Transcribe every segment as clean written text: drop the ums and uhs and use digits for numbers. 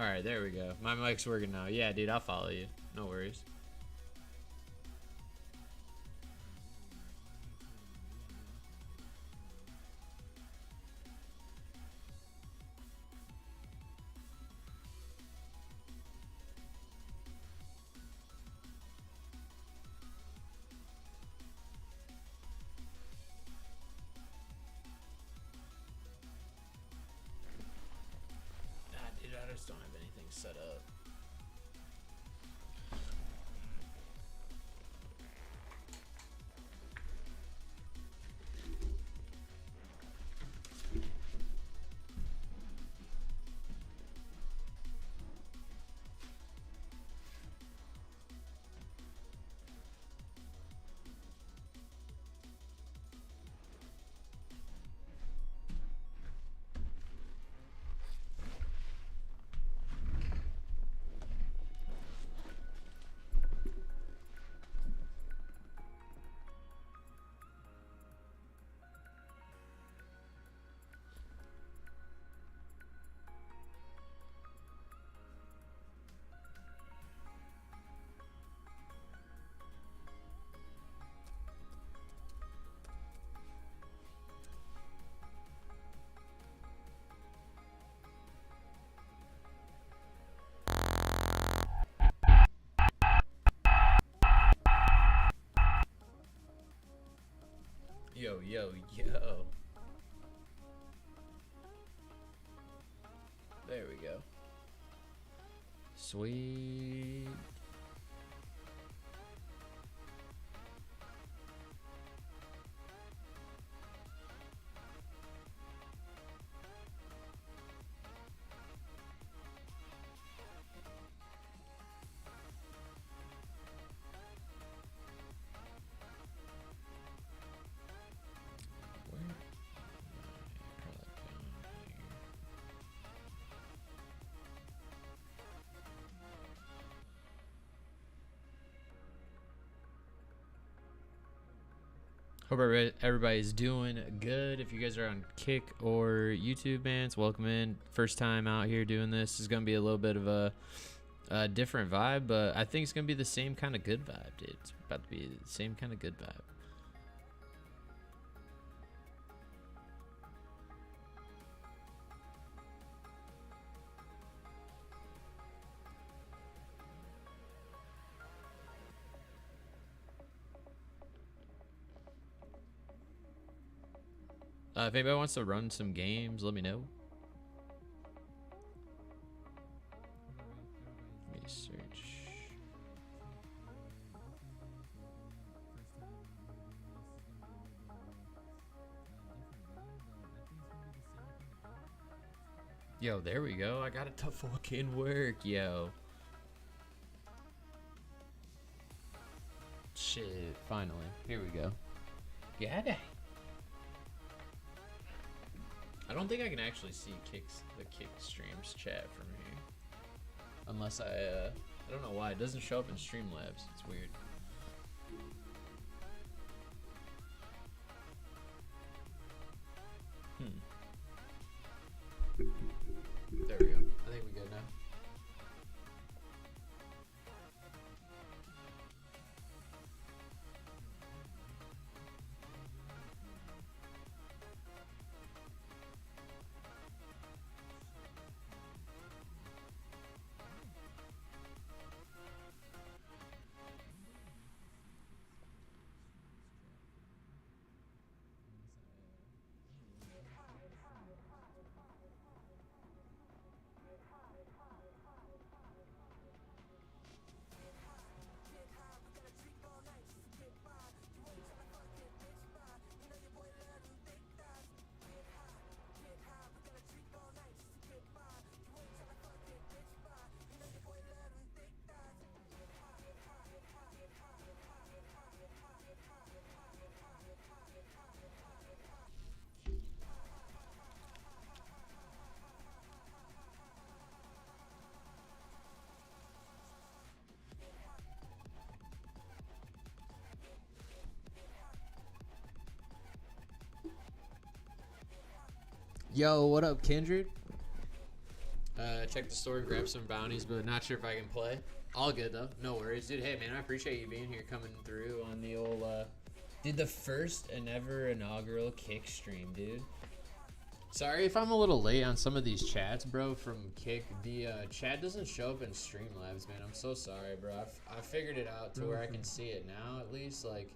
Alright, there we go. My mic's working now. Yeah, dude, I'll follow you. No worries. Dude, I just don't have anything set up. Yo, yo, yo. There we go. Sweet. Hope everybody's doing good. If you guys are on Kick or YouTube, man, welcome in. First time out here doing this is going to be a little bit of a different vibe, but I think it's going to be the same kind of good vibe, dude. It's about to be the same kind of good vibe. If anybody wants to run some games, let me know. Let me search. Yo, there we go. I got it to fucking work, yo. Shit, finally. Here we go. Yeah. I don't think I can actually see the Kick streams chat from here. Unless I don't know why. It doesn't show up in Streamlabs. It's weird. There we go. I think we're good now. Yo, what up, Kindred? check the store, grab some bounties, but not sure if I can play. All good though, no worries, dude. Hey man, I appreciate you being here, coming through on the old, dude, the first and ever inaugural Kick stream, dude. Sorry if I'm a little late on some of these chats, bro, from Kick. The chat doesn't show up in Streamlabs, man. I'm so sorry, bro. I figured it out to where I can see it now, at least, like,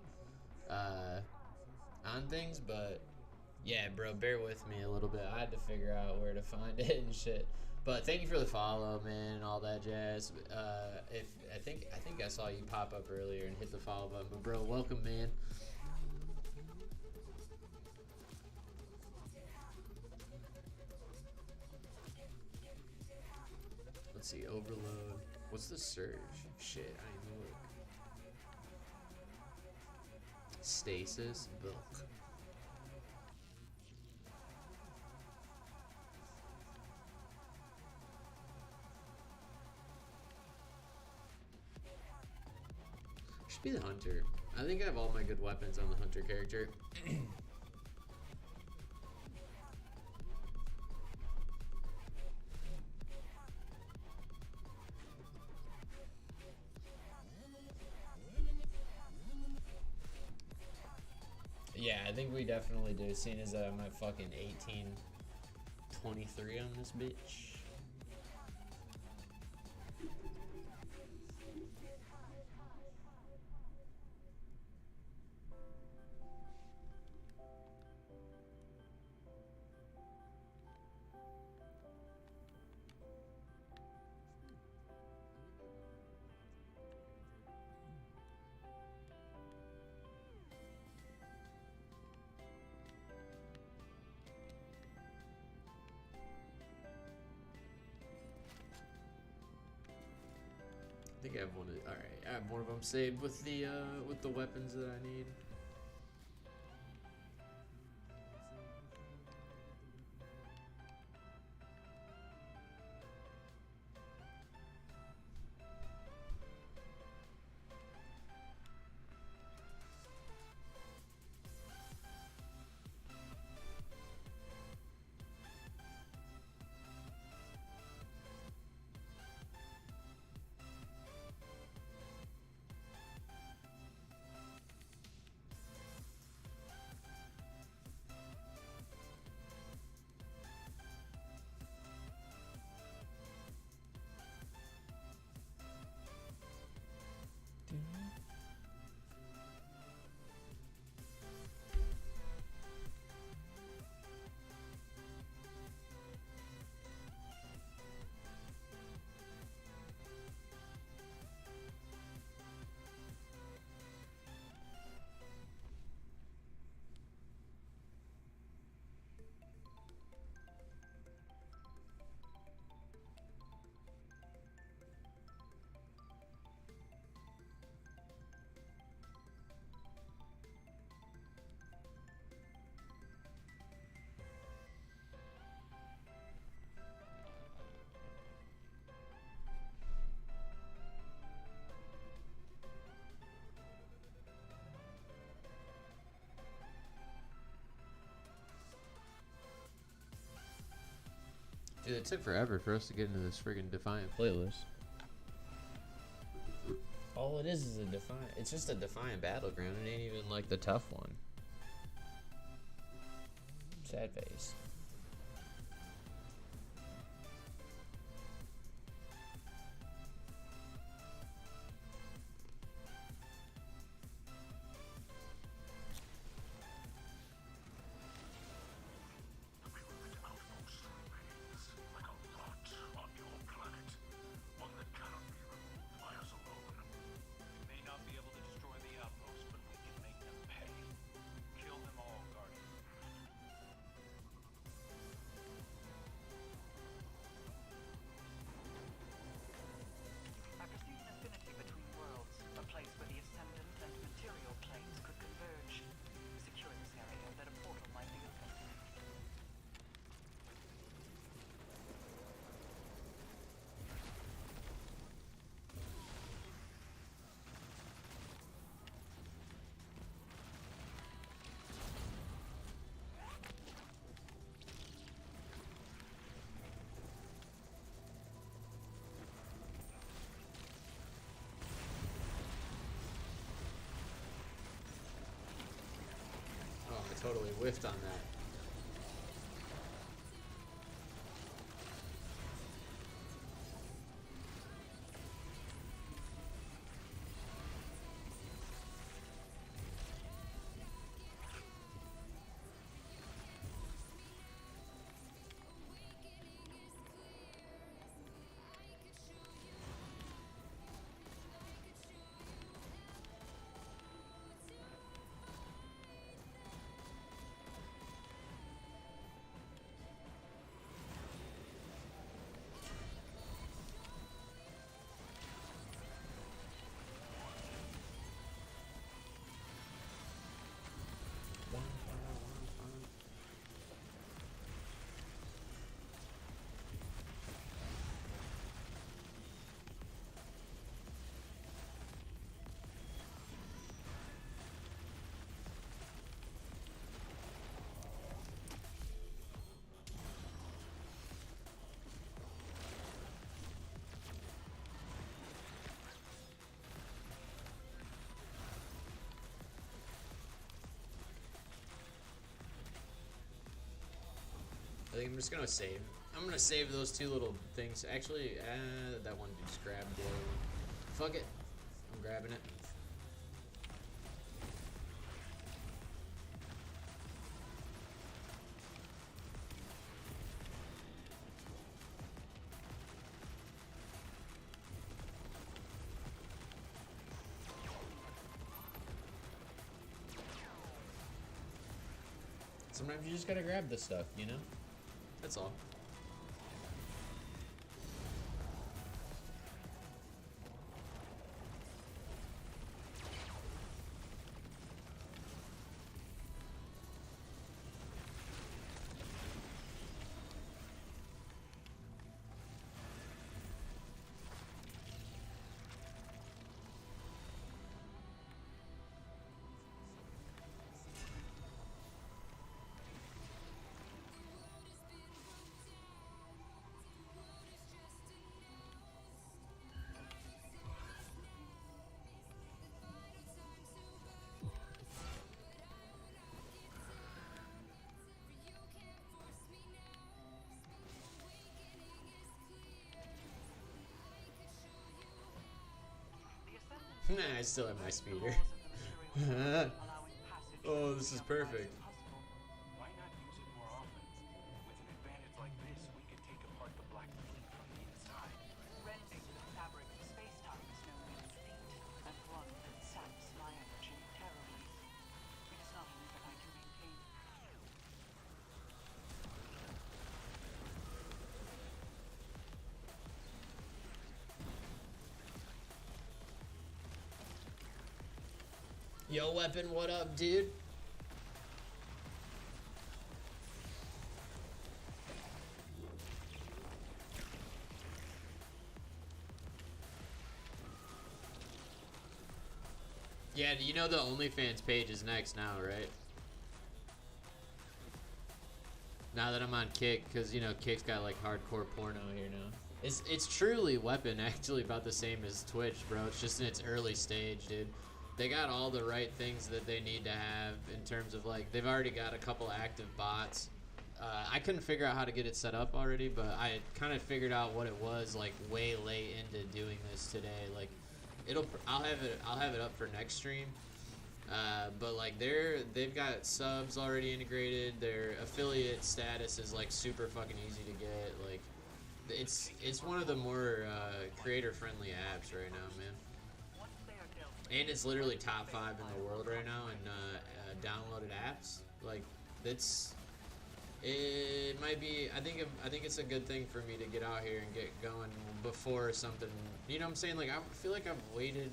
on things, but yeah, bro, bear with me a little bit. I had to figure out where to find it and shit. But thank you for the follow, man, and all that jazz. If I think I saw you pop up earlier and hit the follow button, but bro, welcome, man. Let's see, overload. What's the surge? Shit, I didn't even look. Stasis, Vilk. Should be the hunter. I think I have all my good weapons on the hunter character. Yeah, I think we definitely do, seeing as I'm at fucking 1823 on this bitch. I think I have one of. All right, I have one of them saved with the weapons that I need. Dude, it took forever for us to get into this friggin' Defiant playlist. All it is a Defiant. It's just a Defiant battleground. It ain't even like the tough one. Sad face. totally whiffed on that. I think I'm just gonna save. I'm gonna save those two little things. Actually, that one just grabbed the other one. Fuck it. I'm grabbing it. Sometimes you just gotta grab this stuff, you know? That's all. Nah, I still have my speeder. Oh, this is perfect. Why not use it more often? With an advantage like this, we could take apart the black fleet from the inside. Rending the fabric of space-time is no mean feat, and one that saps my energy terribly. It is not anything I can maintain. Yo, Weapon, what up, dude? Yeah, you know the OnlyFans page is next now, right? Now that I'm on Kick, because, you know, Kick's got, like, hardcore porno here now. It's truly Weapon, actually, about the same as Twitch, bro. It's just in its early stage, dude. They got all the right things that they need to have in terms of, like, they've already got a couple active bots. I couldn't figure out how to get it set up already, but I kind of figured out what it was, like, way late into doing this today. Like, I'll have it up for next stream. But like they've got subs already integrated. Their affiliate status is like super fucking easy to get. Like, it's one of the more creator friendly apps right now, man. And it's literally top 5 in the world right now in downloaded apps. Like, it might be. I think it's a good thing for me to get out here and get going before something. You know what I'm saying? Like, I feel like I've waited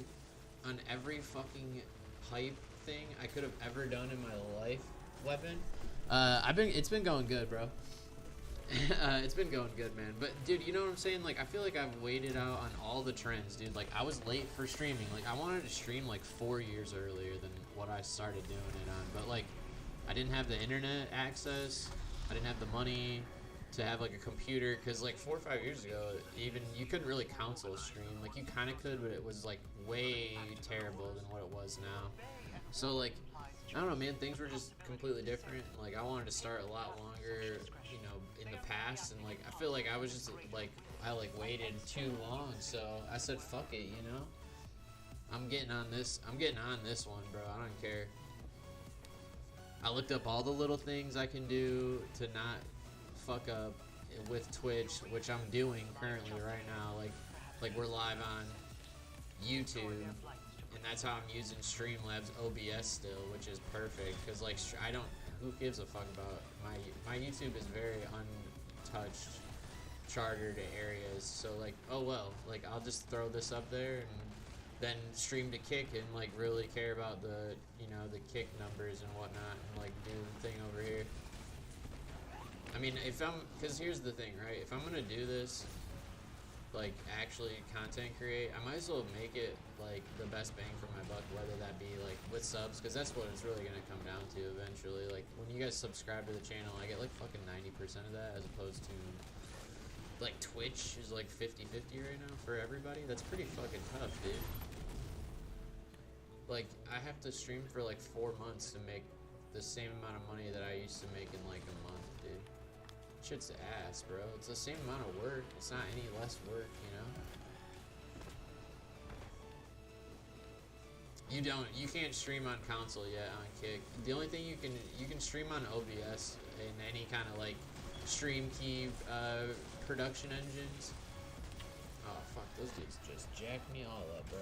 on every fucking hype thing I could have ever done in my life. Weapon. It's been going good, bro. It's been going good, man. But dude, you know what I'm saying? Like, I feel like I've waited out on all the trends, dude. Like, I was late for streaming. Like, I wanted to stream like 4 years earlier than what I started doing it on. But like, I didn't have the internet access. I didn't have the money to have like a computer, because like 4 or 5 years ago, even you couldn't really console stream. Like, you kind of could, but it was like way terrible than what it was now. So like, I don't know, man. Things were just completely different. Like I wanted to start a lot longer, you know, in the past, and like I feel like I was just like I like waited too long, so I said fuck it, you know. I'm getting on this. I'm getting on this one, bro. I don't care. I looked up all the little things I can do to not fuck up with Twitch, which I'm doing currently right now. Like we're live on YouTube, and that's how I'm using Streamlabs OBS still, which is perfect. Cause like I don't, who gives a fuck about my YouTube is very untouched, chartered areas. So like, oh well, like I'll just throw this up there and then stream to Kick and like really care about the, you know, the Kick numbers and whatnot, and like do the thing over here. I mean, if I'm, cause here's the thing, right? If I'm gonna do this, like actually content create, I might as well make it like the best bang for my buck, whether that be like with subs, because that's what it's really gonna come down to eventually. Like when you guys subscribe to the channel, I get like fucking 90% of that, as opposed to like Twitch is like 50-50 right now for everybody. That's pretty fucking tough, dude. Like I have to stream for like 4 months to make the same amount of money that I used to make in like a month, dude. Shit's ass, bro. It's the same amount of work. It's not any less work, you know? You can't stream on console yet on Kick. The only thing you can stream on OBS and any kind of like stream key production engines. Oh fuck, those dudes just jacked me all up, bro.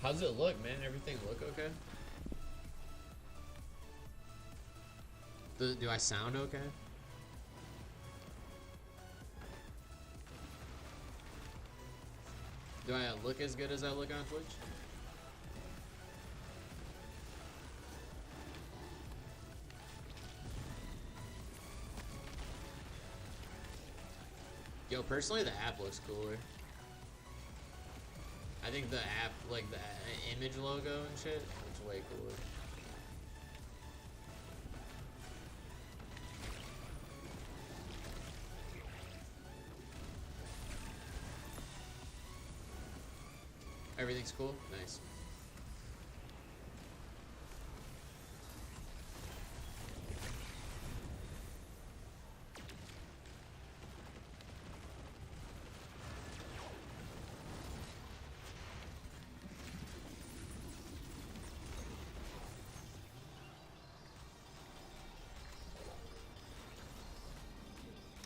How's it look, man? Everything look okay? Do I sound okay? Do I look as good as I look on Twitch? Yo, personally, the app looks cooler. I think the app, like the image logo and shit, looks way cooler. Everything's cool? Nice.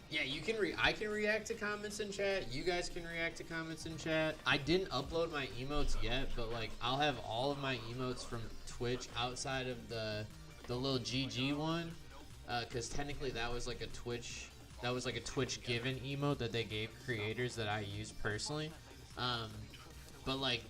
Yeah, you can I can react to comments in chat. You guys can react to comments in chat. I didn't upload my emotes yet, but like I'll have all of my emotes from Twitch outside of the little GG one, because technically that was like a Twitch given emote that they gave creators that I use personally. But like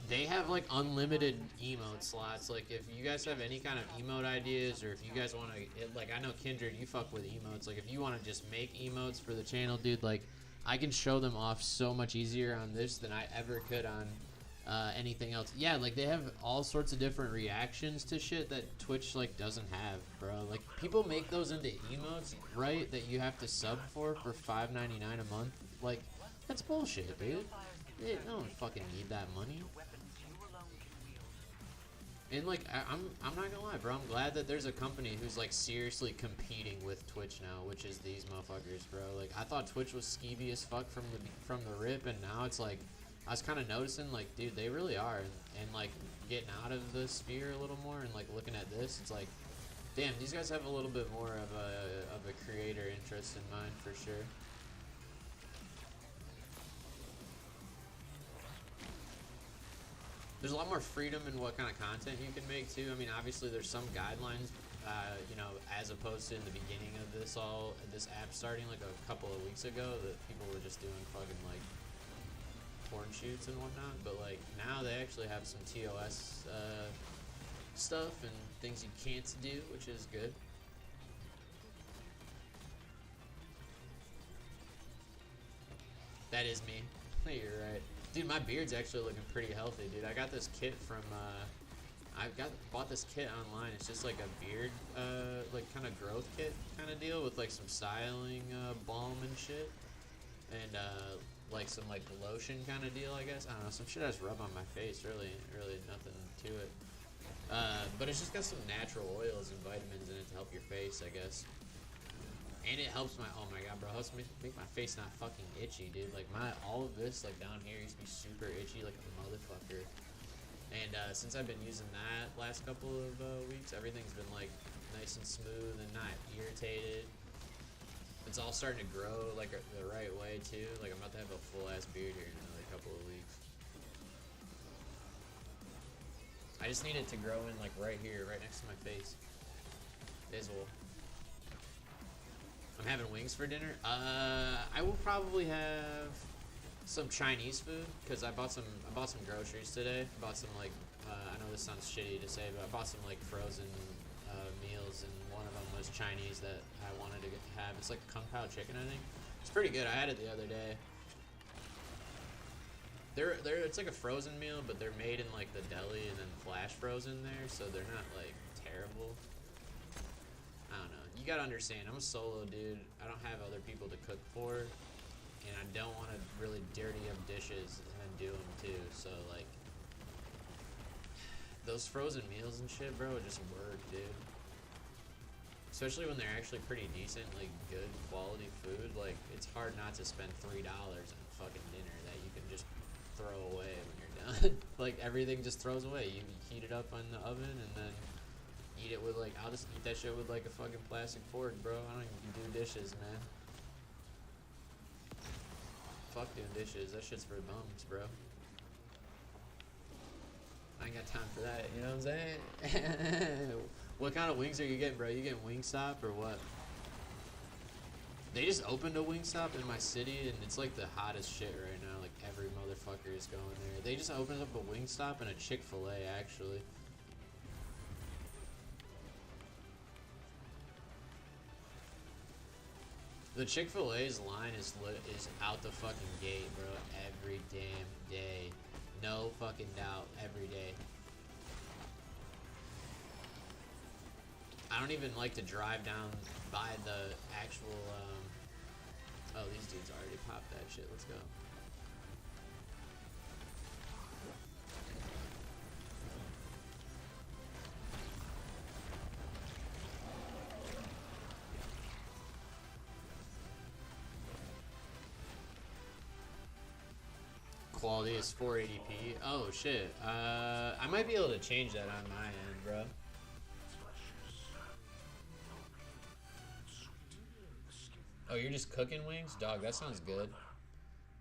they have like unlimited emote slots. Like if you guys have any kind of emote ideas, or if you guys want to, like I know Kindred, you fuck with emotes. Like if you want to just make emotes for the channel, dude, like I can show them off so much easier on this than I ever could on anything else. Yeah, like they have all sorts of different reactions to shit that Twitch like doesn't have, bro. Like people make those into emotes, right? That you have to sub for $5.99 a month. Like that's bullshit, dude. They don't fucking need that money. And like I'm not gonna lie, bro. I'm glad that there's a company who's like seriously competing with Twitch now, which is these motherfuckers, bro. Like I thought Twitch was skeevy as fuck from the rip, and now it's like I was kind of noticing, like, dude, they really are, and like getting out of the sphere a little more, and like looking at this, it's like, damn, these guys have a little bit more of a creator interest in mind for sure. There's a lot more freedom in what kind of content you can make too. I mean, obviously there's some guidelines, you know, as opposed to in the beginning of this app starting like a couple of weeks ago, that people were just doing fucking like porn shoots and whatnot. But like now they actually have some TOS stuff and things you can't do, which is good. That is me. You're right. Dude, my beard's actually looking pretty healthy, dude. I got this kit from bought this kit online. It's just like a beard, like kind of growth kit kind of deal with like some styling balm and shit, and like some like lotion kind of deal, I guess. I don't know, some shit I just rub on my face. Really nothing to it. But it's just got some natural oils and vitamins in it to help your face, I guess. And it helps my, oh my god, bro, it helps me make my face not fucking itchy, dude. Like all of this, like down here, used to be super itchy, like a motherfucker. And since I've been using that last couple of weeks, everything's been like nice and smooth and not irritated. It's all starting to grow like the right way too. Like I'm about to have a full ass beard here in another couple of weeks. I just need it to grow in like right here, right next to my face. Iswell. I'm having wings for dinner. I will probably have some Chinese food because I bought some groceries today. I bought some like I know this sounds shitty to say, but I bought some like frozen meals, and one of them was Chinese that I wanted to have. It's like Kung Pao chicken, I think. It's pretty good. I had it the other day. It's like a frozen meal, but they're made in like the deli and then flash frozen there, so they're not like terrible. I don't know. You gotta understand, I'm a solo dude. I don't have other people to cook for, and I don't want to really dirty up dishes and then do them too. So like, those frozen meals and shit, bro, just work, dude. Especially when they're actually pretty decent, like good quality food. Like, it's hard not to spend $3 on fucking dinner that you can just throw away when you're done. Like, everything just throws away. You heat it up in the oven and then eat it with like, I'll just eat that shit with like a fucking plastic fork, bro. I don't even do dishes, man. Fuck doing dishes. That shit's for bums, bro. I ain't got time for that, you know what I'm saying? What kind of wings are you getting, bro? You getting Wingstop or what? They just opened a Wingstop in my city, and it's like the hottest shit right now. Like, every motherfucker is going there. They just opened up a Wingstop and a Chick-fil-A, actually. The Chick-fil-A's line is out the fucking gate, bro. Every damn day. No fucking doubt. Every day. I don't even like to drive down by the actual, oh, these dudes already popped that shit. Let's go. Quality is 480p. Oh shit. I might be able to change that on my end, bro. Oh, you're just cooking wings? Dog, that sounds good.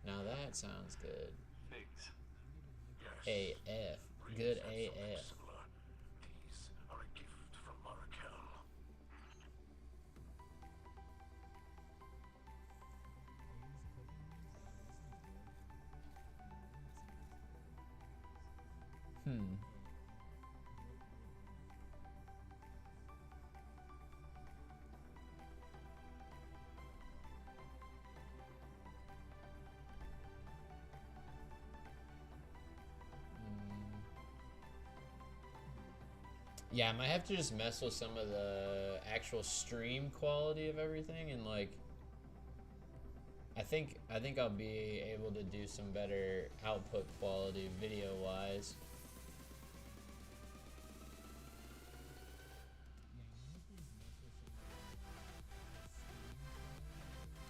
Now that sounds good. Figs. AF. Good AF. These are a gift from Marakel. Yeah, I might have to just mess with some of the actual stream quality of everything, and like, I think I'll be able to do some better output quality video wise.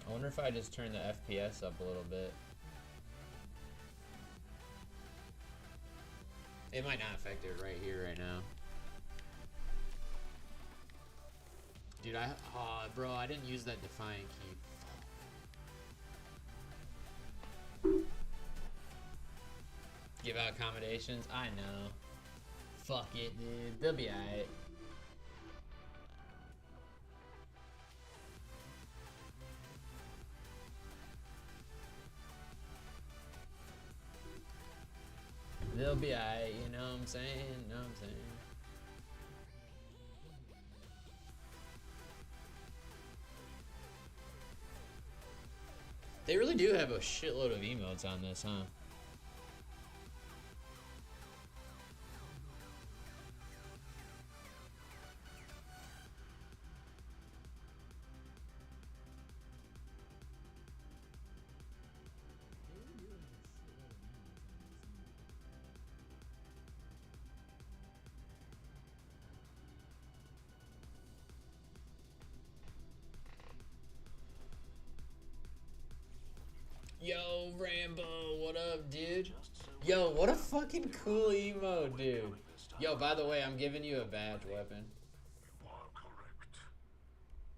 I wonder if I just turn the FPS up a little bit. It might not affect it right here, right now. Dude, bro, I didn't use that Defiant key. Give out accommodations? I know. Fuck it, dude. They'll be alright. They'll be alright, you know what I'm saying? You know what I'm saying? They really do have a shitload of emotes on this, huh? Yo, Rambo, what up, dude? Yo, what a fucking cool emo, dude. Yo, by the way, I'm giving you a badge weapon. You are correct.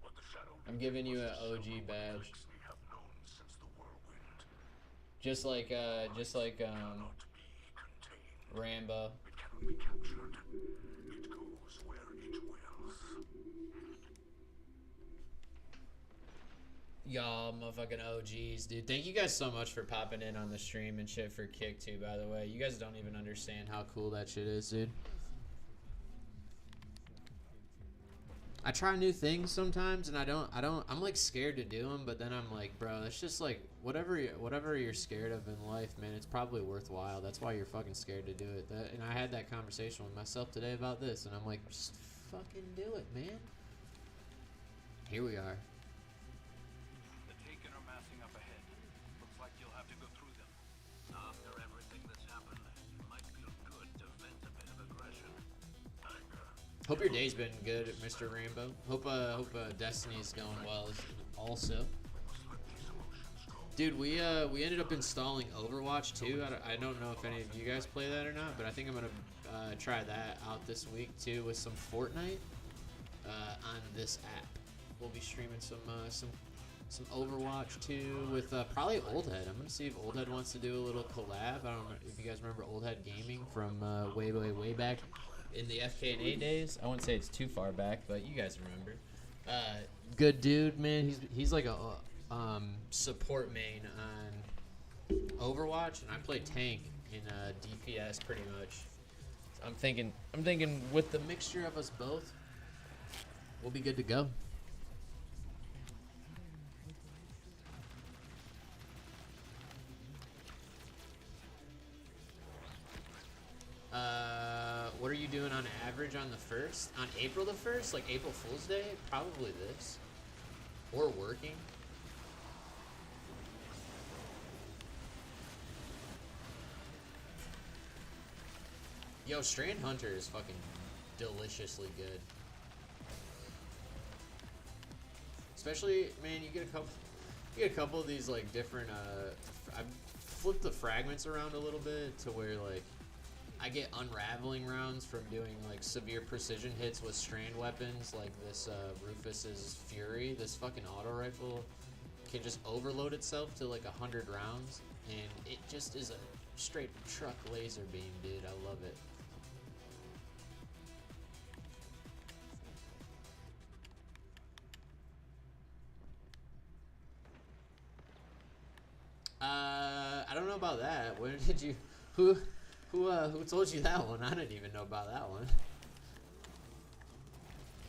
What the Shadow I'm giving you an OG badge. we have known since the whirlwind Just like cannot be contained. Rambo. It cannot be captured. It goes where it wills. Y'all motherfucking OGs, dude. Thank you guys so much for popping in on the stream and shit for Kick too, by the way. You guys don't even understand how cool that shit is, dude. I try new things sometimes and I'm like scared to do them, but then I'm like, bro, it's just like whatever you're scared of in life, man, it's probably worthwhile. That's why you're fucking scared to do it. And I had that conversation with myself today about this, and I'm like, just fucking do it, man. Here we are. The Taken are massing up ahead. Looks like you'll have to go through them. After everything that's happened, it might feel good to vent a bit of aggression. Anger. Hope your day's been good, Mr. Rainbow. Hope Destiny's going well also. Dude, we ended up installing Overwatch too. I don't know if any of you guys play that or not, but I think I'm gonna try that out this week too with some Fortnite on this app. We'll be streaming some Overwatch too with probably Old Head. I'm gonna see if Old Head wants to do a little collab. I don't know if you guys remember Old Head Gaming from way back in the FK&A days. I wouldn't say it's too far back, but you guys remember. Good dude, man. He's like a support main on Overwatch, and I play tank in DPS pretty much. So I'm thinking with the mixture of us both, we'll be good to go. What are you doing on average on the 1st? On April the 1st? Like April Fool's Day? Probably this. Or working. Yo, Strand Hunter is fucking deliciously good. Especially, man, you get a couple of these like different I've flipped the fragments around a little bit to where like I get unraveling rounds from doing like severe precision hits with strand weapons like this Rufus's Fury. This fucking auto rifle can just overload itself to like 100 rounds, and it just is a straight truck laser beam, dude. I love it. I don't know about that. Where did you who told you that one? I didn't even know about that one.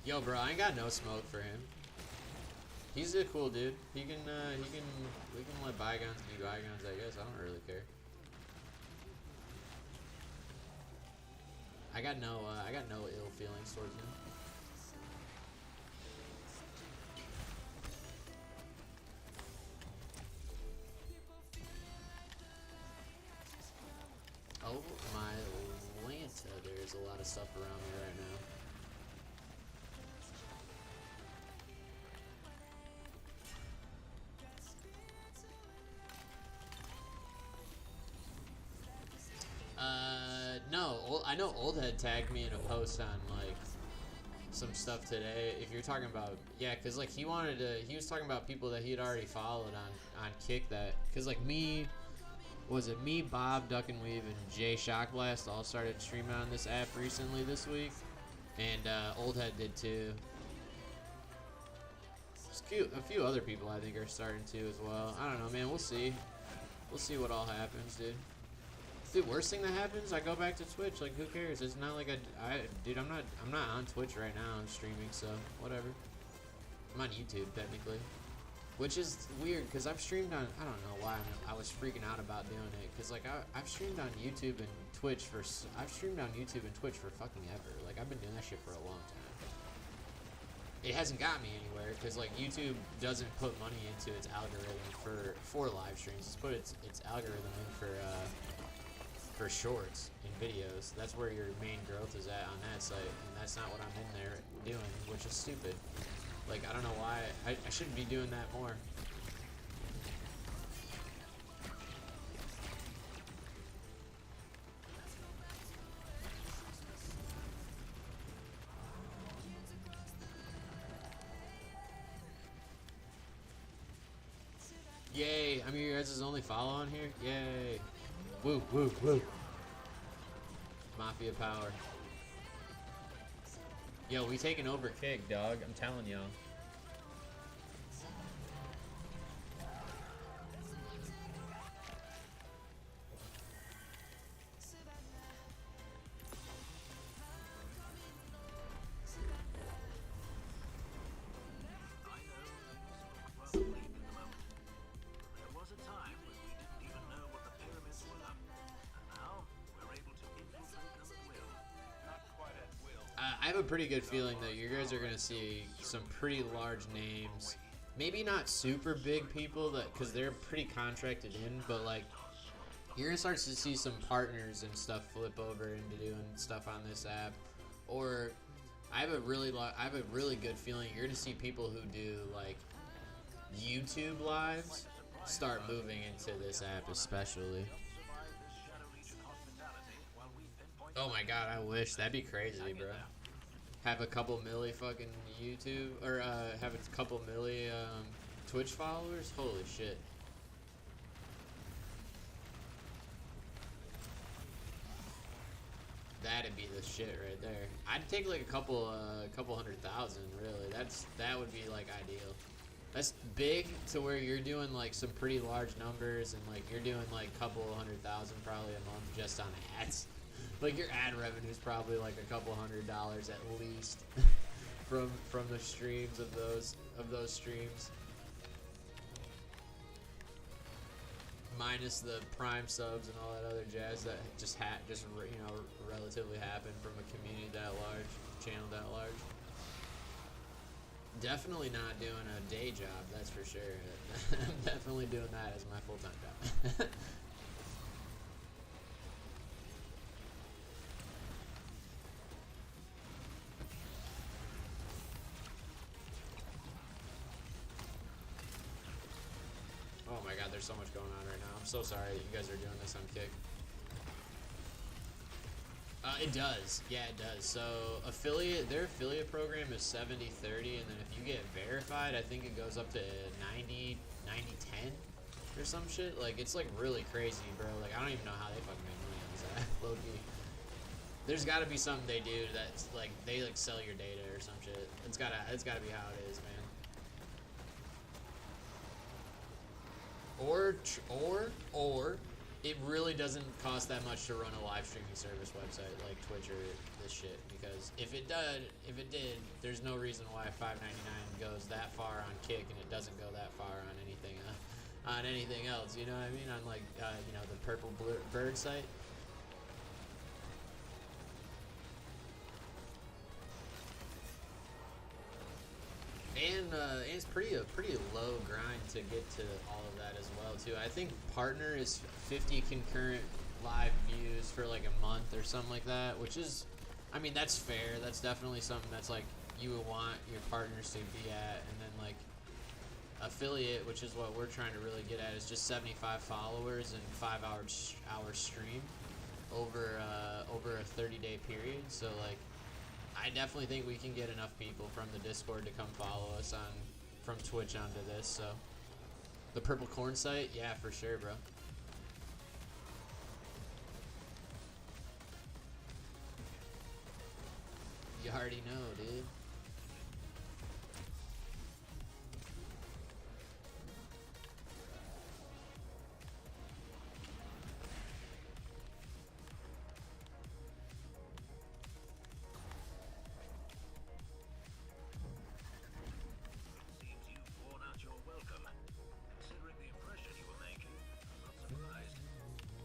Yo, bro, I ain't got no smoke for him. He's a cool dude. We can let bygones be bygones, I guess. I don't really care. I got no ill feelings towards him. Oh my Lanta, there's a lot of stuff around me right now. No, I know Old Head tagged me in a post on like some stuff today. If you're talking about, yeah, cause like he was talking about people that he had already followed on Kick that, cause like me, Bob, Duck and Weave, and Jay Shockblast all started streaming on this app recently this week, and Old Head did too. A few other people I think are starting to as well. I don't know, man. We'll see. We'll see what all happens, dude. Dude, worst thing that happens, I go back to Twitch. Like, who cares? It's not like dude, I'm not on Twitch right now. I'm streaming, so whatever. I'm on YouTube technically, which is weird because I've streamed on. I don't know why I was freaking out about doing it because like I've streamed on YouTube and Twitch for fucking ever. Like I've been doing that shit for a long time. It hasn't got me anywhere because like YouTube doesn't put money into its algorithm for live streams. It's put its algorithm in for shorts and videos. That's where your main growth is at on that site, and that's not what I'm in there doing, which is stupid. Like I don't know why I shouldn't be doing that more. Yay! I'm your guys' only follow on here. Yay! Woo, woo, woo. Mafia power. Yo, we taking over Kick, dog. I'm telling y'all. I know things look rather bleak at the moment. There was a time when we didn't even know what the pyramids were, and now we're able to infiltrate them at will. Not quite at will. I have a pretty good feeling that you guys are gonna see some pretty large names. Maybe not super big people, that because they're pretty contracted in, but like you're gonna start to see some partners and stuff flip over into doing stuff on this app. Or I have a really good feeling you're gonna see people who do like YouTube lives start moving into this app, especially. Survive this Shadow Legion hospitality while we pinpoint Oh my god, I wish. That'd be crazy, bro. Have a couple milli fucking YouTube, or have a couple milli Twitch followers? Holy shit. That'd be the shit right there. I'd take like a couple 100,000, really. That would be like ideal. That's big to where you're doing like some pretty large numbers, and like you're doing like a couple 100,000 probably a month just on ads. Like your ad revenue is probably like a couple $100 at least from the streams of those streams. Minus the Prime subs and all that other jazz that just relatively happened from a community that large, channel that large. Definitely not doing a day job, that's for sure. I'm definitely doing that as my full-time job. Oh my god, there's so much going on right now. I'm so sorry that you guys are doing this on Kick. It does. Yeah, it does. So their affiliate program is 70-30, and then if you get verified, I think it goes up to 90-10 or some shit. Like, it's like really crazy, bro. Like, I don't even know how they fucking make money on this app, low-key. There's gotta be something they do that's like, they like sell your data or some shit. It's gotta be how it is, man. Or it really doesn't cost that much to run a live streaming service website like Twitch or this shit, because if it did, there's no reason why $5.99 goes that far on Kick and it doesn't go that far on anything else. You know what I mean? On like the Purple Bird site. And it's a pretty low grind to get to all of that as well too. I think partner is 50 concurrent live views for like a month or something like that, which is, I mean, that's fair. That's definitely something that's like you would want your partners to be at. And then like affiliate, which is what we're trying to really get at, is just 75 followers and 5 hour stream over a 30-day period. So like, I definitely think we can get enough people from the Discord to come follow us from Twitch onto this. So the Purple Corn site, yeah, for sure, bro. You already know, dude. Seems you've worn out your welcome. Considering the impression you were making, I'm not surprised.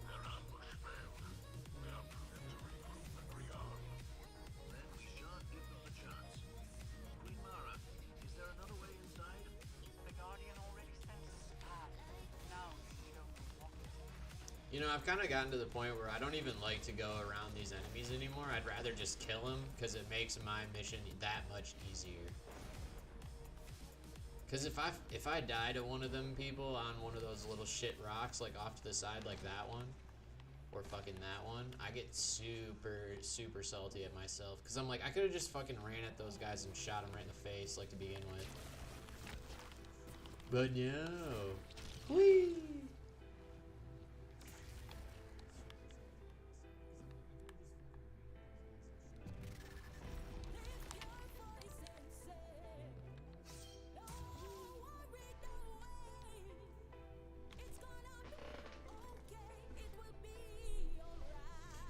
Their ambush failed. They are too good to regroup and rearm. Then we shan't give them the chance. Queen Mara, is there another way inside? The Guardian already sent us a path. Now we need only walk it. You know, I've kind of gotten to the point where I don't even like to go around these enemies anymore. I'd rather just kill them, because it makes my mission that much easier. Because if I die to one of them people on one of those little shit rocks, like off to the side, like that one, or fucking that one, I get super salty at myself. Because I'm like, I could have just fucking ran at those guys and shot them right in the face, like, to begin with. But no. Whee!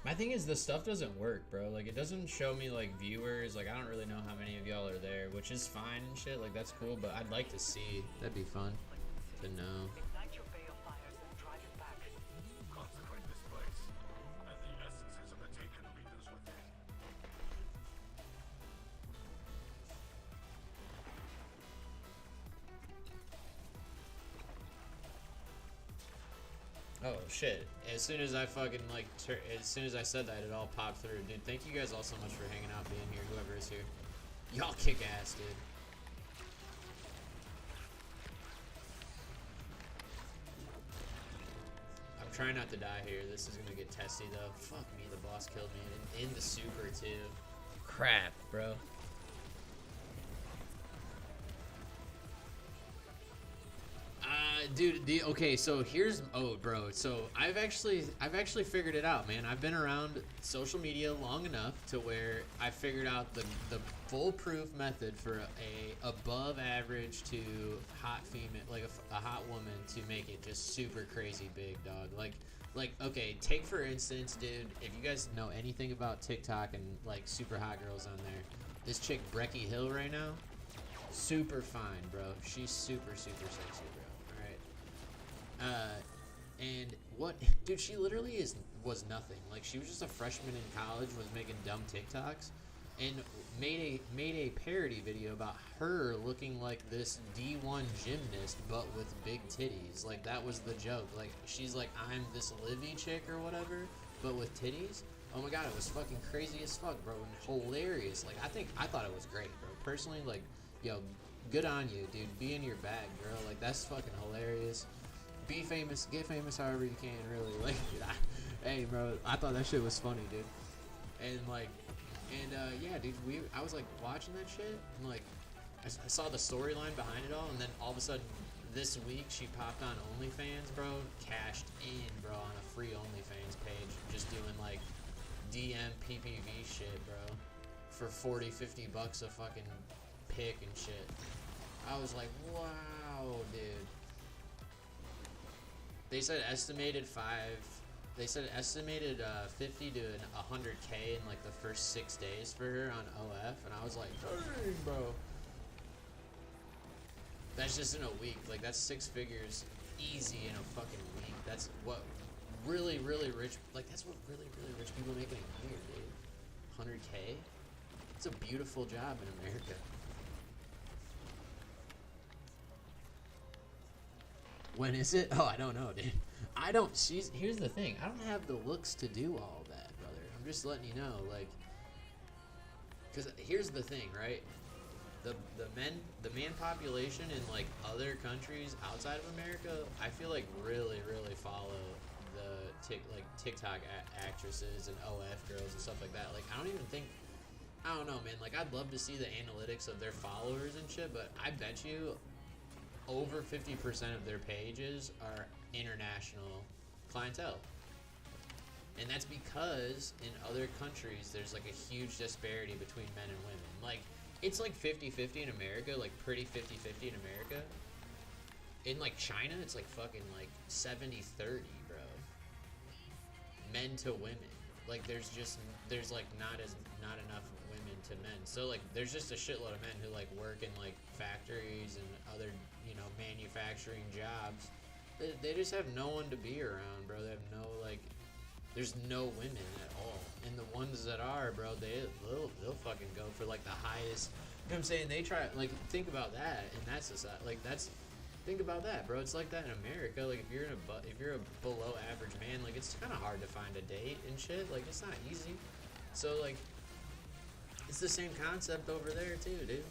My thing is the stuff doesn't work, bro. Like it doesn't show me like viewers. Like I don't really know how many of y'all are there, which is fine and shit. Like that's cool, but I'd like to see. That'd be fun to know. Ignite your balefires and drive it back. Consecrate this place, and the essences of the taken leaders within. Oh shit! As soon as I fucking like, as soon as I said that, it all popped through, dude. Thank you guys all so much for hanging out, being here, whoever is here. Y'all kick ass, dude. I'm trying not to die here. This is gonna get testy though. Fuck me, the boss killed me in the super too. Crap, bro. Dude, okay, so here's bro. So I've actually figured it out, man. I've been around social media long enough to where I figured out the foolproof method for a above average to hot female, like a hot woman, to make it just super crazy big, dog. Like okay, take for instance, dude. If you guys know anything about TikTok and like super hot girls on there, this chick Brecky Hill right now, super fine, bro. She's super sexy, bro. And what, dude, she literally was nothing. Like, she was just a freshman in college, was making dumb TikToks, and made a parody video about her looking like this D1 gymnast, but with big titties. Like, that was the joke. Like, she's like, I'm this Livy chick or whatever, but with titties. Oh my god, it was fucking crazy as fuck, bro, and hilarious. Like, I thought it was great, bro. Personally, like, yo, good on you, dude. Be in your bag, girl. Like, that's fucking hilarious. Be famous, get famous however you can, really. Like, hey, bro, I thought that shit was funny, dude. And like, yeah, dude, I was like watching that shit, and like, I saw the storyline behind it all, and then all of a sudden, this week she popped on OnlyFans, bro, cashed in, bro, on a free OnlyFans page, just doing like DM PPV shit, bro, for 40-50 bucks a fucking pic and shit. I was like, wow, dude. They said estimated 50 to 100K in like the first 6 days for her on OF, and I was like, dang, bro. That's just in a week. Like, that's 6 figures easy in a fucking week. That's what really rich, like, that's what really rich people make in a year, dude. 100K? It's a beautiful job in America. When is it? Oh, I don't know, dude. Here's the thing. I don't have the looks to do all that, brother. I'm just letting you know, like, because here's the thing, right? The man population in like other countries outside of America, I feel like really follow the TikTok actresses and OF girls and stuff like that. Like, I don't know, man. Like, I'd love to see the analytics of their followers and shit, but I bet you over 50% of their pages are international clientele. And that's because in other countries, there's like a huge disparity between men and women. Like, it's like 50-50 in America, like pretty 50-50 in America. In like China, it's like fucking like 70-30, bro. Men to women. Like, there's like not enough women to men. So like there's just a shitload of men who like work in like factories and other, you know, manufacturing jobs. They just have no one to be around, bro. They have no, like, there's no women at all. And the ones that are, bro, they'll fucking go for like the highest. You know what I'm saying? They try, like, think about that in that society. Like, think about that, bro. It's like that in America. Like, if you're a below average man, like, it's kind of hard to find a date and shit. Like, it's not easy. So like, it's the same concept over there too, dude.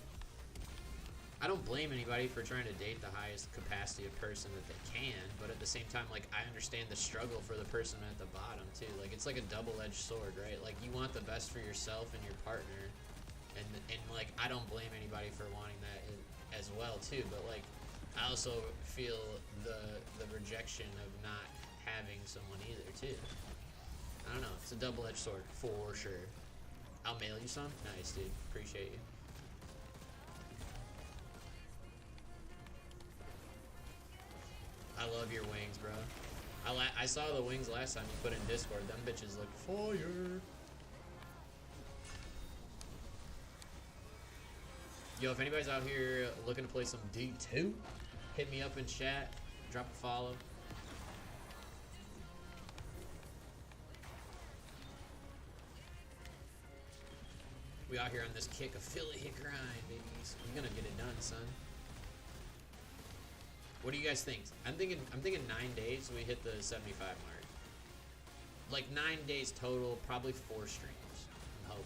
I don't blame anybody for trying to date the highest capacity of person that they can, but at the same time, like, I understand the struggle for the person at the bottom too. Like, it's like a double-edged sword, right? Like, you want the best for yourself and your partner, and like, I don't blame anybody for wanting that as well too. But like, I also feel the rejection of not having someone either too. I don't know. It's a double-edged sword for sure. I'll mail you some. Nice, dude. Appreciate you. I love your wings, bro. I saw the wings last time you put in Discord. Them bitches look fire. Yo, if anybody's out here looking to play some D2, hit me up in chat. Drop a follow. We out here on this kick affiliate grind, babies. We're gonna get it done, son. What do you guys think? I'm thinking 9 days we hit the 75 mark. Like 9 days total, probably 4 streams. I'm hoping.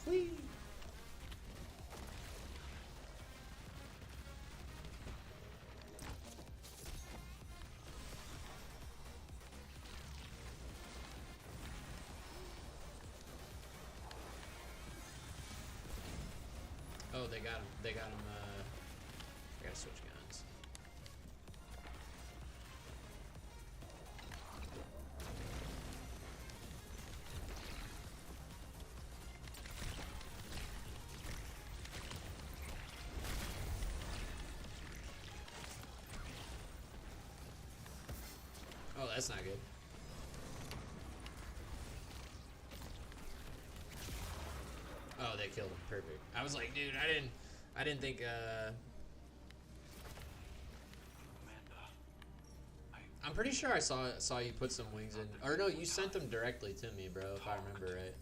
Whee! Oh, they got him. They got him. I gotta switch guns. Oh, that's not good. Oh, they killed him. Perfect. I was like, dude, I didn't think. Amanda, I'm pretty sure I saw you put some wings in, or no, you sent them directly to me, bro. If I remember right.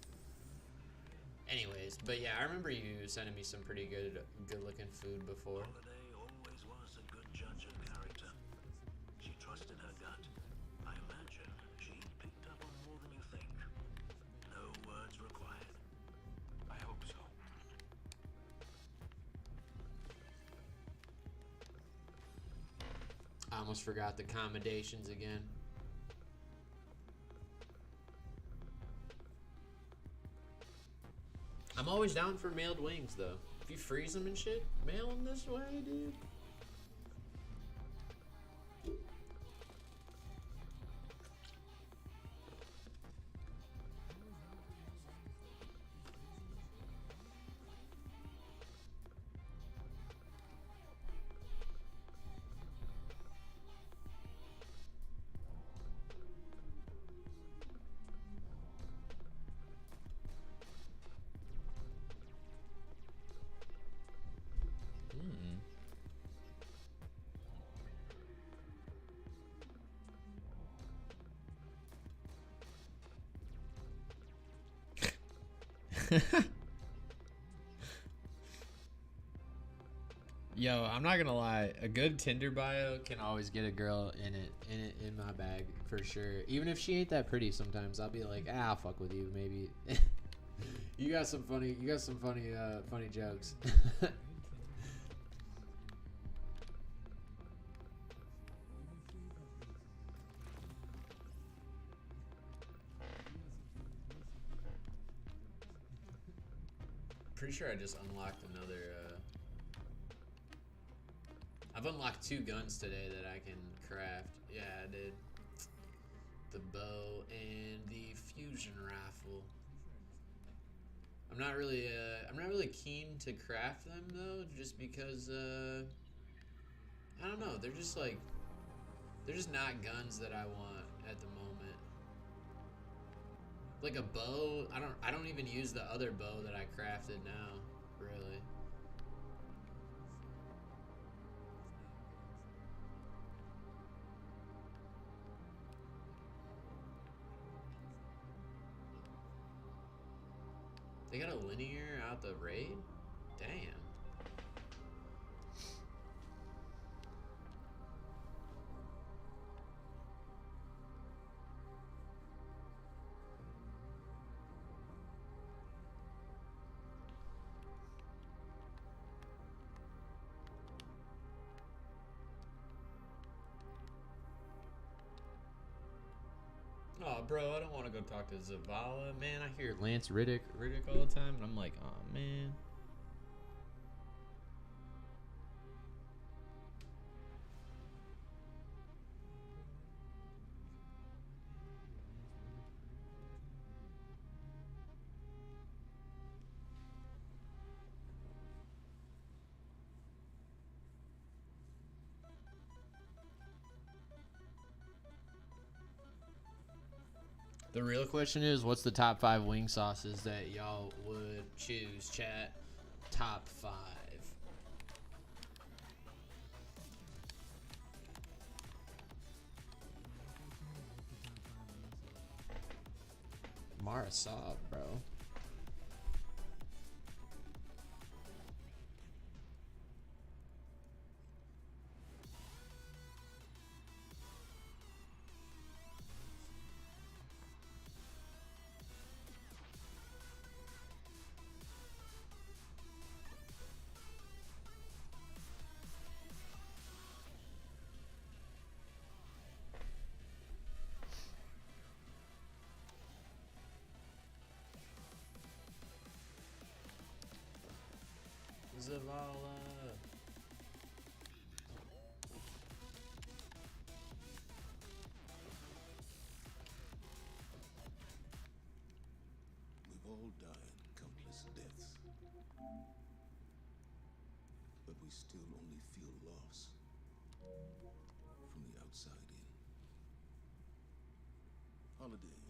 Anyways, but yeah, I remember you sending me some pretty good looking food before. Holiday always was a good judge of character. She trusted her gut. I imagine she picked up on more than you think. No words required. I hope so. I almost forgot the accommodations again. I'm always down for mailed wings, though. If you freeze them and shit, mail them this way, dude. Yo, I'm not gonna lie. A good Tinder bio can always get a girl in my bag for sure. Even if she ain't that pretty, sometimes I'll be like, I'll fuck with you, maybe. You got some funny jokes. Pretty sure I just unlocked another. I've unlocked 2 guns today that I can craft. Yeah, I did. The bow and the fusion rifle. I'm not really keen to craft them though, just because I don't know. They're just not guns that I want at the moment. Like a bow, I don't even use the other bow that I crafted now, really. They got a linear out the raid? Damn. Oh, bro, I don't want to go talk to Zavala. Man, I hear Lance Riddick all the time, and I'm like, oh, man. The real question is, what's the top 5 wing sauces that y'all would choose, chat? Top 5. Mara Saab, bro. Zavala. We've all died countless deaths. But we still only feel loss from the outside in. Holiday.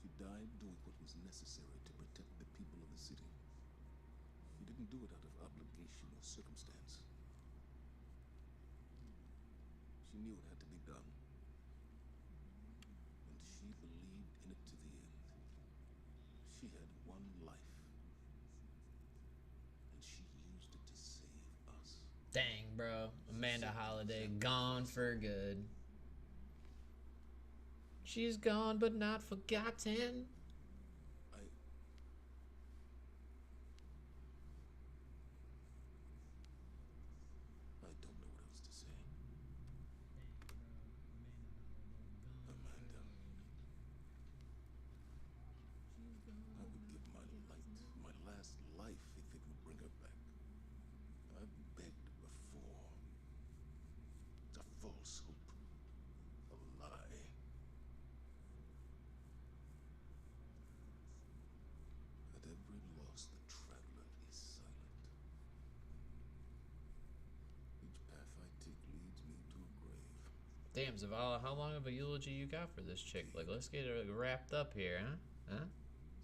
She died doing what was necessary to protect the people of the city. She didn't do it out of obligation or circumstance. She knew it had to be done. And she believed in it to the end. She had one life. And she used it to save us. Dang, bro. Amanda Holiday, gone for good. She's gone but not forgotten. I don't know what else to say. Amanda. I would give my last life if it would bring her back. I've begged before. It's a false hope. A lie. At every loss, the traveler is silent. Each path I take leads me to a grave. Damn, Zavala, how long of a eulogy you got for this chick? Like, let's get it wrapped up here, huh? Huh?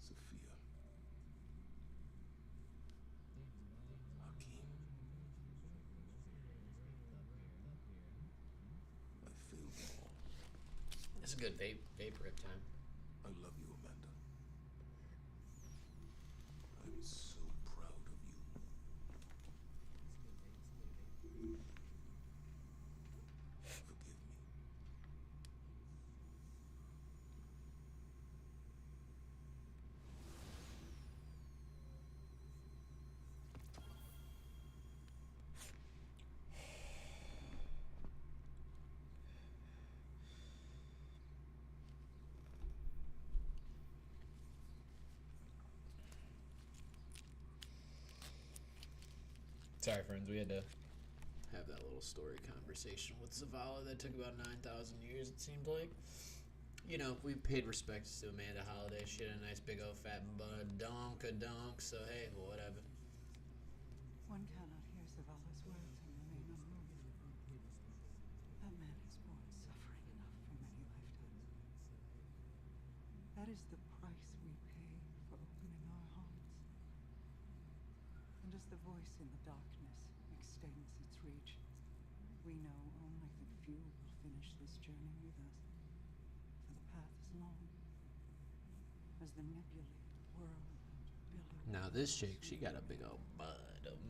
Sophia. Hakeem. I failed them all. It's a good vape rip time. I love you, Amanda. I'm so proud of you. Forgive me. Sorry, friends, we had to have that little story conversation with Zavala that took about 9,000 years, it seemed like. You know, we paid respects to Amanda Holiday. She had a nice big old fat donk, so hey, whatever. One cannot hear Zavala's words and remain unmoved. That man has borne suffering enough for many lifetimes. That is the price we pay for opening our hearts. And as the voice in the darkness extends its reach, we know only that few will finish this journey with us. For the path is long, as the nebulae whirl and billow. Now this chick, she got a big old bud.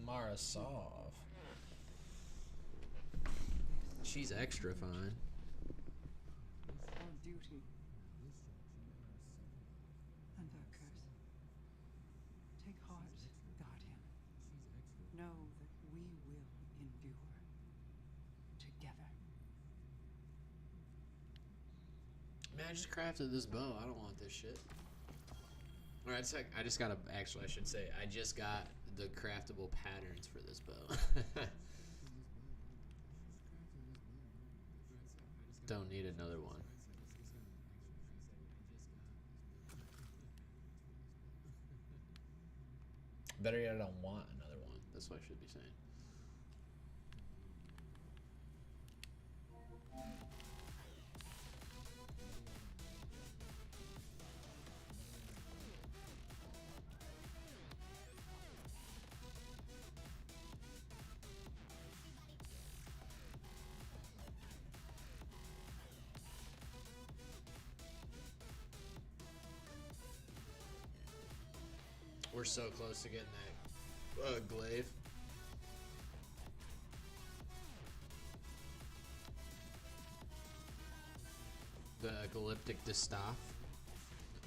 Mara Sov. She's extra fine. Our duty and our curse. Take heart, Guardian. Know that we will endure together. I just crafted this bow. I don't want this shit. All right, I just got actually, I should say, I just got the craftable patterns for this bow. Don't need another one. Better yet, I don't want another one. That's what I should be saying. We're so close to getting that glaive. The Glyptic Distaff.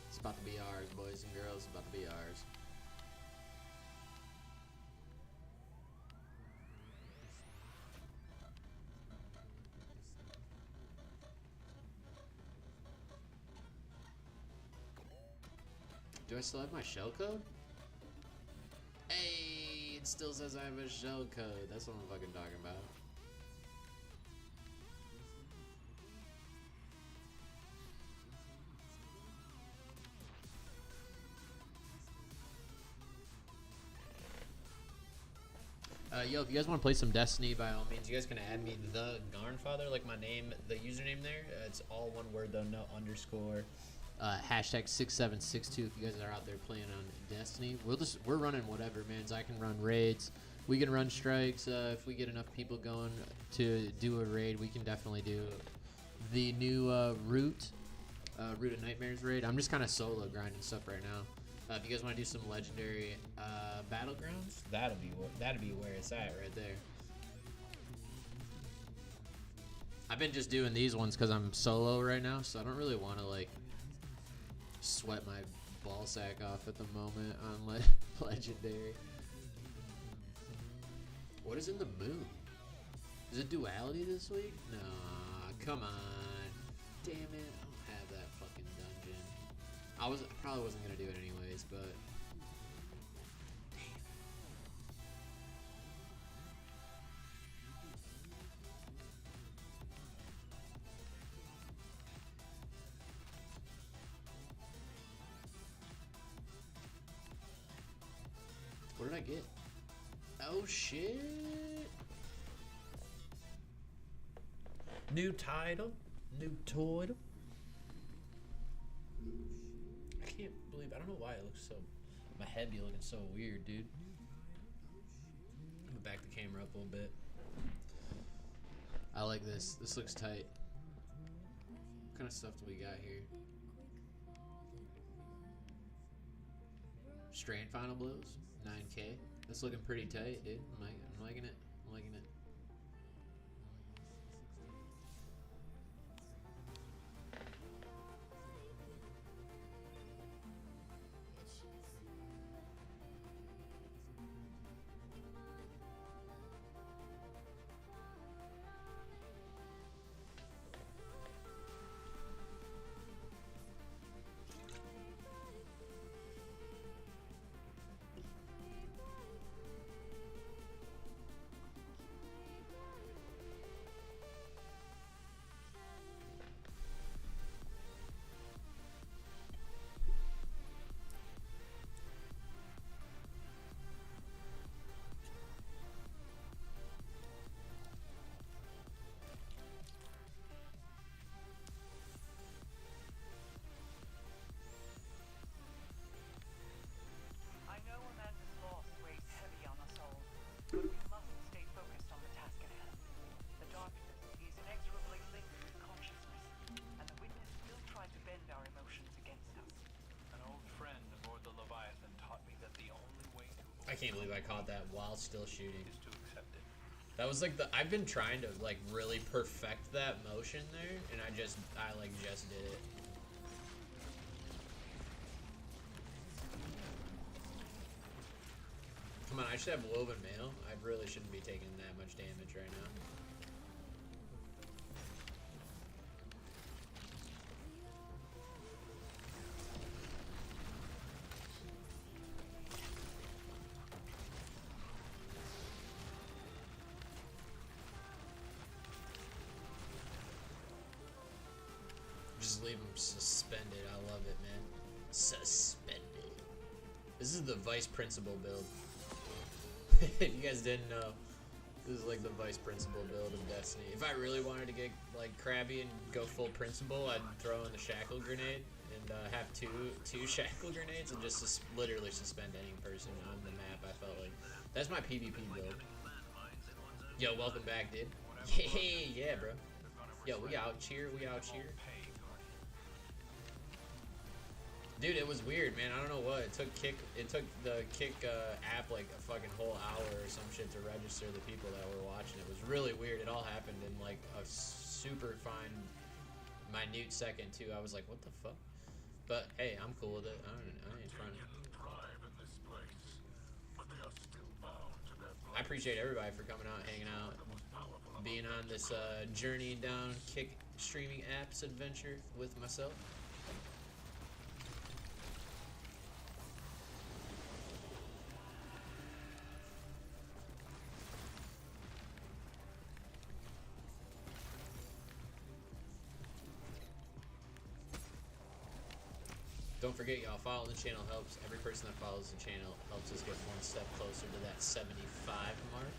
It's about to be ours, boys and girls. It's about to be ours. Do I still have my shell code? Hey, it still says I have a shell code. That's what I'm fucking talking about. Yo, if you guys want to play some Destiny, by all means, you guys can add me the Garnfather, like my name, the username there. It's all one word though, no underscore. Hashtag 6762 if you guys are out there playing on Destiny. We're running whatever, man. I can run raids. We can run strikes. If we get enough people going to do a raid, we can definitely do the new Root of Nightmares raid. I'm just kind of solo grinding stuff right now. If you guys want to do some legendary battlegrounds, that'd be where it's at right there. I've been just doing these ones because I'm solo right now, so I don't really want to like sweat my ball sack off at the moment on legendary. What is in the moon? Is it duality this week? Nah, come on. Damn it, I don't have that fucking dungeon. I probably wasn't gonna do it anyways, but what did I get? Oh shit! New title, new title. I can't believe, I don't know why it looks so, my head be looking so weird, dude. I'm gonna back the camera up a little bit. I like this. This looks tight. What kind of stuff do we got here? Strain Final Blows, 9K. That's looking pretty tight, dude. I'm liking it. I'm liking it. I know Amanda's loss weighs heavy on us all, but we must stay focused on the task at hand. The darkness is inexorably linked with consciousness, and the witness will try to bend our emotions against us. An old friend aboard the Leviathan taught me that the only way to I can't believe I caught that while still shooting. is to accept it. That was like I've been trying to like really perfect that motion there, and I just did it. Come on, I should have woven mail. I really shouldn't be taking that much damage right now. just leave them suspended. I love it, man. Suspended. This is the vice principal build. If you guys didn't know, this is like the vice principal build of Destiny. If I really wanted to get like crabby and go full principal, I'd throw in the shackle grenade and have two shackle grenades and just literally suspend any person on the map. I felt like that's my PvP build. Yo, welcome back, dude. Yeah, bro. Yo, we out cheer. We out cheer. Dude, it was weird, man. I don't know what. It took the Kick app like a fucking whole hour or some shit to register the people that were watching. It was really weird. It all happened in like a super fine, minute second too. I was like, what the fuck? But hey, I'm cool with it. I ain't front. I appreciate everybody for coming out, hanging out, being on this journey down Kick streaming apps adventure with myself. Don't forget, y'all, following the channel helps. Every person that follows the channel helps us get one step closer to that 75 mark.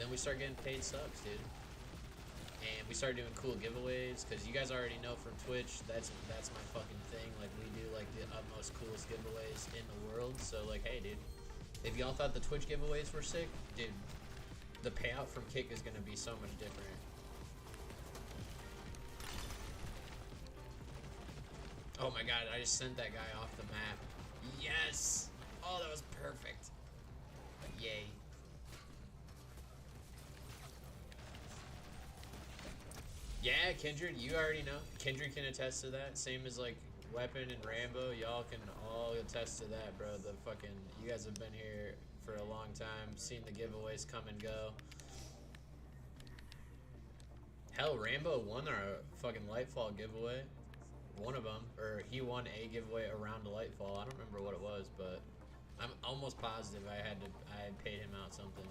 Then we start getting paid subs, dude. And we start doing cool giveaways, because you guys already know from Twitch, that's my fucking thing. Like, we do, like, the utmost coolest giveaways in the world. So, like, hey, dude, if y'all thought the Twitch giveaways were sick, dude, the payout from Kick is going to be so much different. Oh my god, I just sent that guy off the map. Yes! Oh, that was perfect. Yay. Yeah, Kindred, you already know. Kindred can attest to that. Same as like Weapon and Rambo. Y'all can all attest to that, bro. The fucking, you guys have been here for a long time, seen the giveaways come and go. Hell, Rambo won our fucking Lightfall giveaway. One of them, or he won a giveaway around Lightfall. I don't remember what it was, but I'm almost positive I had paid him out something.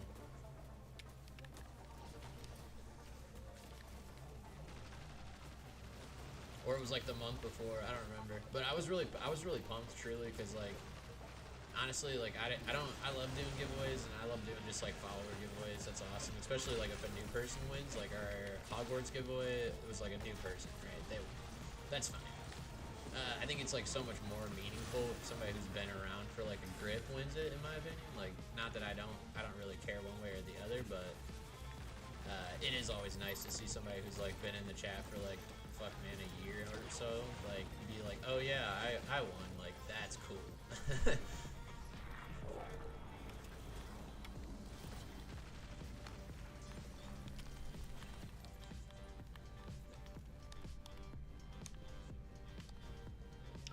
Or it was like the month before, I don't remember. But I was really pumped, truly, because like honestly, like I love doing giveaways, and I love doing just like follower giveaways. That's awesome, especially like if a new person wins. Like our Hogwarts giveaway, it was like a new person, right? That's fine. I think it's like so much more meaningful if somebody who's been around for like a grip wins it, in my opinion. Like, not that I don't really care one way or the other, but it is always nice to see somebody who's like been in the chat for like fuck man a year or so, like be like, oh yeah, I won. Like, that's cool.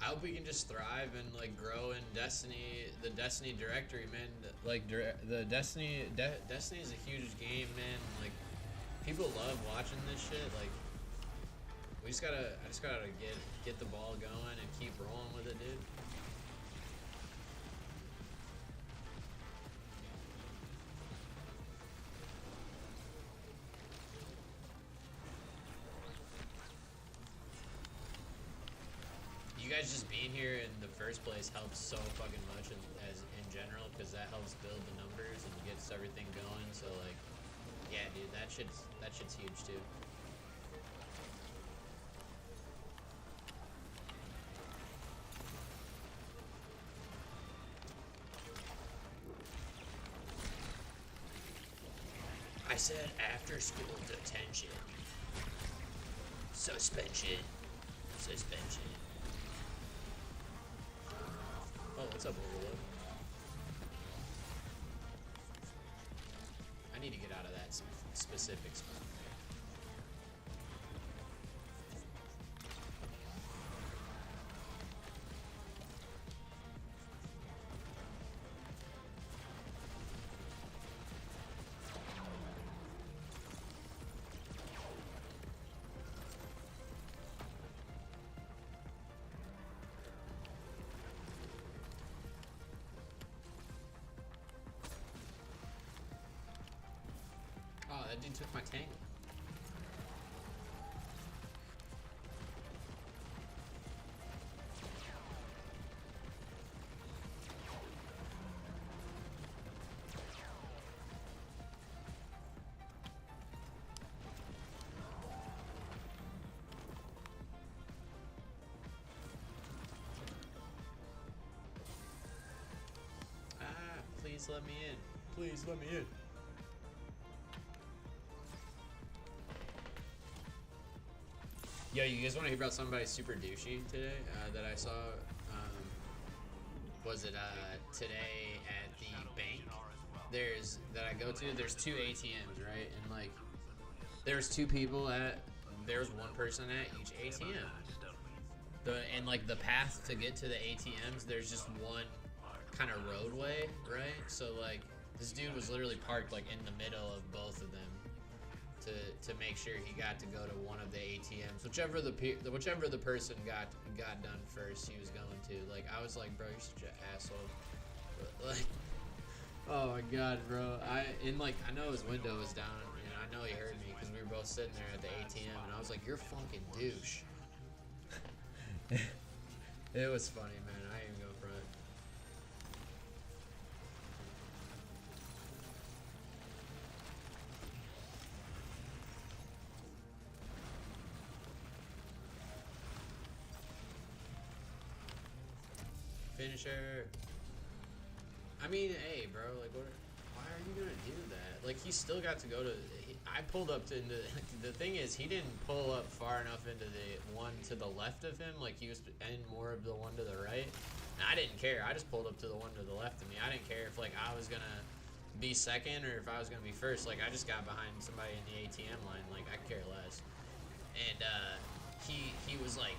I hope we can just thrive and like grow in Destiny, the Destiny directory, man. Like the Destiny is a huge game, man. Like, people love watching this shit. Like, I just gotta get the ball going and keep rolling with it, dude. You guys just being here in the first place helps so fucking much in general, because that helps build the numbers and gets everything going. So like, yeah, dude, that shit's huge too. I said after school detention. Suspension. Oh, what's up, Overload? I need to get out of that specific spot. Oh, that dude took my tank. Please let me in. Please let me in. Yo, you guys want to hear about somebody super douchey today that I saw? Was it today at the bank? That I go to. There's 2 ATMs, right? And like, there's 2 people there's one person at each ATM. And like the path to get to the ATMs, there's just one kind of roadway, right? So like, this dude was literally parked like in the middle of both of them to make sure he got to go to one of the ATMs, whichever the person got done first, he was going to. Like, I was like, bro, you're such an asshole. But, like, oh my god, bro. I know his window was down, and I know he heard me because we were both sitting there at the ATM, and I was like, you're a fucking douche. It was funny, man. I ain't even go front. Finisher. I mean, hey, bro, like, why are you gonna do that? Like, he still got to go to. I pulled up to into. The thing is, he didn't pull up far enough into the one to the left of him. Like, he was in more of the one to the right. And I didn't care. I just pulled up to the one to the left of me. I didn't care if like I was gonna be second or if I was gonna be first. Like, I just got behind somebody in the ATM line. Like, I care less. And he was like,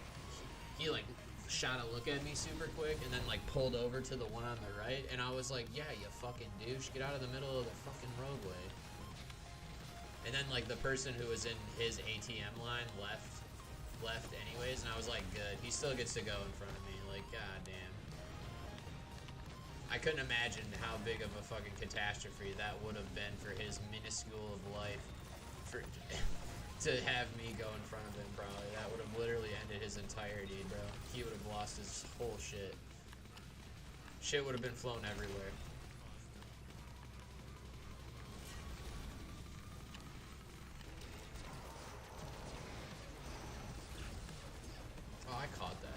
he like shot a look at me super quick and then like pulled over to the one on the right, and I was like, yeah, you fucking douche, get out of the middle of the fucking roadway. And then like the person who was in his ATM line left anyways, and I was like, good, he still gets to go in front of me. Like, goddamn. I couldn't imagine how big of a fucking catastrophe that would have been for his minuscule of life to have me go in front of him. Probably that would have literally ended his entirety, bro. He would have lost his whole shit. Shit would have been flown everywhere. Oh, I caught that.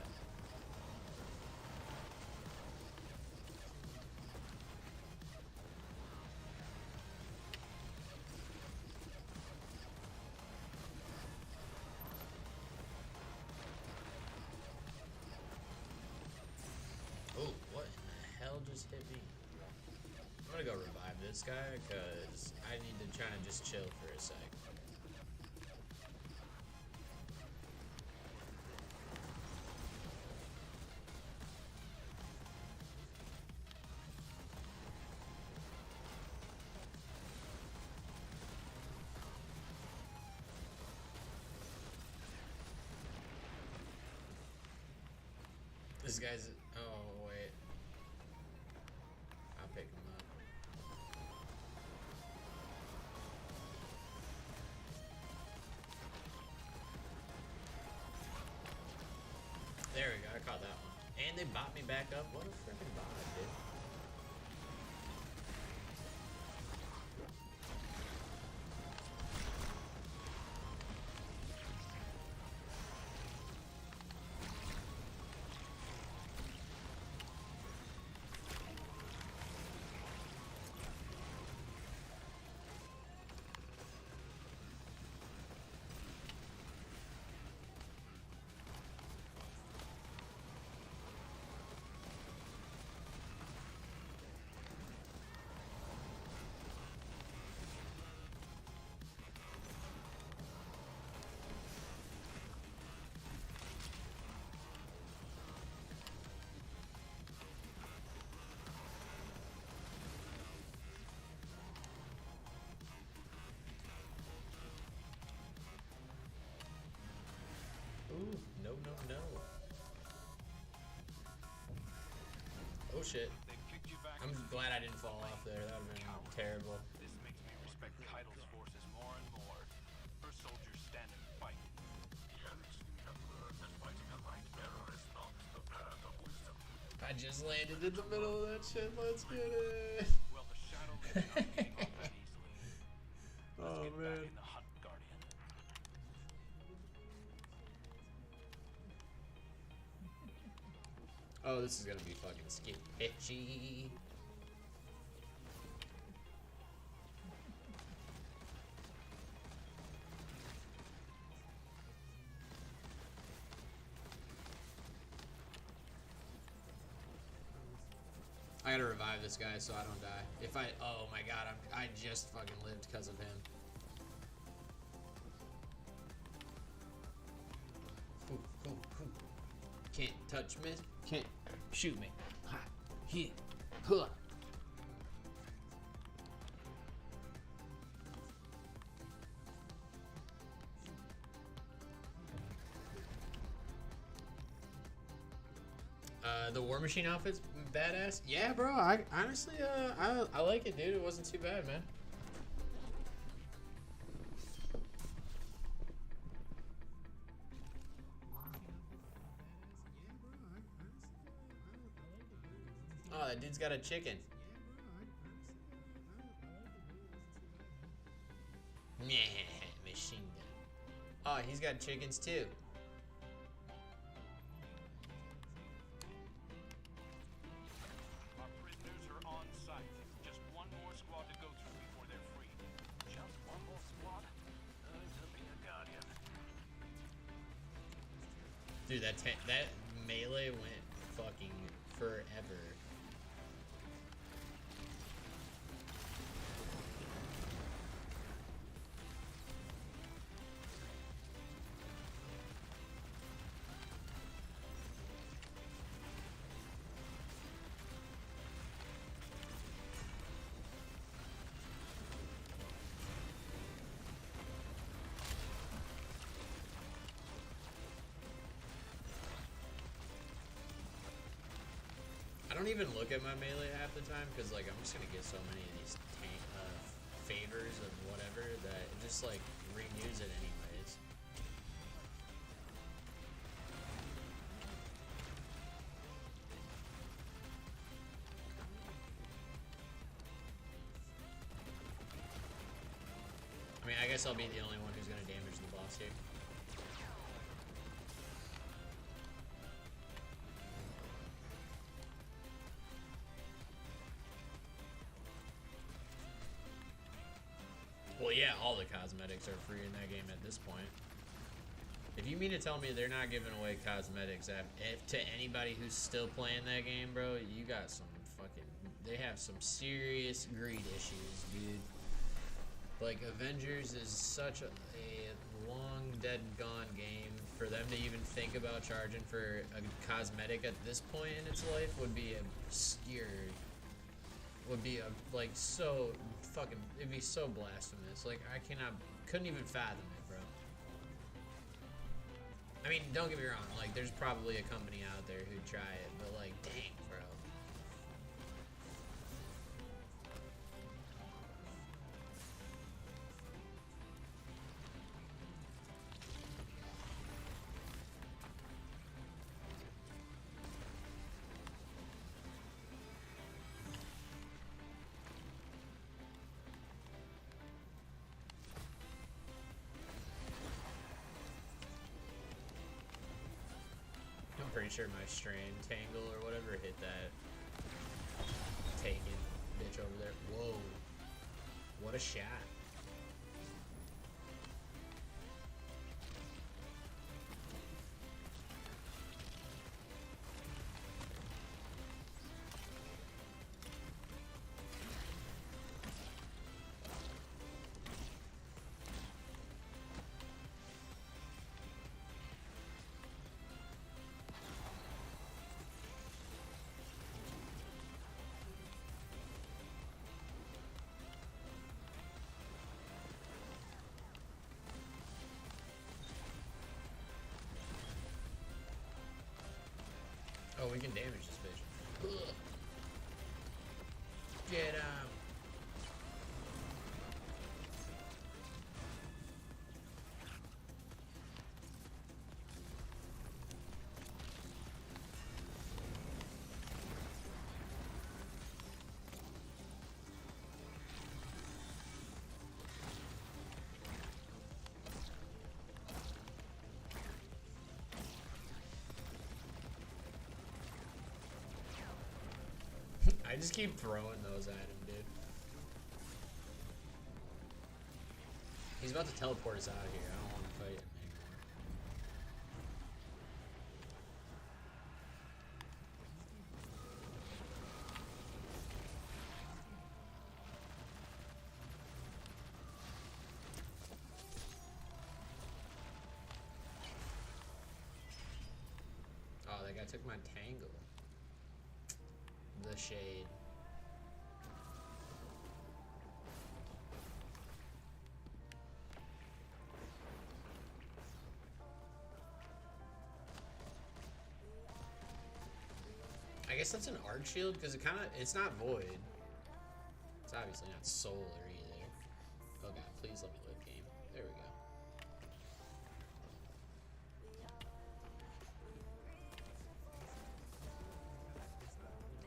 Oh, what in the hell just hit me? I'm gonna go revive this guy, because I need to try to just chill for a sec. This guy's... Oh, wait. I'll pick him up. There we go, I caught that one. And they bought me back up. What a freaking bot, dude. Ooh, no, no, no. Oh shit. I'm glad I didn't fall off there. That would have been terrible. This makes me respect Keitel's forces more and more. Her soldiers stand and fight. I just landed in the middle of that shit. Let's get it. Well, the Shadow Legion aren't getting off that easily. Let's Oh get man. back in the hunt, Guardian. Oh, this is gonna be fucking sketchy. I gotta revive this guy so I don't die. If I, oh my god, I just fucking lived because of him. Ooh, ooh, ooh. Can't touch me. Can't shoot me. Ha, here, huh. The War Machine outfit's badass. Yeah, bro. I honestly, I like it, dude. It wasn't too bad, man. Oh, that dude's got a chicken. Meh, machine gun. Oh, he's got chickens too. Our prisoners are on site. Just one more squad to go through before they're free. Just one more squad? To be a guardian. Dude, that melee went fucking forever. I don't even look at my melee half the time because like I'm just gonna get so many of these favors of whatever that it just like renews it anyways. I mean, I guess I'll be the only one who's gonna damage the boss here. Well, yeah, all the cosmetics are free in that game at this point. If you mean to tell me they're not giving away cosmetics to anybody who's still playing that game, bro, you got some fucking... They have some serious greed issues, dude. Like, Avengers is such a long dead and gone game. For them to even think about charging for a cosmetic at this point in its life would be obscure. Would be like so fucking, it'd be so blasphemous. Like couldn't even fathom it, bro. I mean, don't get me wrong, like there's probably a company out there who'd try it, but like, dang, bro. Pretty sure my strain tangle or whatever hit that taken bitch over there. Whoa. What a shot. Oh, we can damage this bitch. Ugh. Get him. I just keep throwing those at him, dude. He's about to teleport us out of here. I don't want to fight him anymore. that guy took my tangle. The shade. I guess that's an arc shield because it's not void. It's obviously not solar either. Oh god, please let me live game. There we go.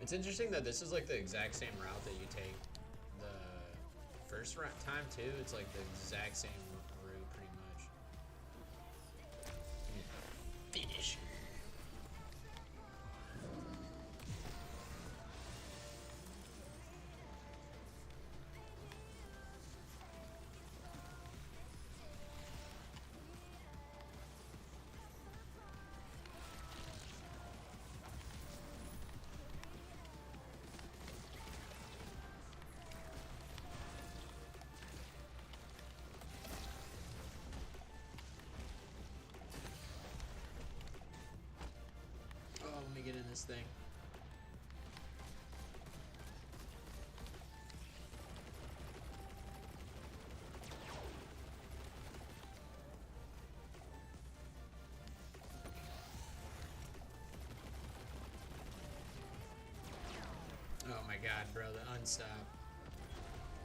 It's interesting that this is like the exact same route that you take the first time too. It's like the exact same route pretty much. Finish. Let me get in this thing. Oh my god, bro, the unstop.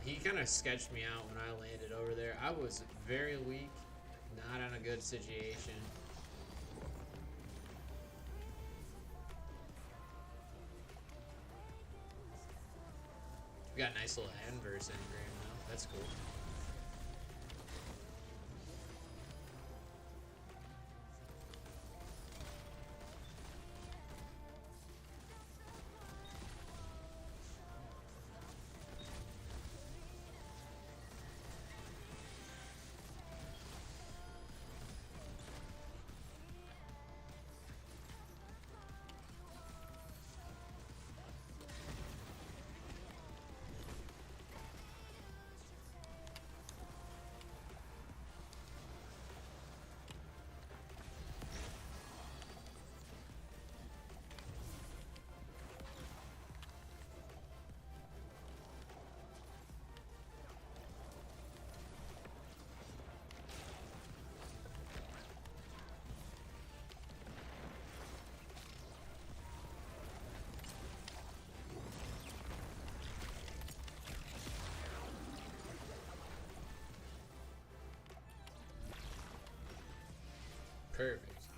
He kind of sketched me out when I landed over there. I was very weak, not in a good situation. We got a nice little inverse engram though. That's cool. Perfect.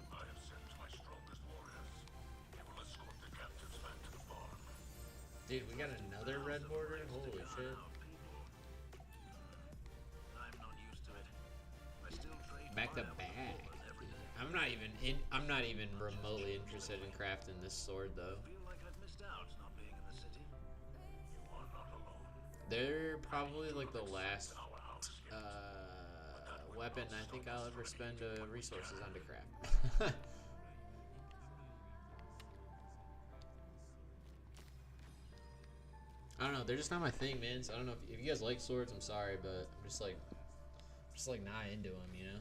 I have sent my strongest warriors. They will escort the captives back to the barn. Dude, we got another red border? Holy shit. I'm not used to it. I still trade Back to fire back. with every day. I'm not even remotely interested in crafting this sword though. I feel like I've missed out not being in the city. You are not alone. They're probably like the last Our house yet. weapon I think I'll ever spend resources on to craft. I don't know, they're just not my thing, man. So I don't know if you guys like swords. I'm sorry, but I'm just like not into them, you know.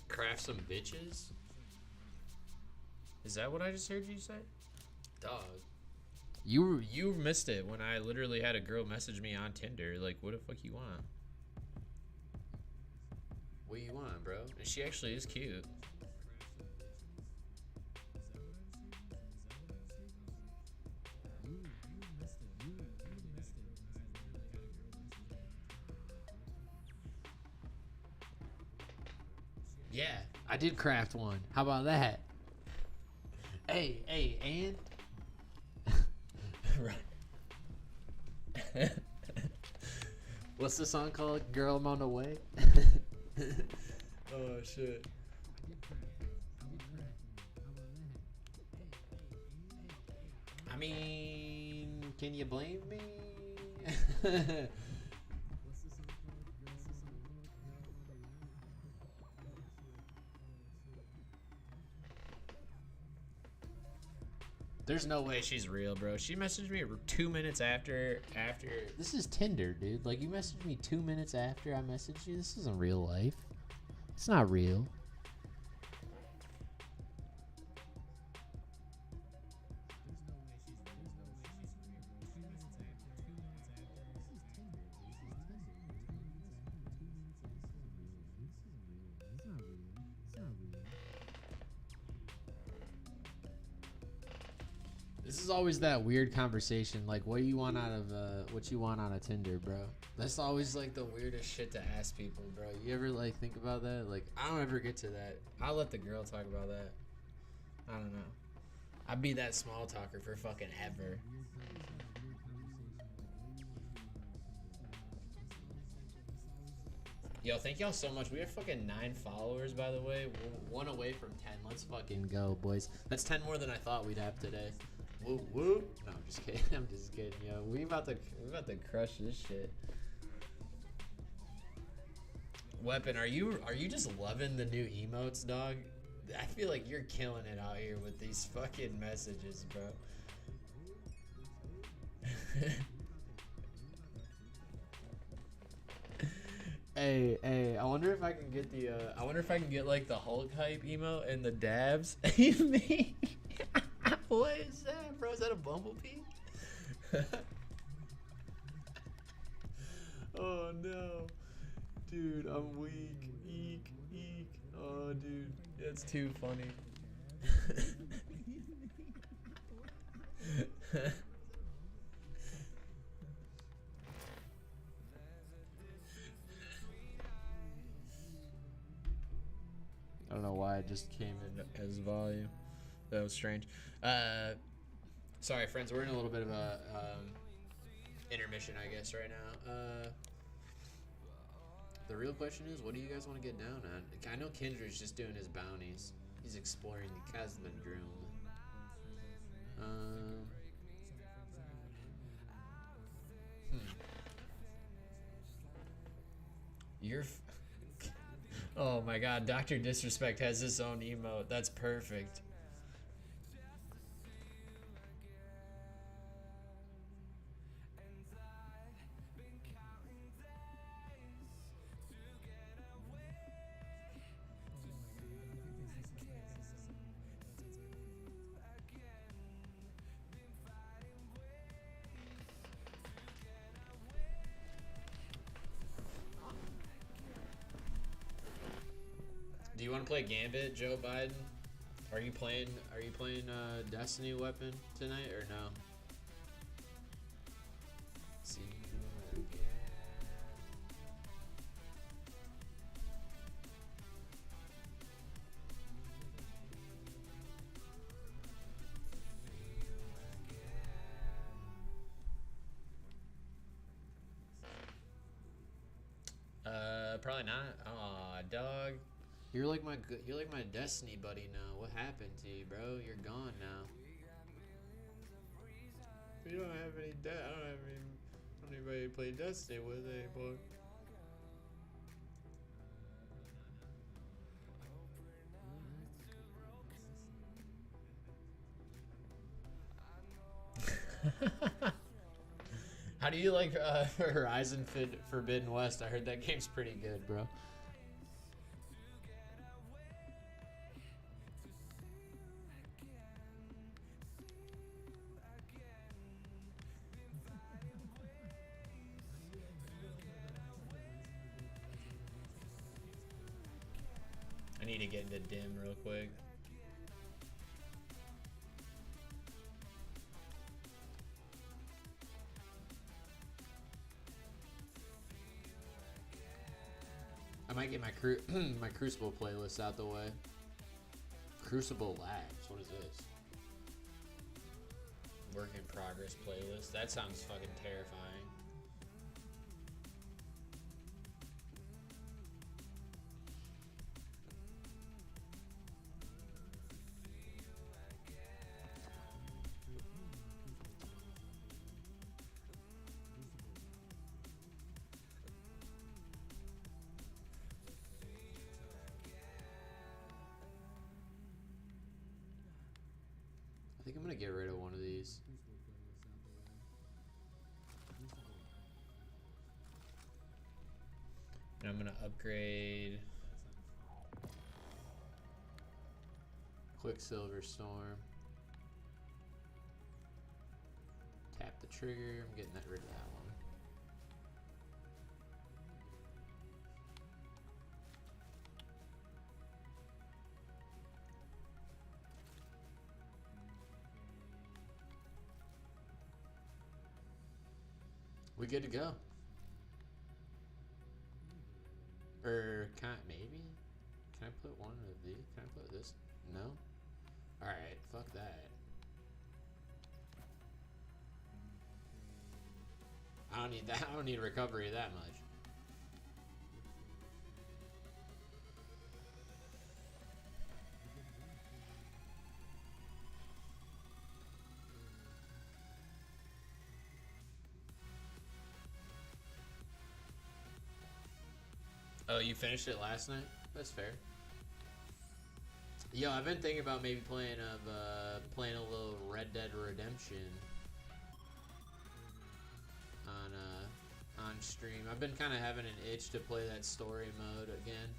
Craft some bitches? Is that what I just heard you say? Dog. You missed it when I literally had a girl message me on Tinder. Like, what the fuck you want? What you want, bro? And she actually is cute. Yeah, I did craft one. How about that? Hey, and right. What's the song called? Girl, I'm on the way. Oh shit. I mean, can you blame me? There's no way she's real, bro. She messaged me 2 minutes after. This is Tinder, dude. Like, you messaged me 2 minutes after I messaged you. This isn't real life. It's not real. This is always that weird conversation, like what you want out of Tinder, bro. That's always like the weirdest shit to ask people, bro. You ever like think about that? Like, I don't ever get to that. I'll let the girl talk about that. I don't know. I'd be that small talker for fucking ever. Yo, thank y'all so much. We have fucking 9 followers, by the way. We're 1 away from 10. Let's fucking go, boys. That's 10 more than I thought we'd have today. Whoop whoop. No, I'm just kidding. I'm just kidding, yo. We about to crush this shit. Weapon, are you just loving the new emotes, dog? I feel like you're killing it out here with these fucking messages, bro. Hey, I wonder if I can get the I wonder if I can get like the Hulk hype emote and the dabs. Me? What is that, bro? Is that a bumblebee? Oh no. Dude, I'm weak. Eek, eek. Oh dude, that's too funny. I don't know why it just came in as volume. That was strange. Sorry, friends. We're in a little bit of a intermission, I guess, right now. The real question is, what do you guys want to get down on? I know Kendra's just doing his bounties. He's exploring the Khazad-dûm. You're... Oh my god, Dr. Disrespect has his own emote. That's perfect. Do you want to play Gambit, Joe Biden? Are you playing Destiny Weapon tonight or no? See you again. Probably not. Aw, dog. You're like my Destiny buddy now. What happened to you, bro? You're gone now. We don't have any. I don't have anybody to play Destiny with anymore. How do you like Horizon Forbidden West? I heard that game's pretty good, bro. I need to get into Dim real quick. I might get my my Crucible playlist out the way. Crucible Labs. What is this? Work in progress playlist. That sounds fucking terrifying. I think I'm gonna get rid of one of these. And I'm gonna upgrade Quicksilver Storm. Tap the trigger. I'm getting rid of that one. We good to go. Or can I, maybe? Can I put one of these? Can I put this? No? Alright, fuck that. I don't need that. I don't need recovery that much. Oh, you finished it last night? That's fair. Yo, I've been thinking about maybe playing a little Red Dead Redemption on stream. I've been kind of having an itch to play that story mode again.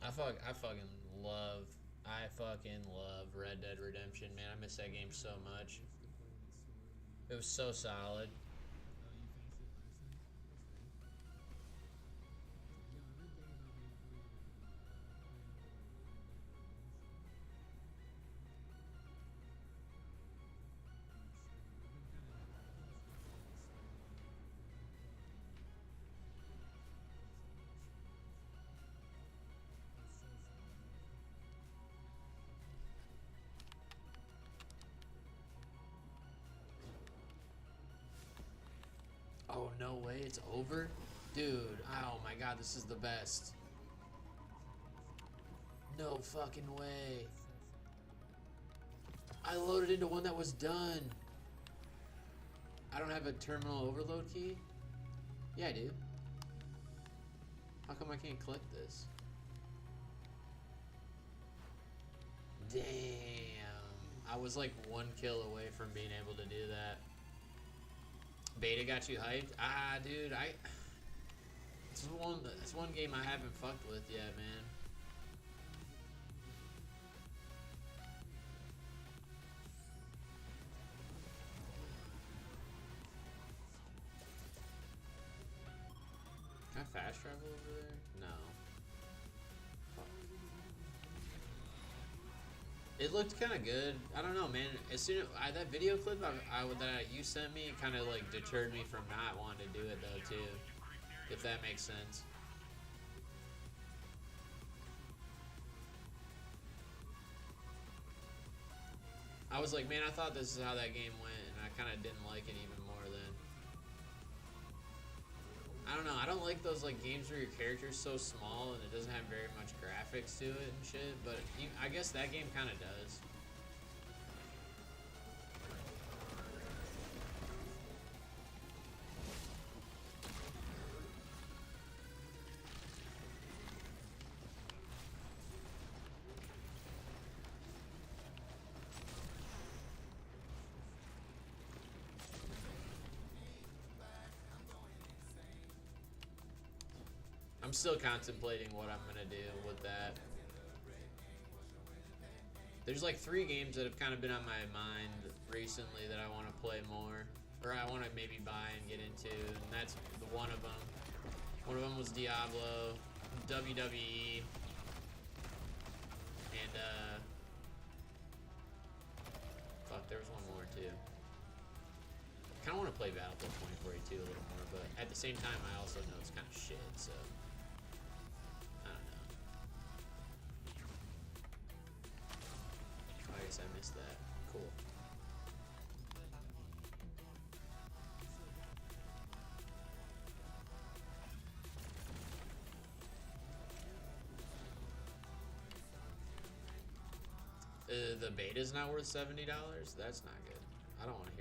I fucking love Red Dead Redemption, man. I miss that game so much. It was so solid. Oh, no way, it's over? Dude, oh my god, this is the best. No fucking way. I loaded into one that was done. I don't have a terminal overload key? Yeah, I do. How come I can't click this? Damn. I was like 1 kill away from being able to do that. Beta got you hyped? Ah, dude, it's one game I haven't fucked with yet, man. Can I fast travel over there? No. Fuck. It looked kind of good. I don't know, man. As soon as that video clip that you sent me, kind of like deterred me from not wanting to do it though, too. If that makes sense. I was like, man, I thought this is how that game went, and I kind of didn't like it even more then. I don't know. I don't like those like games where your character's so small and it doesn't have very much graphics to it and shit. But I guess that game kind of does. I'm still contemplating what I'm gonna do with that. There's like 3 games that have kind of been on my mind recently that I want to play more, or I want to maybe buy and get into, and that's one of them. One of them was Diablo, WWE, and fuck, there was one more too. I kind of want to play Battlefield 2042 a little more, but at the same time, I also know it's kind of shit, so. I missed that. Cool. The beta's not worth $70? That's not good. I don't want to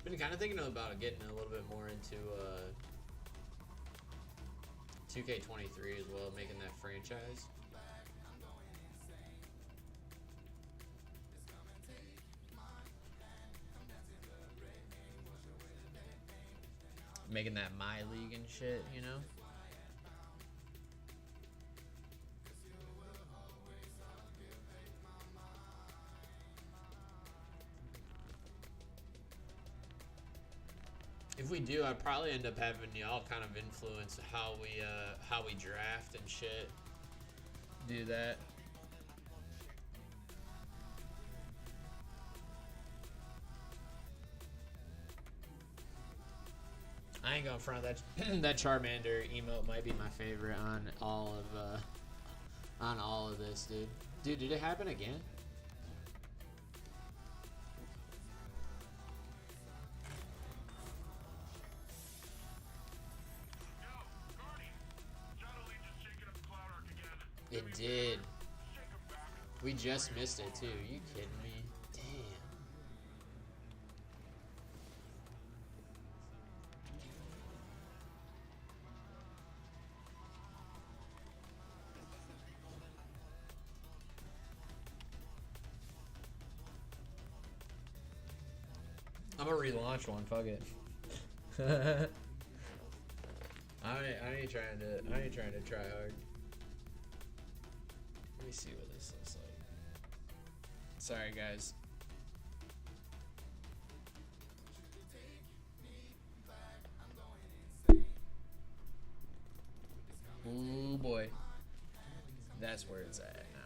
Been kind of thinking about getting a little bit more into 2K23 as well, making that franchise. Making that my league and shit, you know? If we do, I'd probably end up having y'all kind of influence how we draft and shit. Do that. I ain't gonna front that that Charmander emote might be my favorite on all of this, dude. Dude, did it happen again? It did. We just missed it too. Are you kidding me? Damn. I'm gonna relaunch one. Fuck it. I ain't trying to try hard. Let me see what this looks like. Sorry, guys. Ooh boy, that's where it's at now.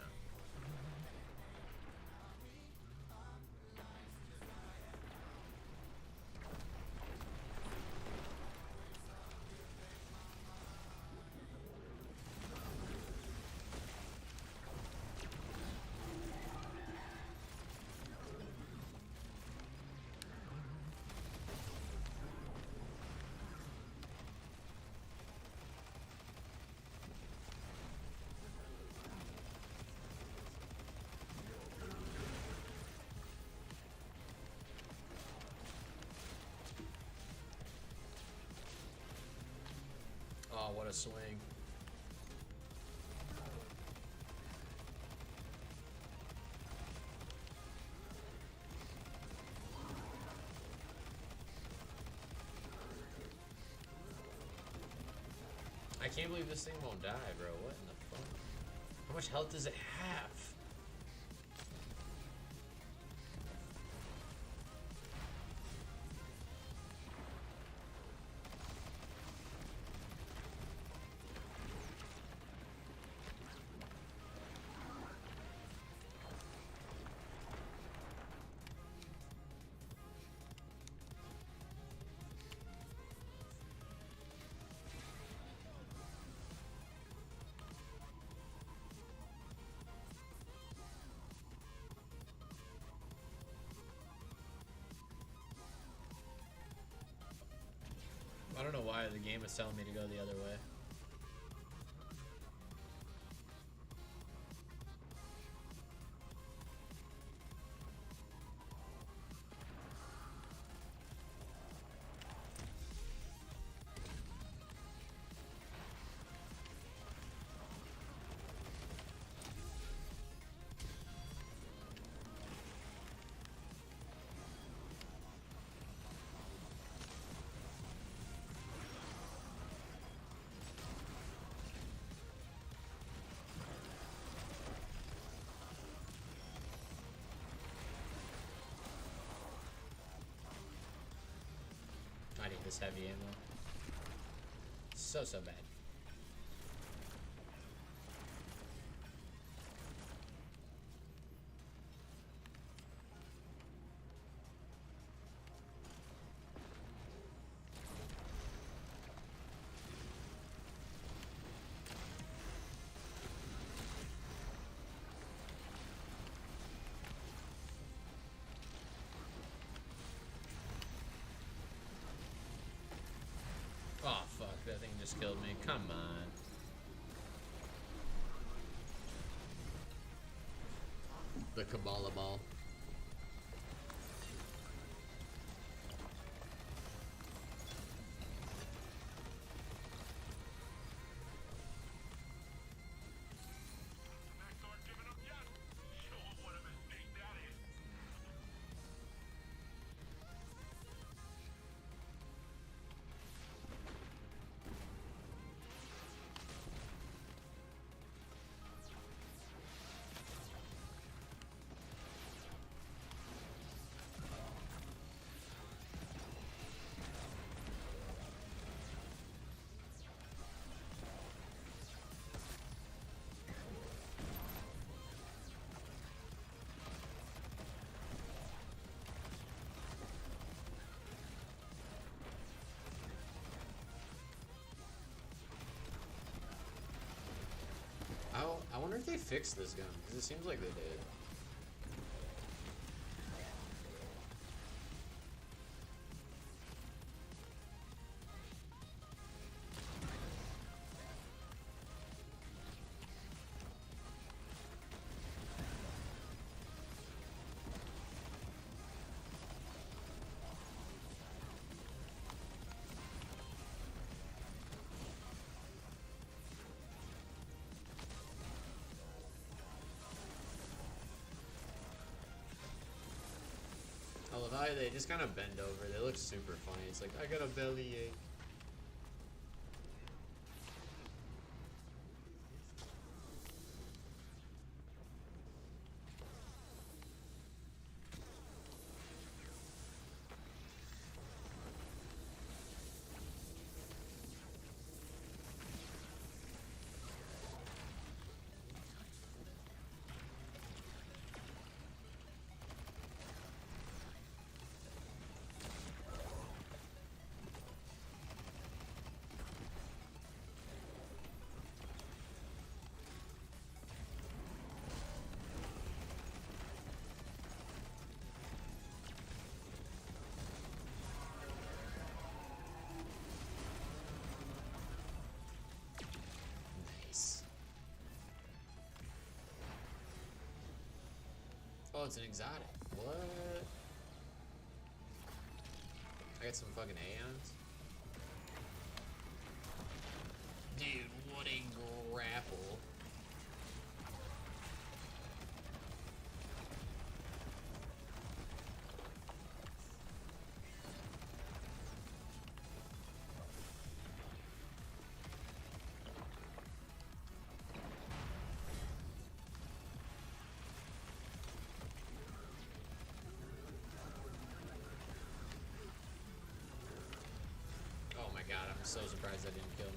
Oh, what a swing. I can't believe this thing won't die, bro. What in the fuck? How much health does it have? I don't know why the game is telling me to go the other way. I need this heavy ammo. So bad. Oh fuck, that thing just killed me. Come on. The Kabbalah ball. if they fixed this gun, because it seems like they did. I love how they just kind of bend over. They look super funny. It's like, I got a bellyache. Nice. Oh, it's an exotic. What? I got some fucking Aeons. Dude, what a grapple. Oh my god, I'm so surprised that didn't kill me.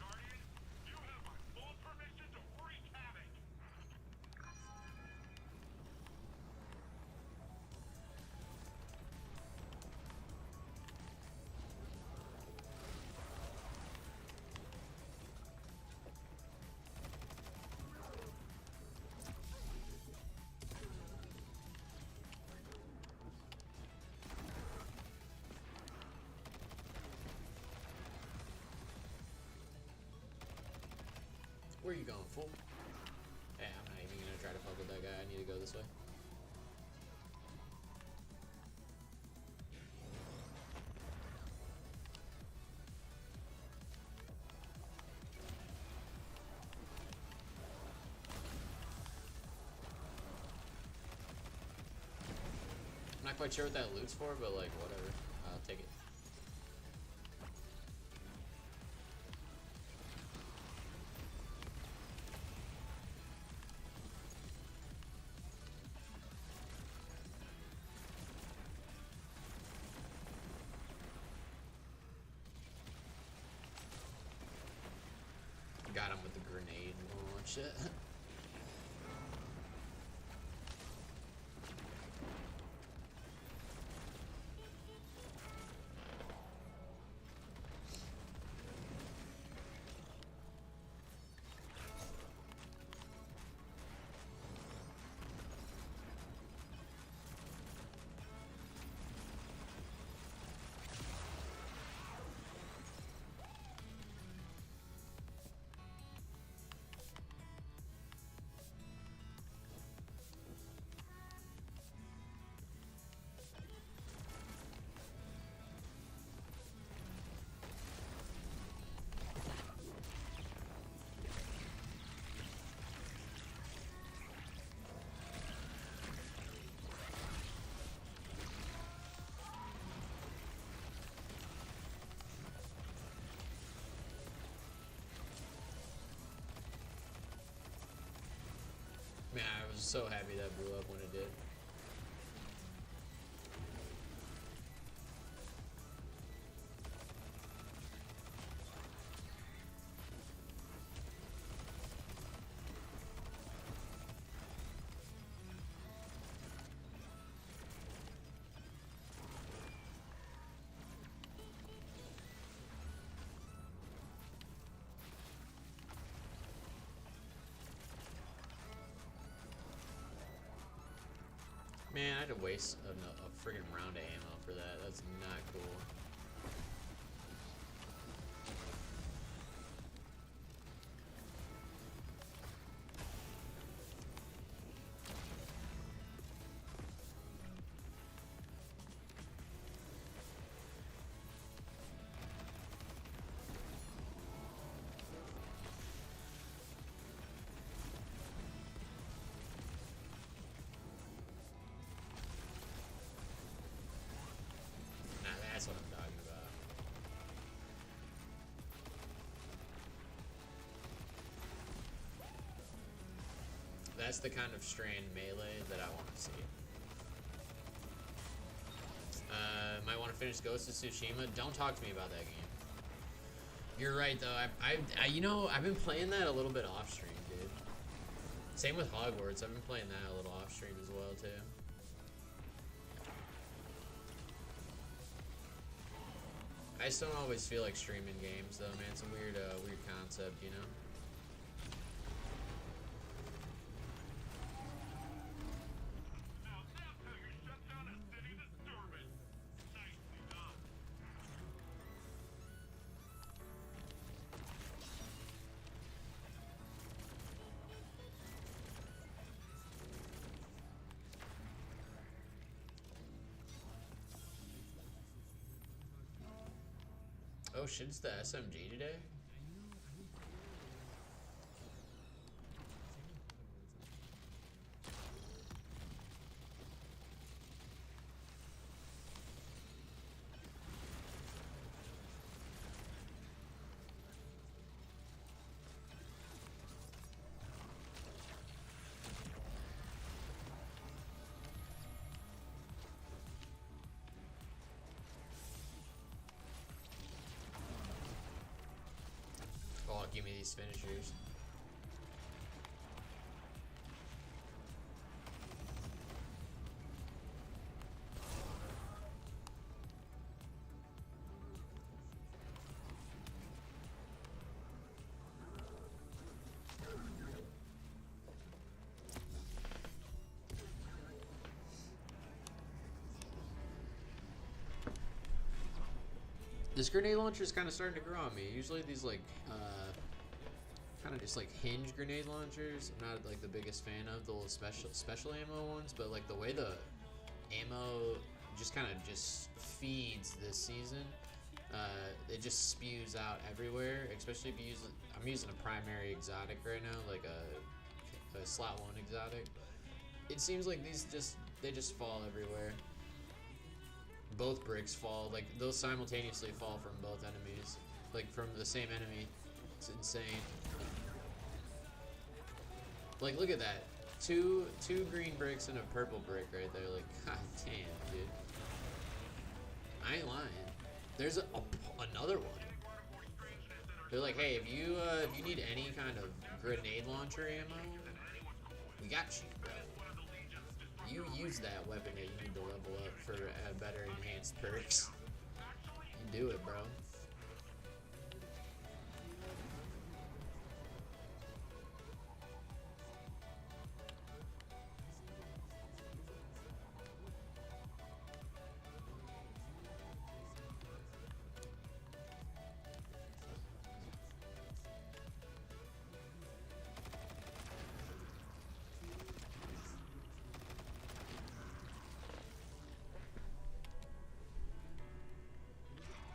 Guardian, you have my full permission to wreak havoc. Where you going, fool? Hey, I'm not even gonna try to fuck with that guy. I need to go this way. I'm not quite sure what that loot's for, but like, whatever. I'll take it. Got him with the grenade launch. Man, I was so happy that blew up when it did. Man, I had to waste a friggin' round of ammo for that. That's not cool. Now that's what I'm talking about. That's the kind of strained melee that I want to see. Might want to finish Ghost of Tsushima. Don't talk to me about that game. You're right though. You know, I've been playing that a little bit off stream, dude. Same with Hogwarts. I've been playing that a little off stream as well too. I just don't always feel like streaming games though, man. It's a weird, weird concept, you know. Now that's how you shut down a city disturbance. Nicely done. Oh shit, it's the SMG today? Oh, give me these finishers. This grenade launcher is kind of starting to grow on me. Usually these like kind of just like hinge grenade launchers, I'm not like the biggest fan of the little special ammo ones, but like the way the ammo just kind of just feeds this season, it just spews out everywhere. Especially if you use, I'm using a primary exotic right now, like a slot 1 exotic. It seems like these they just fall everywhere. Both bricks fall, like those simultaneously fall from both enemies, like from the same enemy. It's insane. Like look at that, two green bricks and a purple brick right there. Like god damn, dude. I ain't lying. There's another one. They're like, hey, if you need any kind of grenade launcher ammo, we got you, bro. You use that weapon that you need to level up for better enhanced perks. You do it, bro.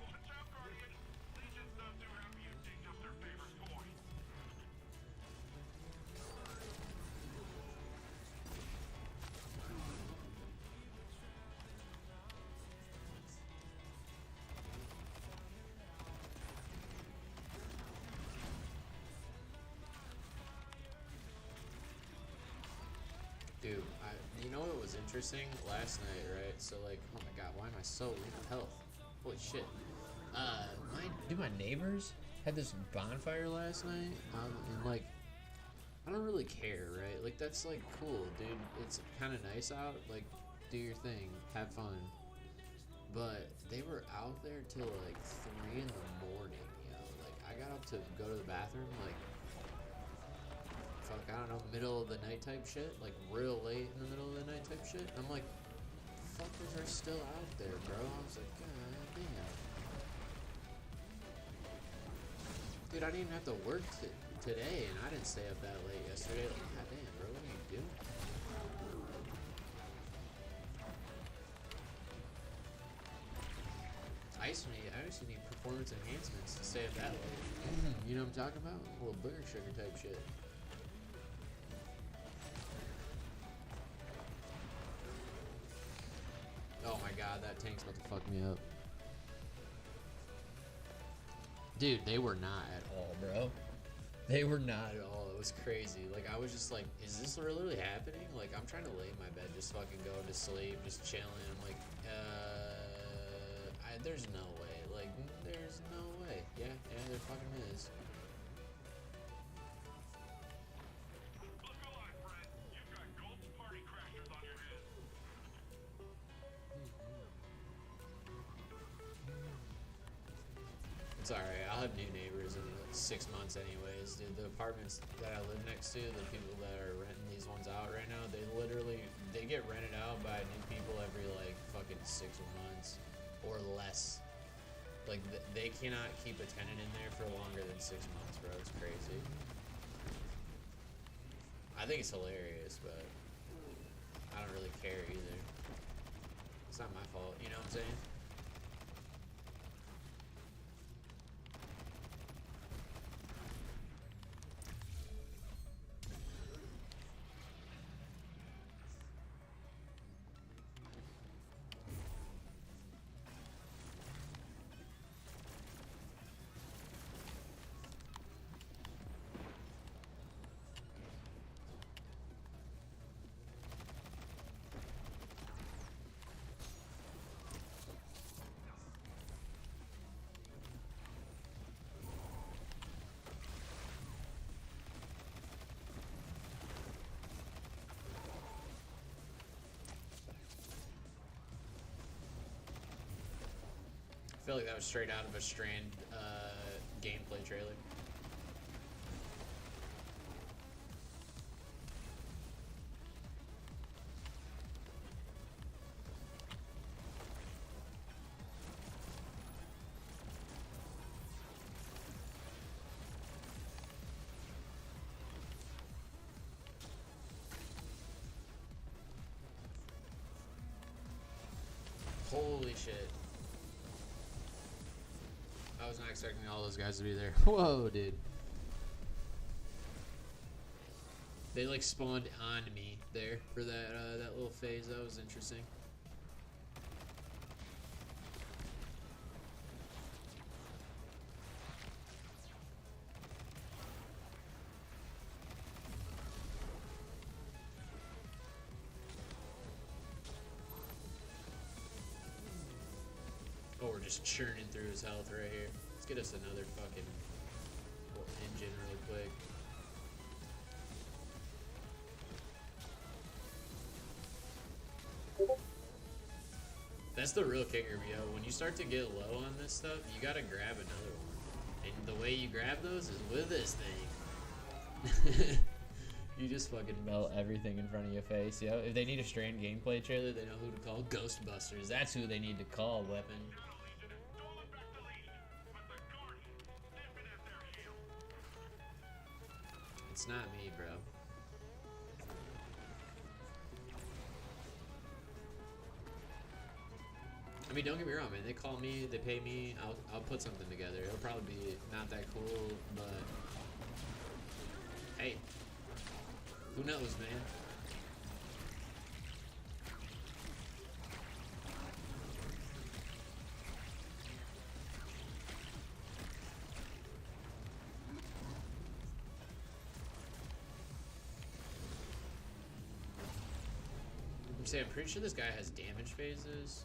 Watch out, Guardian. Legion's not too happy you digged up their favorite coin. Dude, you know what was interesting last night, right? So like, oh my god, why am I so low health? Holy shit. My neighbors had this bonfire last night, and like, I don't really care, right? Like that's like cool, dude. It's kind of nice out. Like, do your thing, have fun. But they were out there till like 3 in the morning, yo. Like I got up to go to the bathroom like fuck, I don't know, middle of the night type shit, like real late in the middle of the night type shit. I'm like, fuckers are still out there, bro. I was like, god damn. Dude, I didn't even have to work today, and I didn't stay up that late yesterday. Like, god damn, bro, what are you doing? I used to need performance enhancements to stay up that late. You know what I'm talking about? A little booger sugar type shit. Oh my god, that tank's about to fuck me up. Dude, they were not at all, bro. They were not at all. It was crazy. Like, I was just like, is this really happening? Like, I'm trying to lay in my bed, just fucking going to sleep, just chilling. I'm like, there's no way. Like, there's no way. Yeah, there fucking is. Look alive, Fred. You've got Gulp's party crashers on your hands. It's alright. I'll have new neighbors in like 6 months anyways. Dude, the apartments that I live next to, the people that are renting these ones out right now, they get rented out by new people every like fucking 6 months or less. Like, they cannot keep a tenant in there for longer than 6 months, bro. It's crazy. I think it's hilarious, but I don't really care either. It's not my fault, you know what I'm saying? I feel like that was straight out of a Strand gameplay trailer. Holy shit. I was not expecting all those guys to be there. Whoa, dude. They like spawned on me there for that little phase. That was interesting. Oh, we're just churning through his health right here. Let's get us another fucking engine real quick. That's the real kicker, yo. When you start to get low on this stuff, you gotta grab another one. And the way you grab those is with this thing. You just fucking melt everything in front of your face, yo. If they need a Strand gameplay trailer, they know who to call. Ghostbusters. That's who they need to call, weapon. It's not me, bro. I mean, don't get me wrong, man. They call me, they pay me. I'll put something together. It'll probably be not that cool, but hey, who knows, man? I'm pretty sure this guy has damage phases.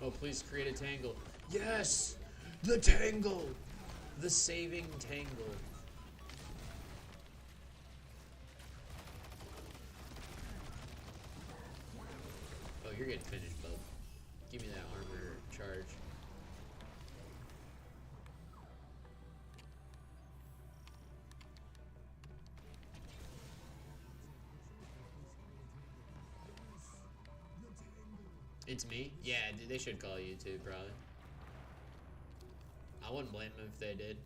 Oh, please create a tangle. Yes! The tangle! The saving tangle. Oh, you're getting finished, bub. Give me that armor charge. It's me? Yeah, they should call you too, probably. I wouldn't blame them if they did.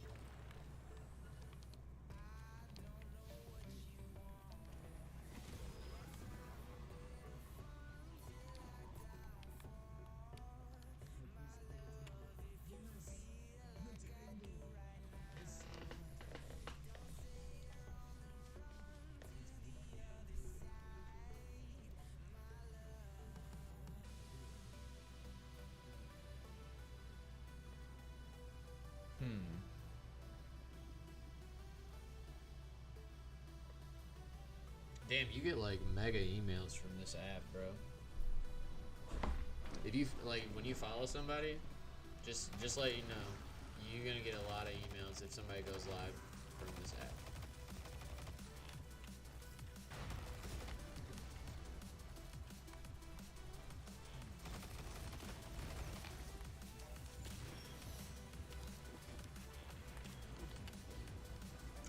Damn, you get like mega emails from this app, bro. If you like when you follow somebody, just let you know, you're gonna get a lot of emails if somebody goes live from this app.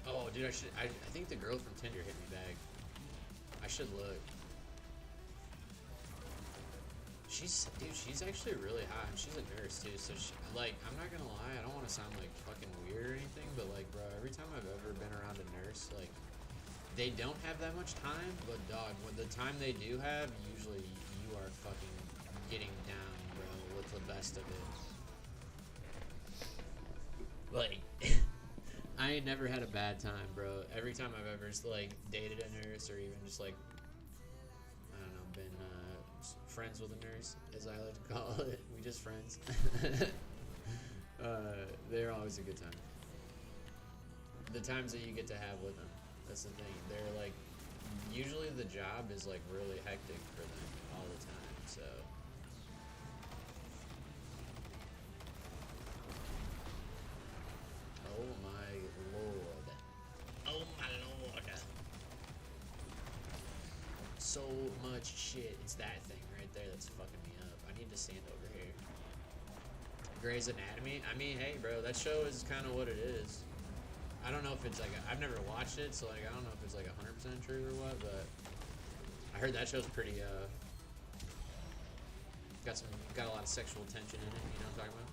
Oh, dude, I think the girl from Tinder hit me back. I should look. She's actually really hot, and she's a nurse too. So she, like, I'm not gonna lie, I don't want to sound like fucking weird or anything, but like, bro, every time I've ever been around a nurse, like, they don't have that much time, but dog, when the time they do have, usually you are fucking getting down, bro, with the best of it. Like. I ain't never had a bad time, bro. Every time I've ever like dated a nurse or even just like, I don't know, been friends with a nurse, as I like to call it. We just friends. They're always a good time. The times that you get to have with them, that's the thing. They're like, usually the job is like really hectic for them all the time, so. Oh my lord. Oh my lord. So much shit. It's that thing right there that's fucking me up. I need to stand over here. Grey's Anatomy? I mean, hey, bro, that show is kind of what it is. I don't know if it's like, I've never watched it, so like, I don't know if it's like 100% true or what, but I heard that show's pretty, got a lot of sexual tension in it, you know what I'm talking about?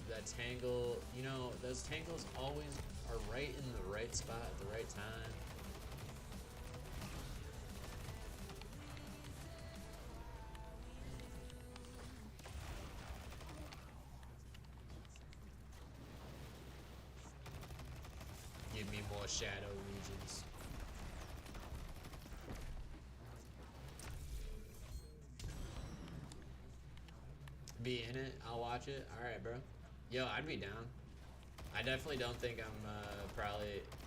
That tangle, you know, those tangles always are right in the right spot at the right time. Give me more shadow regions. Be in it, I'll watch it. Alright, bro. Yo, I'd be down. I definitely don't think I'm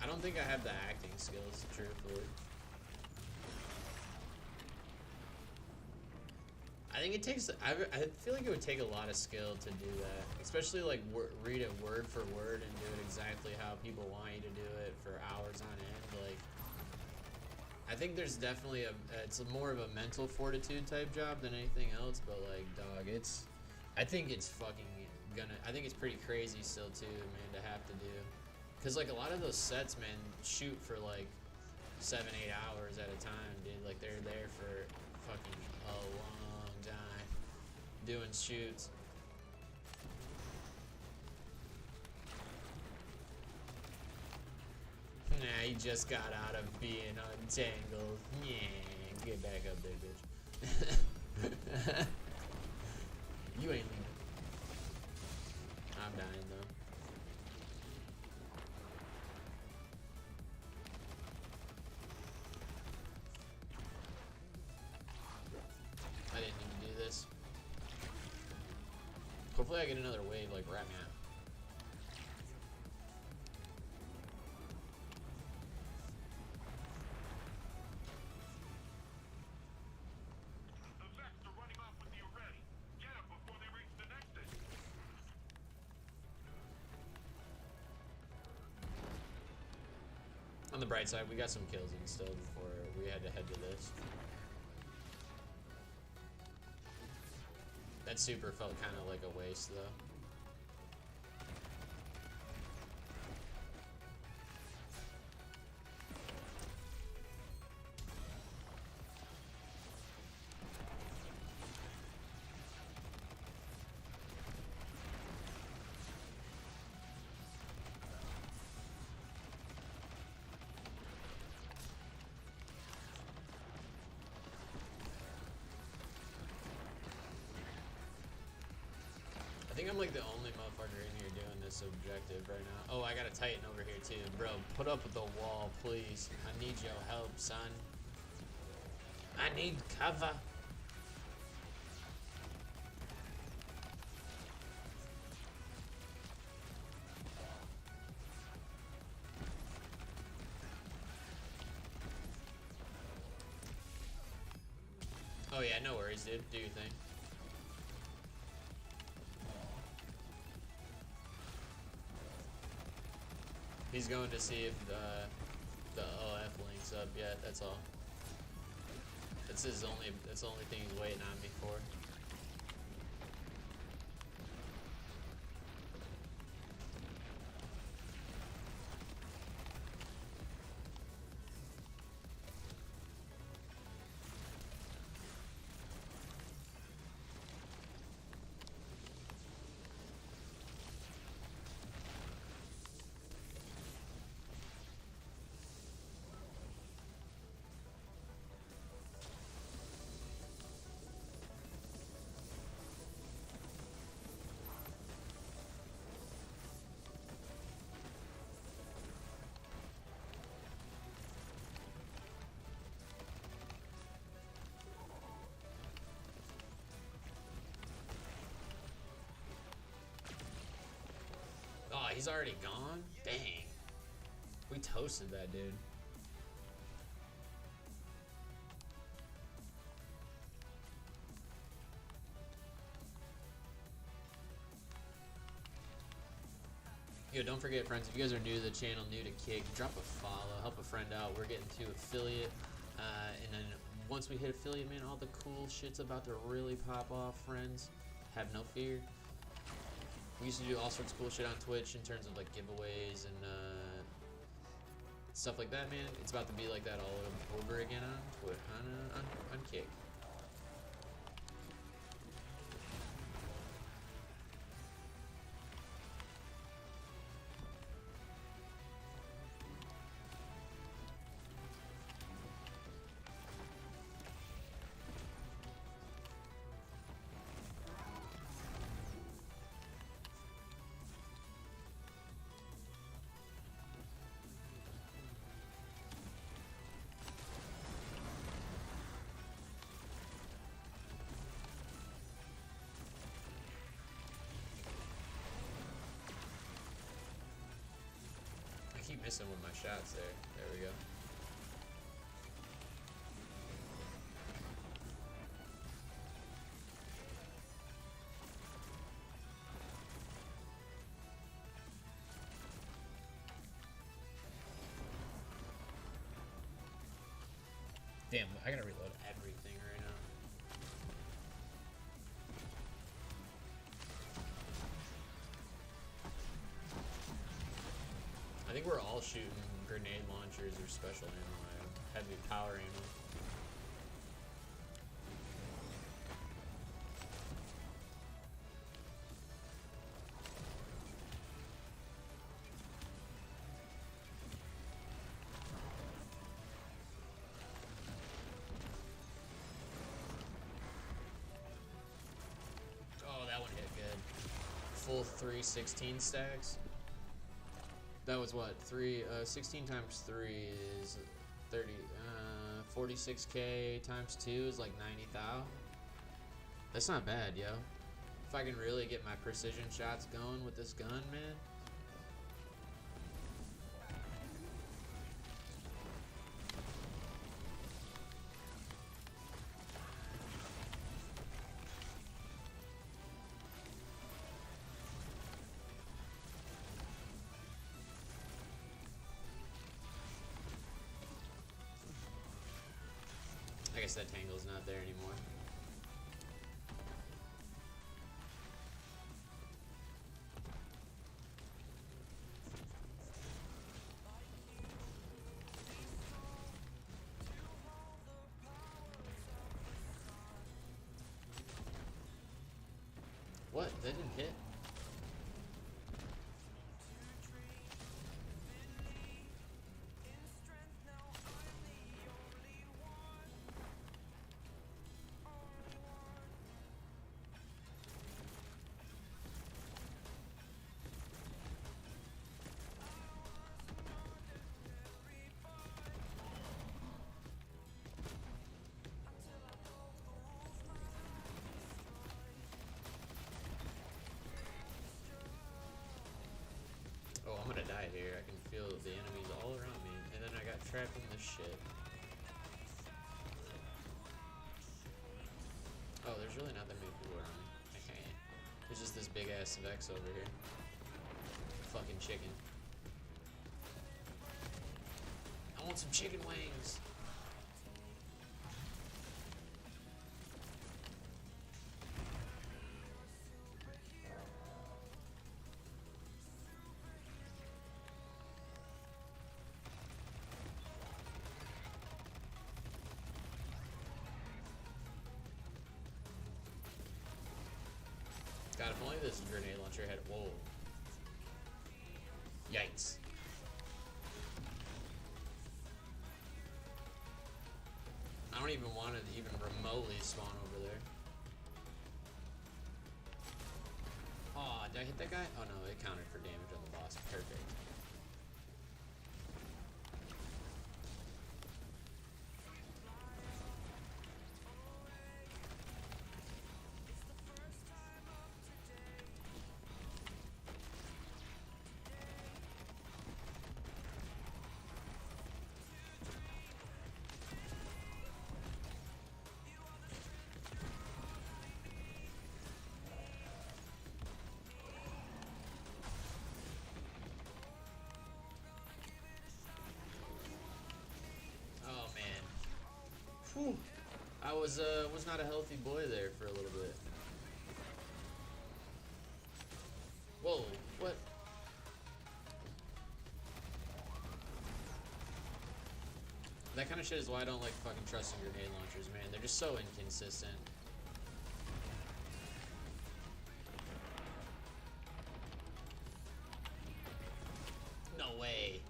I don't think I have the acting skills, truthfully. I think it takes, I feel like it would take a lot of skill to do that. Especially like read it word for word and do it exactly how people want you to do it for hours on end. Like, I think there's definitely it's more of a mental fortitude type job than anything else, but like, dog, I think it's pretty crazy still too, man, to have to do. Cause like a lot of those sets, man, shoot for like 7-8 hours at a time, dude. Like they're there for fucking a long time doing shoots. Nah, you just got out of being untangled. Yeah, get back up there, bitch. You ain't leaving. I'm dying though. I didn't need to do this. Hopefully I get another wave like right now. the bright side, we got some kills in still before we had to head to this. That super felt kind of like a waste, though. I think I'm like the only motherfucker in here doing this objective right now. Oh, I got a Titan over here too. Bro, put up with the wall, please. I need your help, son. I need cover. Oh yeah, no worries, dude. Do your thing. He's going to see if the OF links up yet. That's all. That's the only thing he's waiting on me for. Oh, he's already gone? Dang. We toasted that dude. Yo, don't forget, friends, if you guys are new to the channel, new to Kick, drop a follow, help a friend out. We're getting to affiliate. And then once we hit affiliate, man, all the cool shit's about to really pop off, friends. Have no fear. We used to do all sorts of cool shit on Twitch in terms of like giveaways and stuff like that, man. It's about to be like that all over again on Kick. I keep missing with my shots there. There we go. Damn, I gotta reload Everything right now. I think we're all shooting grenade launchers or special ammo, heavy power ammo. Oh, that one hit good. Full 316 stacks. That was what? 16 times 3 is 30. 46k times 2 is like 90,000. That's not bad, yo. If I can really get my precision shots going with this gun, man. guess that tangle's not there anymore. What? That didn't hit? Oh, I'm gonna die here. I can feel the enemies all around me. And then I got trapped in this shit. Oh, there's really not that many people around me. Okay. There's just this big ass Vex over here. Fucking chicken. I want some chicken wings. God, if only this grenade launcher had. Whoa. Yikes. I don't even want to even remotely spawn over there. Aw, did I hit that guy? Oh no, it counted for damage on the boss. Perfect. Whew. I was not a healthy boy there for a little bit. Whoa, what? That kind of shit is why I don't like fucking trusting grenade launchers, man. They're just so inconsistent. No way.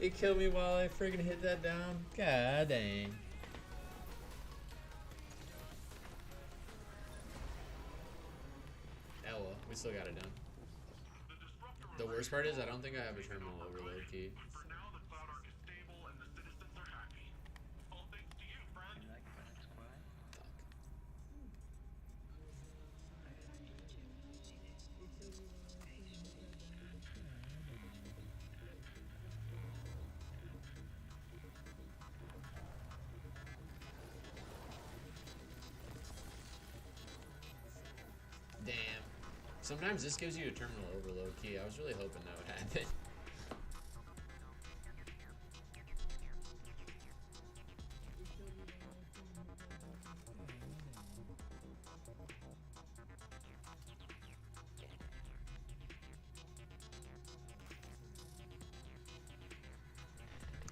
It killed me while I friggin' hit that down. God dang. Oh well, we still got it done. The worst part is I don't think I have a terminal overload key. For now, the Cloud Ark is stable and the citizens are happy. All thanks to you, friend. Fuck. Damn. Sometimes this gives you a terminal overload key. I was really hoping that would happen.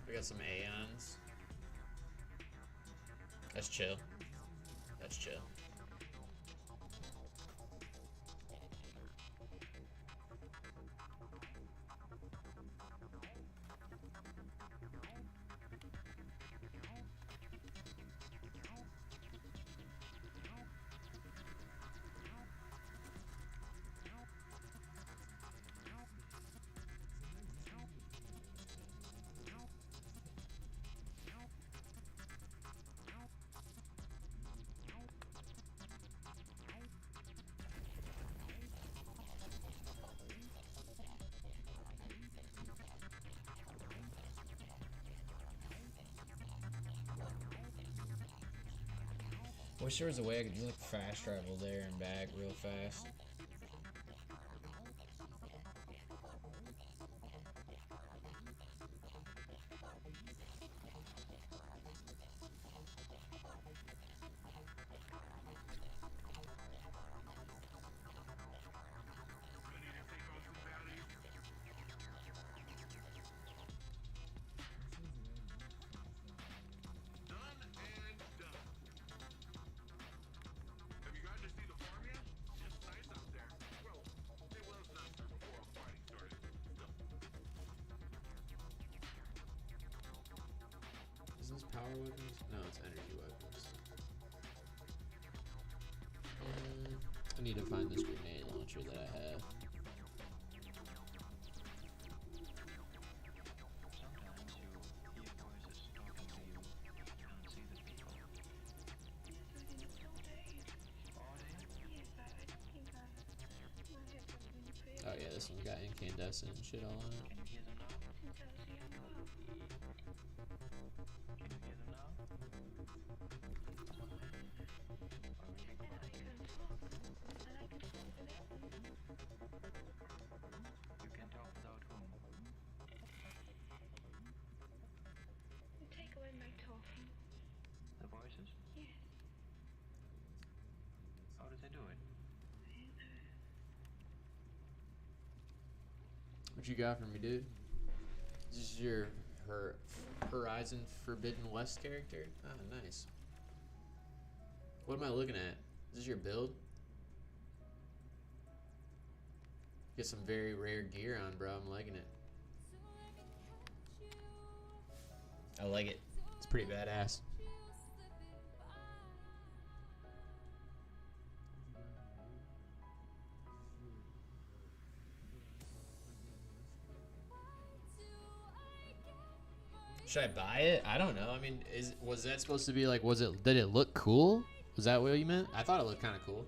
We got some Aeons. That's chill. That's chill. Wish there was a way I could just like fast travel there and back real fast. power weapons? No, it's energy weapons. I need to find this grenade launcher that I have. Sometimes you hear voices talking to you. You can't see the people. Oh yeah, this one got incandescent and shit all on it. Can you hear them now? Can you hear them now? You can talk without whom? Take away my talking. The voices? Yes. How did they do it? What you got for me, dude? This is your Horizon Forbidden West character? Ah, nice. What am I looking at? Is this your build? Get some very rare gear on, bro. I'm liking it. I like it. It's pretty badass. Should I buy it? I don't know. I mean, was that supposed to be like, did it look cool? Was that what you meant? I thought it looked kind of cool.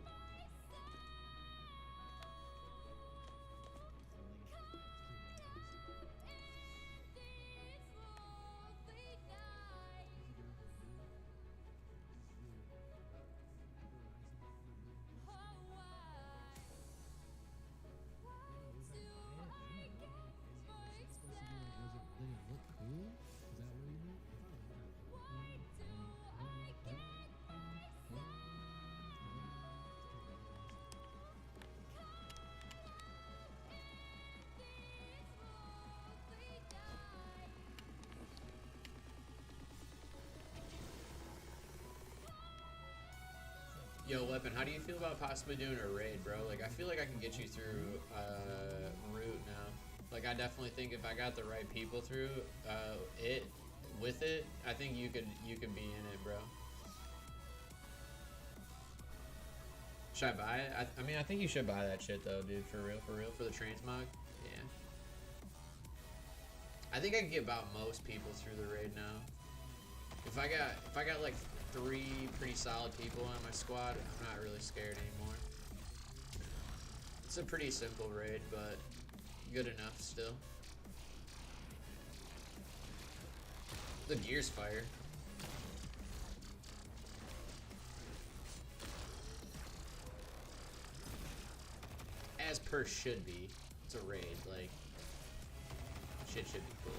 Yo, Weapon, how do you feel about possibly doing a raid, bro? Like, I feel like I can get you through Root now. Like, I definitely think if I got the right people through with it, I think you could be in it, bro. Should I buy it? I mean, I think you should buy that shit though, dude. For real, for the transmog. Yeah. I think I can get about most people through the raid now. If I got like 3 pretty solid people on my squad, I'm not really scared anymore. It's a pretty simple raid, but good enough still. The gear's fire. As per should be. It's a raid, like, shit should be cool.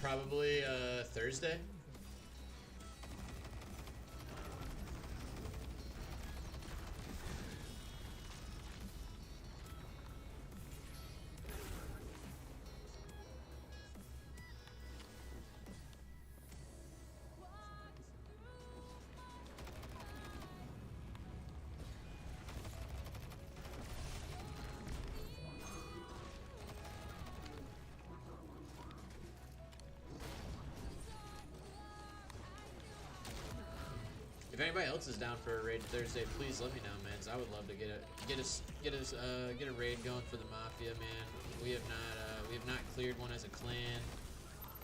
Probably Thursday. If anybody else is down for a raid Thursday, please let me know, man. I would love to get a raid going for the Mafia, man. We have not cleared one as a clan.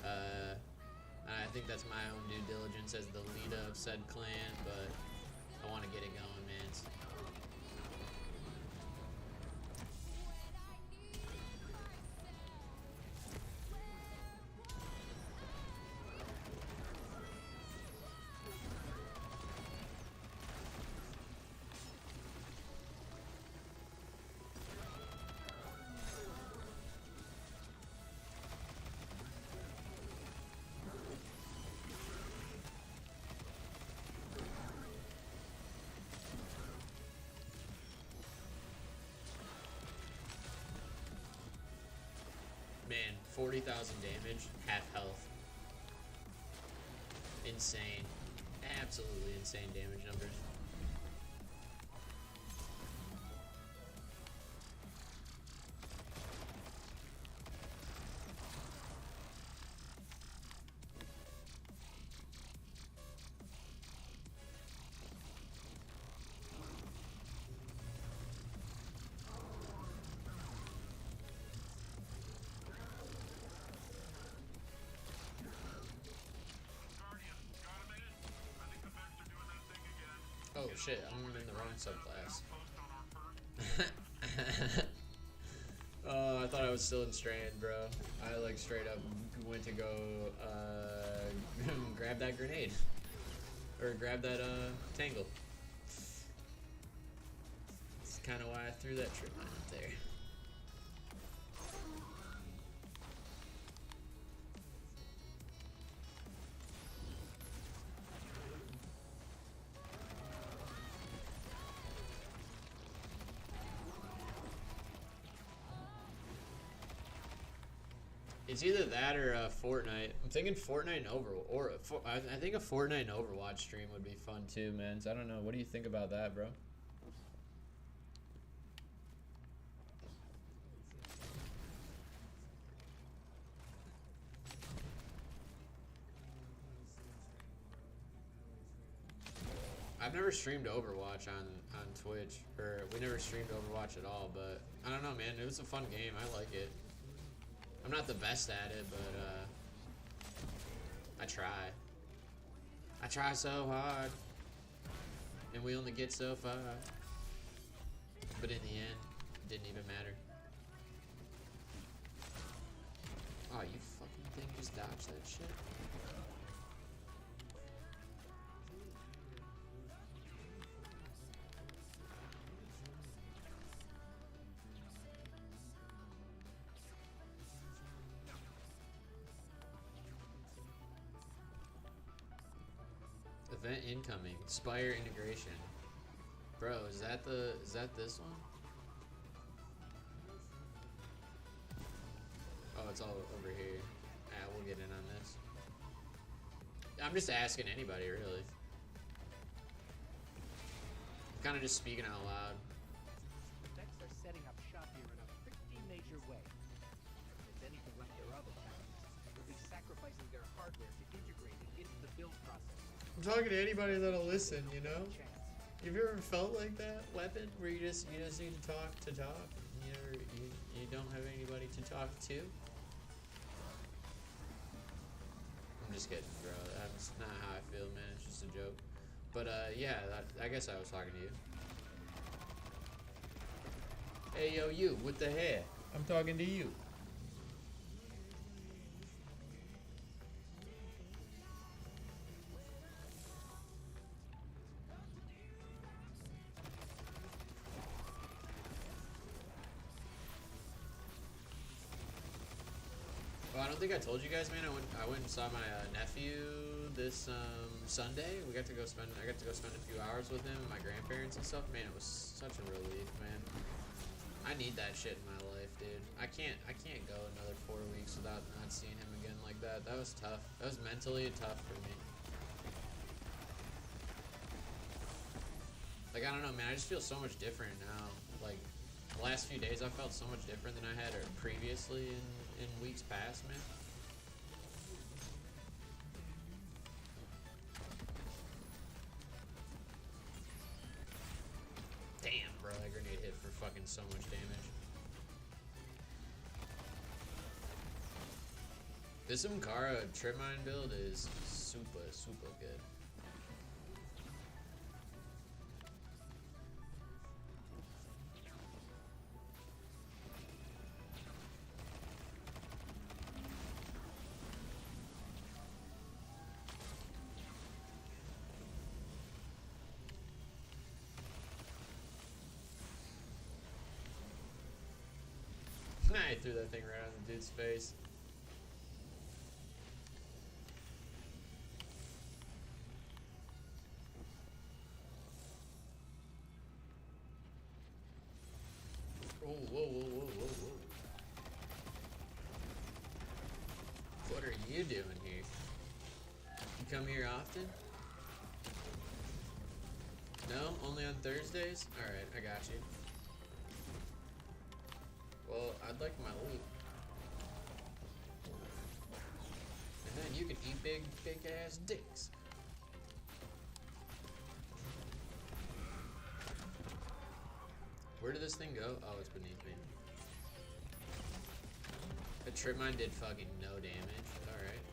I think that's my own due diligence as the leader of said clan, but I want to get it going, man. Man, 40,000 damage, half health. Insane. Absolutely insane damage numbers. shit, I'm in the wrong subclass. Oh, I thought I was still in Strand, bro. I like straight up went to go grab that grenade. Or grab that tangle. That's kind of why I threw that trip mine up there. It's either that or Fortnite. I'm thinking Fortnite and I think a Fortnite and Overwatch stream would be fun too, man. So I don't know. What do you think about that, bro? I've never streamed Overwatch on Twitch, or we never streamed Overwatch at all. But I don't know, man. It was a fun game. I like it. I'm not the best at it, but I try. I try so hard, and we only get so far. But in the end, it didn't even matter. Oh, you fucking thing just dodged that shit? Event incoming. Spire integration. Bro, is that this one? Oh, it's all over here. Ah, we'll get in on this. I'm just asking anybody, really. I'm kind of just speaking out loud. Vex are setting up shop here in a pretty major way. If it's anything like their other towns, they'll be sacrificing their hardware to integrate it into the build process. I'm talking to anybody that'll listen, you know? Have you ever felt like that, Weapon? Where you just need to talk to talk? You don't have anybody to talk to? I'm just kidding, bro. That's not how I feel, man. It's just a joke. But, yeah, I guess I was talking to you. Hey, yo, you, with the hair. I'm talking to you. Well, I don't think I told you guys, man. I went and saw my nephew this Sunday. I got to go spend a few hours with him and my grandparents and stuff. Man, it was such a relief, man. I need that shit in my life, dude. I can't go another 4 weeks without not seeing him again like that. That was tough. That was mentally tough for me. Like, I don't know, man. I just feel so much different now. Like, the last few days I felt so much different than I had previously in weeks past, man. Damn, bro, that grenade hit for fucking so much damage. This Umkara trip mine build is super, super good. I threw that thing right on the dude's face. Oh, whoa, whoa, whoa, whoa, whoa. What are you doing here? You come here often? No? Only on Thursdays? Alright, I got you. Well, I'd like my loot. And then you can eat big ass dicks. Where did this thing go? Oh, it's beneath me. The trip mine did fucking no damage. Alright.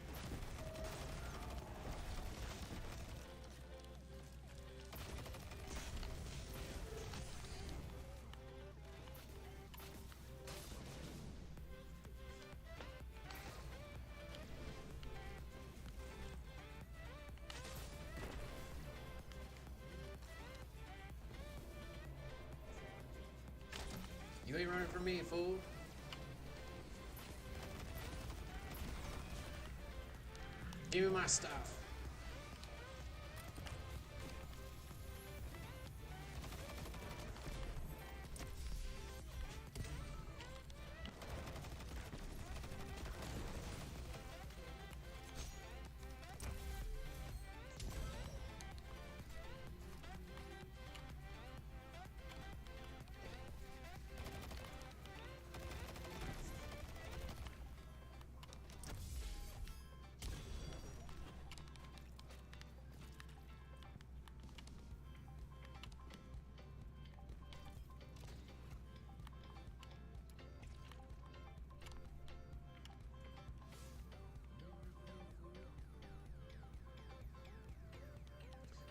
ain't running from me, fool. Give me my stuff.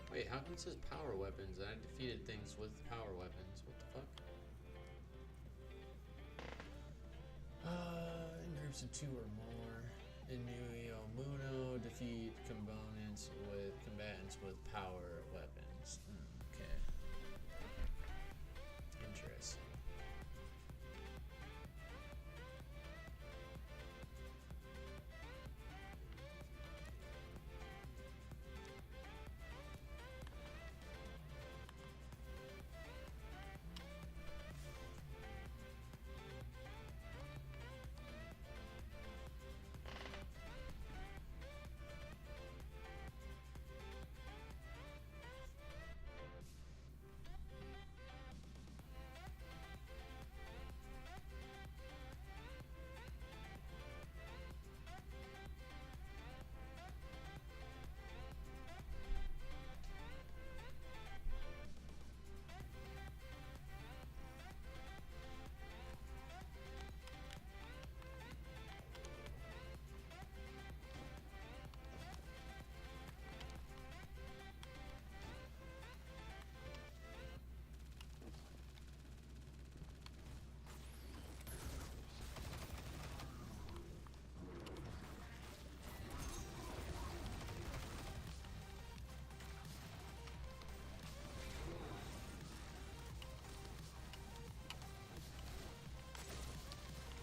Wait, how come it says power weapons? I defeated things with power weapons. What the fuck? In groups of 2 or more. In Neo Muno, defeat combatants with power weapons. Okay. Interesting.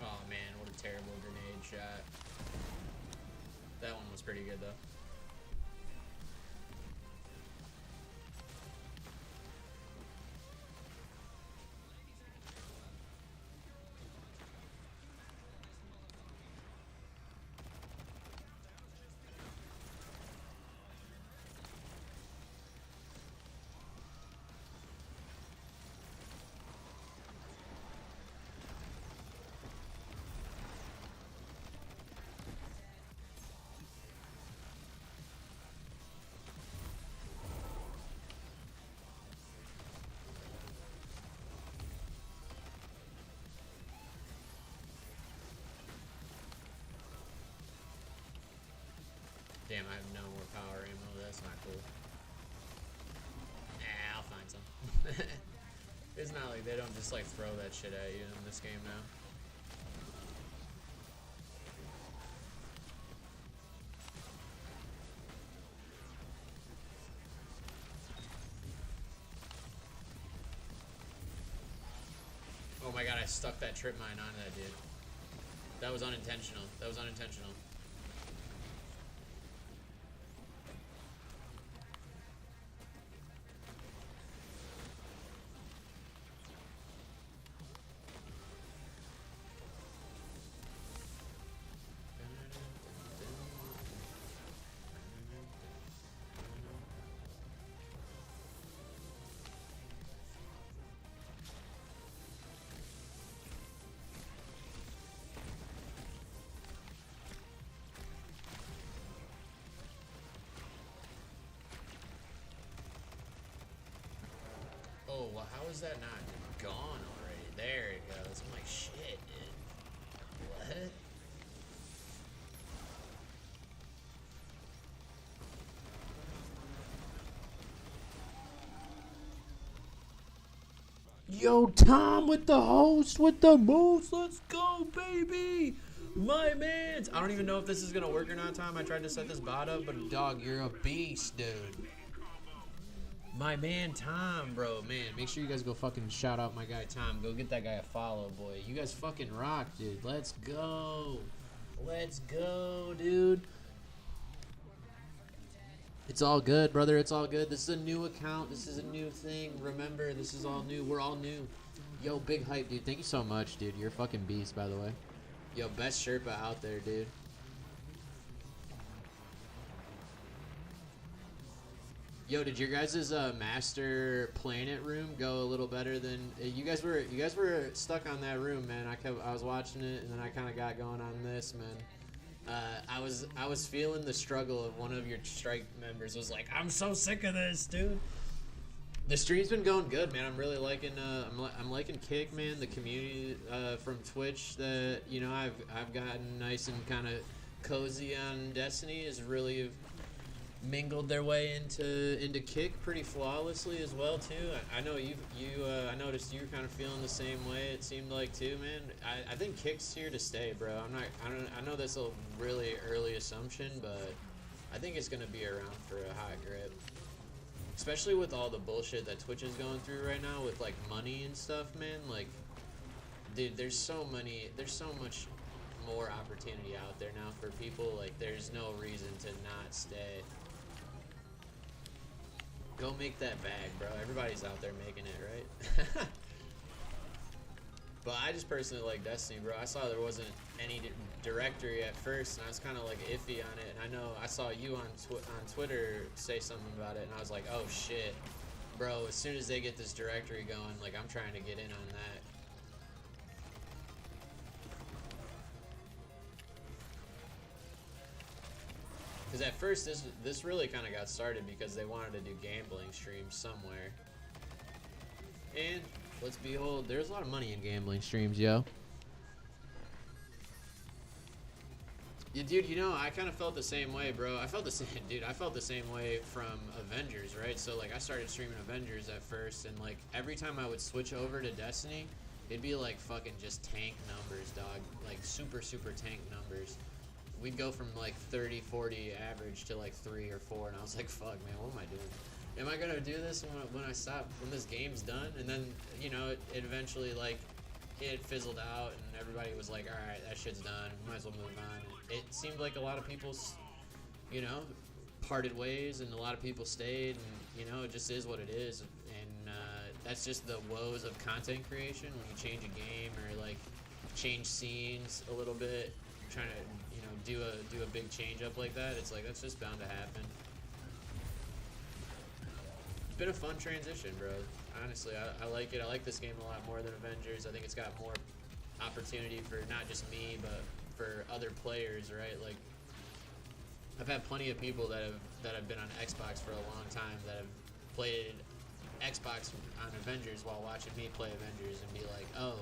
Oh man, what a terrible grenade shot. That one was pretty good though. Damn, I have no more power ammo. That's not cool. I'll find some. It's not like they don't just like throw that shit at you in this game now. Oh my god, I stuck that trip mine on that dude. That was unintentional. That was unintentional. Oh, well, how is that not gone already? There it goes. I'm like, shit, dude. What? Yo, Tom with the host, with the most. Let's go, baby. My mans. I don't even know if this is going to work or not, Tom. I tried to set this bot up, but dog, you're a beast, dude. My man Tom, bro, man, make sure you guys go fucking shout out my guy Tom. Go get that guy a follow, boy. You guys fucking rock, dude. Let's go. Let's go, dude. It's all good, brother. It's all good. This is a new account. This is a new thing. Remember, this is all new. We're all new. Yo, big hype, dude. Thank you so much, dude. You're a fucking beast, by the way. Yo, best Sherpa out there, dude. Yo, did your guys' master planet room go a little better than you guys were? You guys were stuck on that room, man. I was watching it, and then I kind of got going on this, man. I was feeling the struggle of one of your strike members was like, I'm so sick of this, dude. The stream's been going good, man. I'm really liking I'm liking Kick, man. The community from Twitch that I've gotten nice and kind of cozy on Destiny is really mingled their way into Kick pretty flawlessly as well too. I know I noticed you were kind of feeling the same way. It seemed like too, man. I think Kick's here to stay, bro. I know that's a really early assumption, but I think it's gonna be around for a hot grip. Especially with all the bullshit that Twitch is going through right now with like money and stuff, man. Like, dude, there's so much more opportunity out there now for people. Like, there's no reason to not stay. Go make that bag, bro. Everybody's out there making it, right? But I just personally like Destiny, bro. I saw there wasn't any directory at first, and I was kind of like iffy on it. And I know I saw you on Twitter say something about it, and I was like, oh shit, bro. As soon as they get this directory going, like I'm trying to get in on that. Because at first this really kind of got started because they wanted to do gambling streams somewhere. And let's behold, there's a lot of money in gambling streams, yo. Yeah, dude, I kind of felt the same way, bro. I felt the same way from Avengers, right? So like I started streaming Avengers at first, and like every time I would switch over to Destiny, it'd be like fucking just tank numbers, dog. Like super tank numbers. We'd go from like 30, 40 average to like 3 or 4, and I was like, fuck, man, what am I doing? Am I gonna do this when I stop, when this game's done? And then, it eventually, like, it fizzled out, and everybody was like, alright, that shit's done, we might as well move on. And it seemed like a lot of people, parted ways, and a lot of people stayed, and, it just is what it is. And that's just the woes of content creation, when you change a game, or, like, change scenes a little bit, trying to, do a big change up like that. It's like, that's just bound to happen. It's been a fun transition, bro. Honestly, I like it. I like this game a lot more than Avengers. I think it's got more opportunity for not just me, but for other players, right? Like, I've had plenty of people that have been on Xbox for a long time that have played Xbox on Avengers while watching me play Avengers and be like, oh,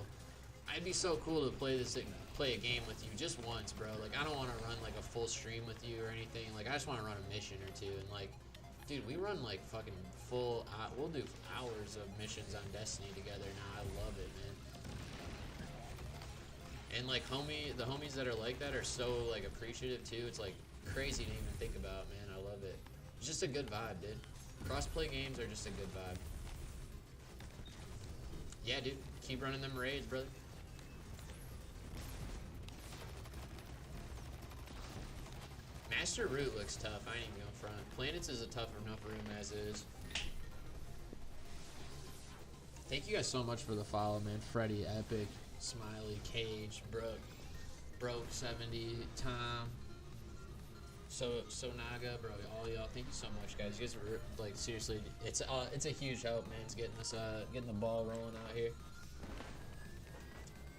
I'd be so cool to play a game with you just once, bro. Like, I don't want to run like a full stream with you or anything. Like, I just want to run a mission or two. And like, dude, we run like fucking full. We'll do hours of missions on Destiny together now. I love it, man. And like, the homies that are like that are so like appreciative too. It's like crazy to even think about, man. I love it. It's just a good vibe, dude. Crossplay games are just a good vibe. Yeah, dude. Keep running them raids, brother. Master Route looks tough. I ain't even going front. Planets is a tough enough room as is. Thank you guys so much for the follow, man. Freddy, Epic, Smiley, Cage, Broke 70, Tom, Naga, bro. All y'all, thank you so much, guys. You guys are like seriously. It's a huge help, man. It's getting the ball rolling out here.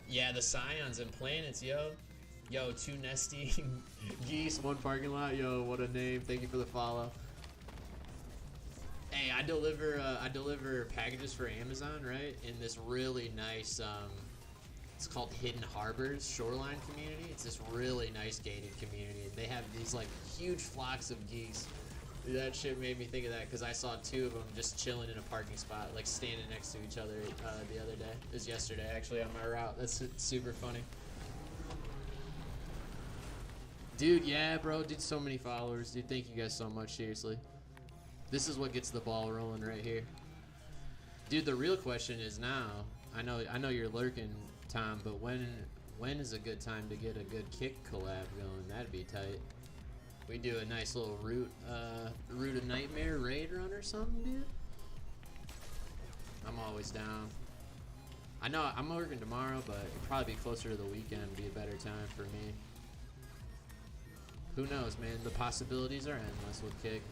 Yeah, the Scions and Planets, yo. Yo, 2 nesting geese, 1 parking lot. Yo, what a name. Thank you for the follow. Hey, I deliver packages for Amazon, right? In this really nice, it's called Hidden Harbors Shoreline Community. It's this really nice gated community. And they have these, like, huge flocks of geese. That shit made me think of that because I saw 2 of them just chilling in a parking spot, like standing next to each other the other day. It was yesterday, actually, on my route. That's super funny. Dude, yeah, bro. Dude, so many followers. Dude, thank you guys so much. Seriously. This is what gets the ball rolling right here. Dude, the real question is now, I know you're lurking, Tom, but when is a good time to get a good kick collab going? That'd be tight. We do a nice little Root of Nightmare raid run or something, dude. I'm always down. I know I'm working tomorrow, but it'll probably be closer to the weekend, be a better time for me. Who knows, man? The possibilities are endless with kick.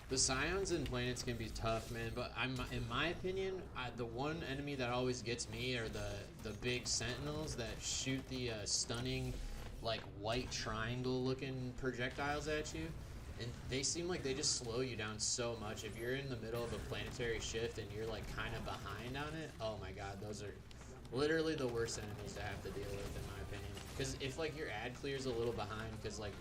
The Scions and planets can be tough, man, but in my opinion, the one enemy that always gets me are the big Sentinels that shoot the stunning, like, white triangle-looking projectiles at you. And they seem like they just slow you down so much. If you're in the middle of a planetary shift and you're, like, kind of behind on it, oh my god, those are literally the worst enemies to have to deal with, in my opinion. Because if, like, your ad clear's a little behind, because, like,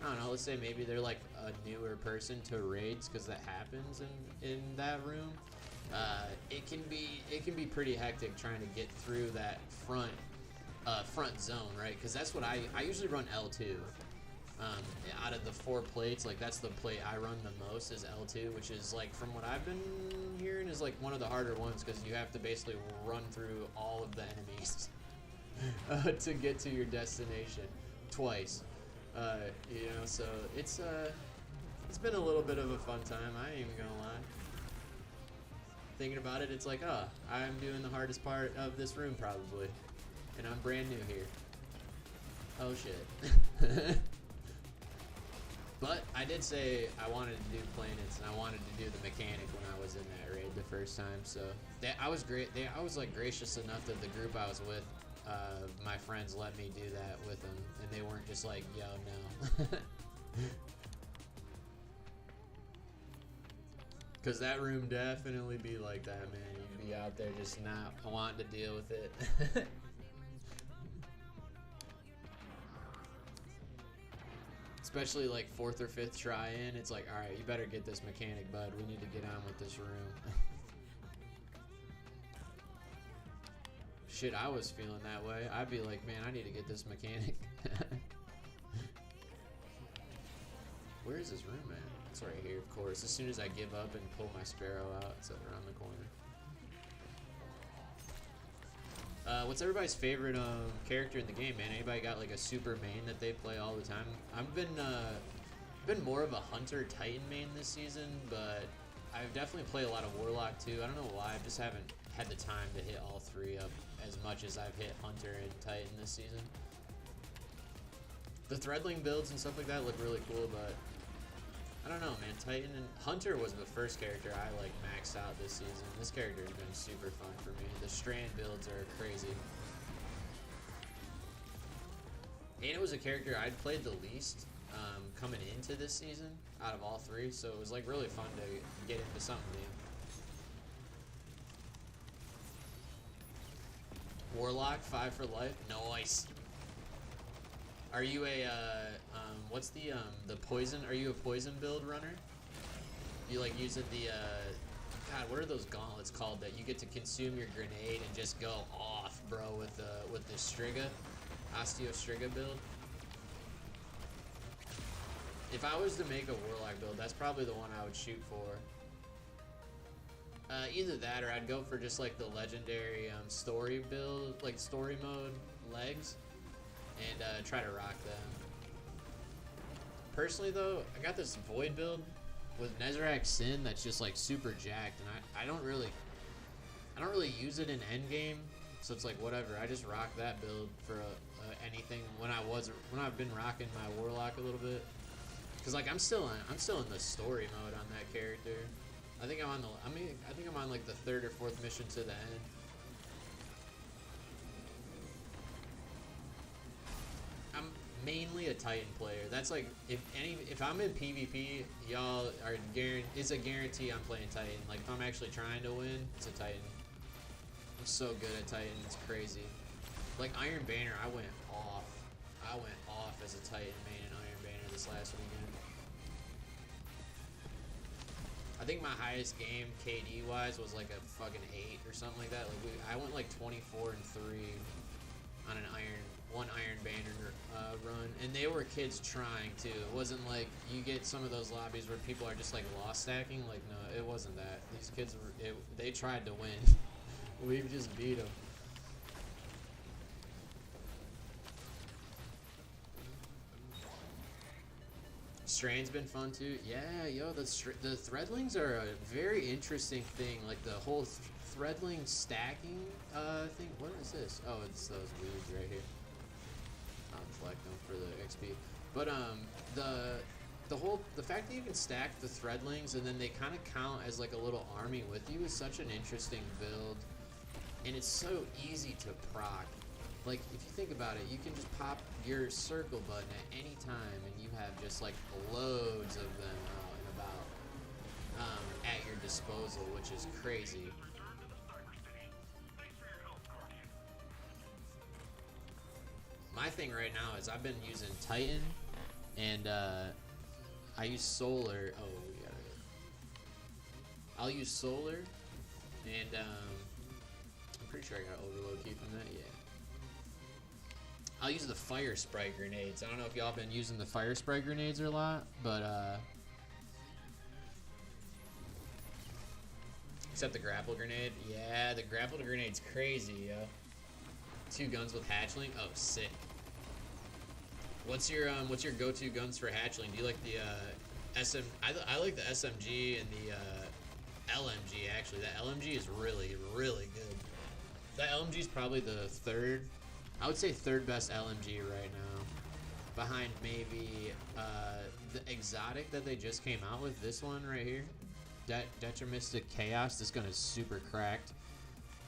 I don't know, let's say maybe they're like a newer person to raids, because that happens in that room. It can be pretty hectic trying to get through that front zone, right? Because that's what I usually run L2. Out of the 4 plates, like that's the plate I run the most is L2, which is like, from what I've been hearing, is like one of the harder ones, because you have to basically run through all of the enemies to get to your destination twice. You know, so it's been a little bit of a fun time, I ain't even gonna lie. Thinking about it, it's like, oh, I'm doing the hardest part of this room probably, and I'm brand new here. Oh shit. But I did say I wanted to do planets, and I wanted to do the mechanic when I was in that raid the first time, so I was great. I was like gracious enough that the group I was with, my friends, let me do that with them, and they weren't just like, yo, no. Because that room definitely be like that, man. You'd be out there just not wanting to deal with it. Especially like 4th or 5th try in, it's like, alright, you better get this mechanic, bud. We need to get on with this room. Shit, I was feeling that way. I'd be like, man, I need to get this mechanic. Where is this room at? It's right here, of course. As soon as I give up and pull my Sparrow out, it's around the corner. What's everybody's favorite character in the game, man? Anybody got like a super main that they play all the time? I've been more of a Hunter Titan main this season, but I've definitely played a lot of Warlock too. I don't know why, I just haven't had the time to hit all 3 up as much as I've hit Hunter and Titan this season. The Threadling builds and stuff like that look really cool, but I don't know, man. Titan and Hunter was the first character I like maxed out this season. This character has been super fun for me. The Strand builds are crazy. And it was a character I'd played the least coming into this season out of all 3, so it was like really fun to get into something new. Warlock 5 for life, nice. Are you a what's the poison? Are you a poison build runner? You like using the God, what are those gauntlets called that you get to consume your grenade and just go off, bro, with the Striga, Osteo Striga build? If I was to make a Warlock build, that's probably the one I would shoot for. Either that, or I'd go for just like the legendary story build, like story mode legs, and try to rock them. Personally though, I got this Void build with Nezarec Sin that's just like super jacked, and I don't really use it in endgame, so it's like whatever. I just rock that build for anything when I've been rocking my Warlock a little bit, cause like I'm still in the story mode on that character. I think I'm on like the 3rd or 4th mission to the end. I'm mainly a Titan player. That's like, if I'm in PvP, y'all are it's a guarantee I'm playing Titan. Like if I'm actually trying to win, it's a Titan. I'm so good at Titan, it's crazy. Like Iron Banner, I went off as a Titan main in Iron Banner this last weekend. I think my highest game KD wise was like a fucking 8 or something like that. Like I went like 24 and 3 on an Iron one Iron Banner run, and they were kids trying to. It wasn't like you get some of those lobbies where people are just like lost stacking. Like, no, it wasn't that. These kids were. They tried to win. We've just beat them. Strain's been fun too. Yeah, yo, the threadlings are a very interesting thing. Like the whole threadling stacking thing. What is this? Oh, it's those weeds right here. I'll collect them for the XP. But the fact that you can stack the threadlings and then they kind of count as like a little army with you is such an interesting build, and it's so easy to proc. Like, if you think about it, you can just pop your circle button at any time, and you have just, like, loads of them out and about at your disposal, which is crazy. My thing right now is I've been using Titan, and I use Solar. Oh, we gotta go. I'll use Solar, and I'm pretty sure I got overload key from that, yeah. I'll use the fire spray grenades. I don't know if y'all been using the fire spray grenades a lot, but except the grapple grenade. Yeah, the grapple grenade's crazy, yo. 2 guns with hatchling. Oh, sick. What's your go-to guns for hatchling? Do you like the I like the SMG and the LMG actually. That LMG is really, really good. That LMG is probably the I would say third best LMG right now, behind maybe the exotic that they just came out with. This one right here, Determistic Chaos. This gun is super cracked,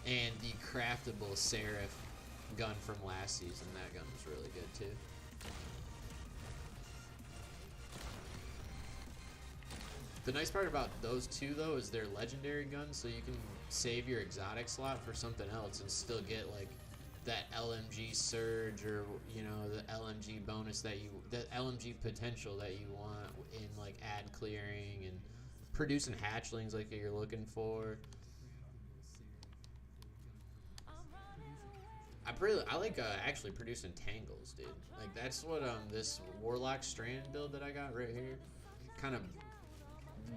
and the craftable Seraph gun from last season. That gun was really good too. The nice part about those two though is they're legendary guns, so you can save your exotic slot for something else and still get like that LMG surge, or you know, the LMG bonus that LMG potential that you want in like ad clearing and producing hatchlings like you're looking for. I like actually producing tangles, dude. Like that's what this Warlock Strand build that I got right here kind of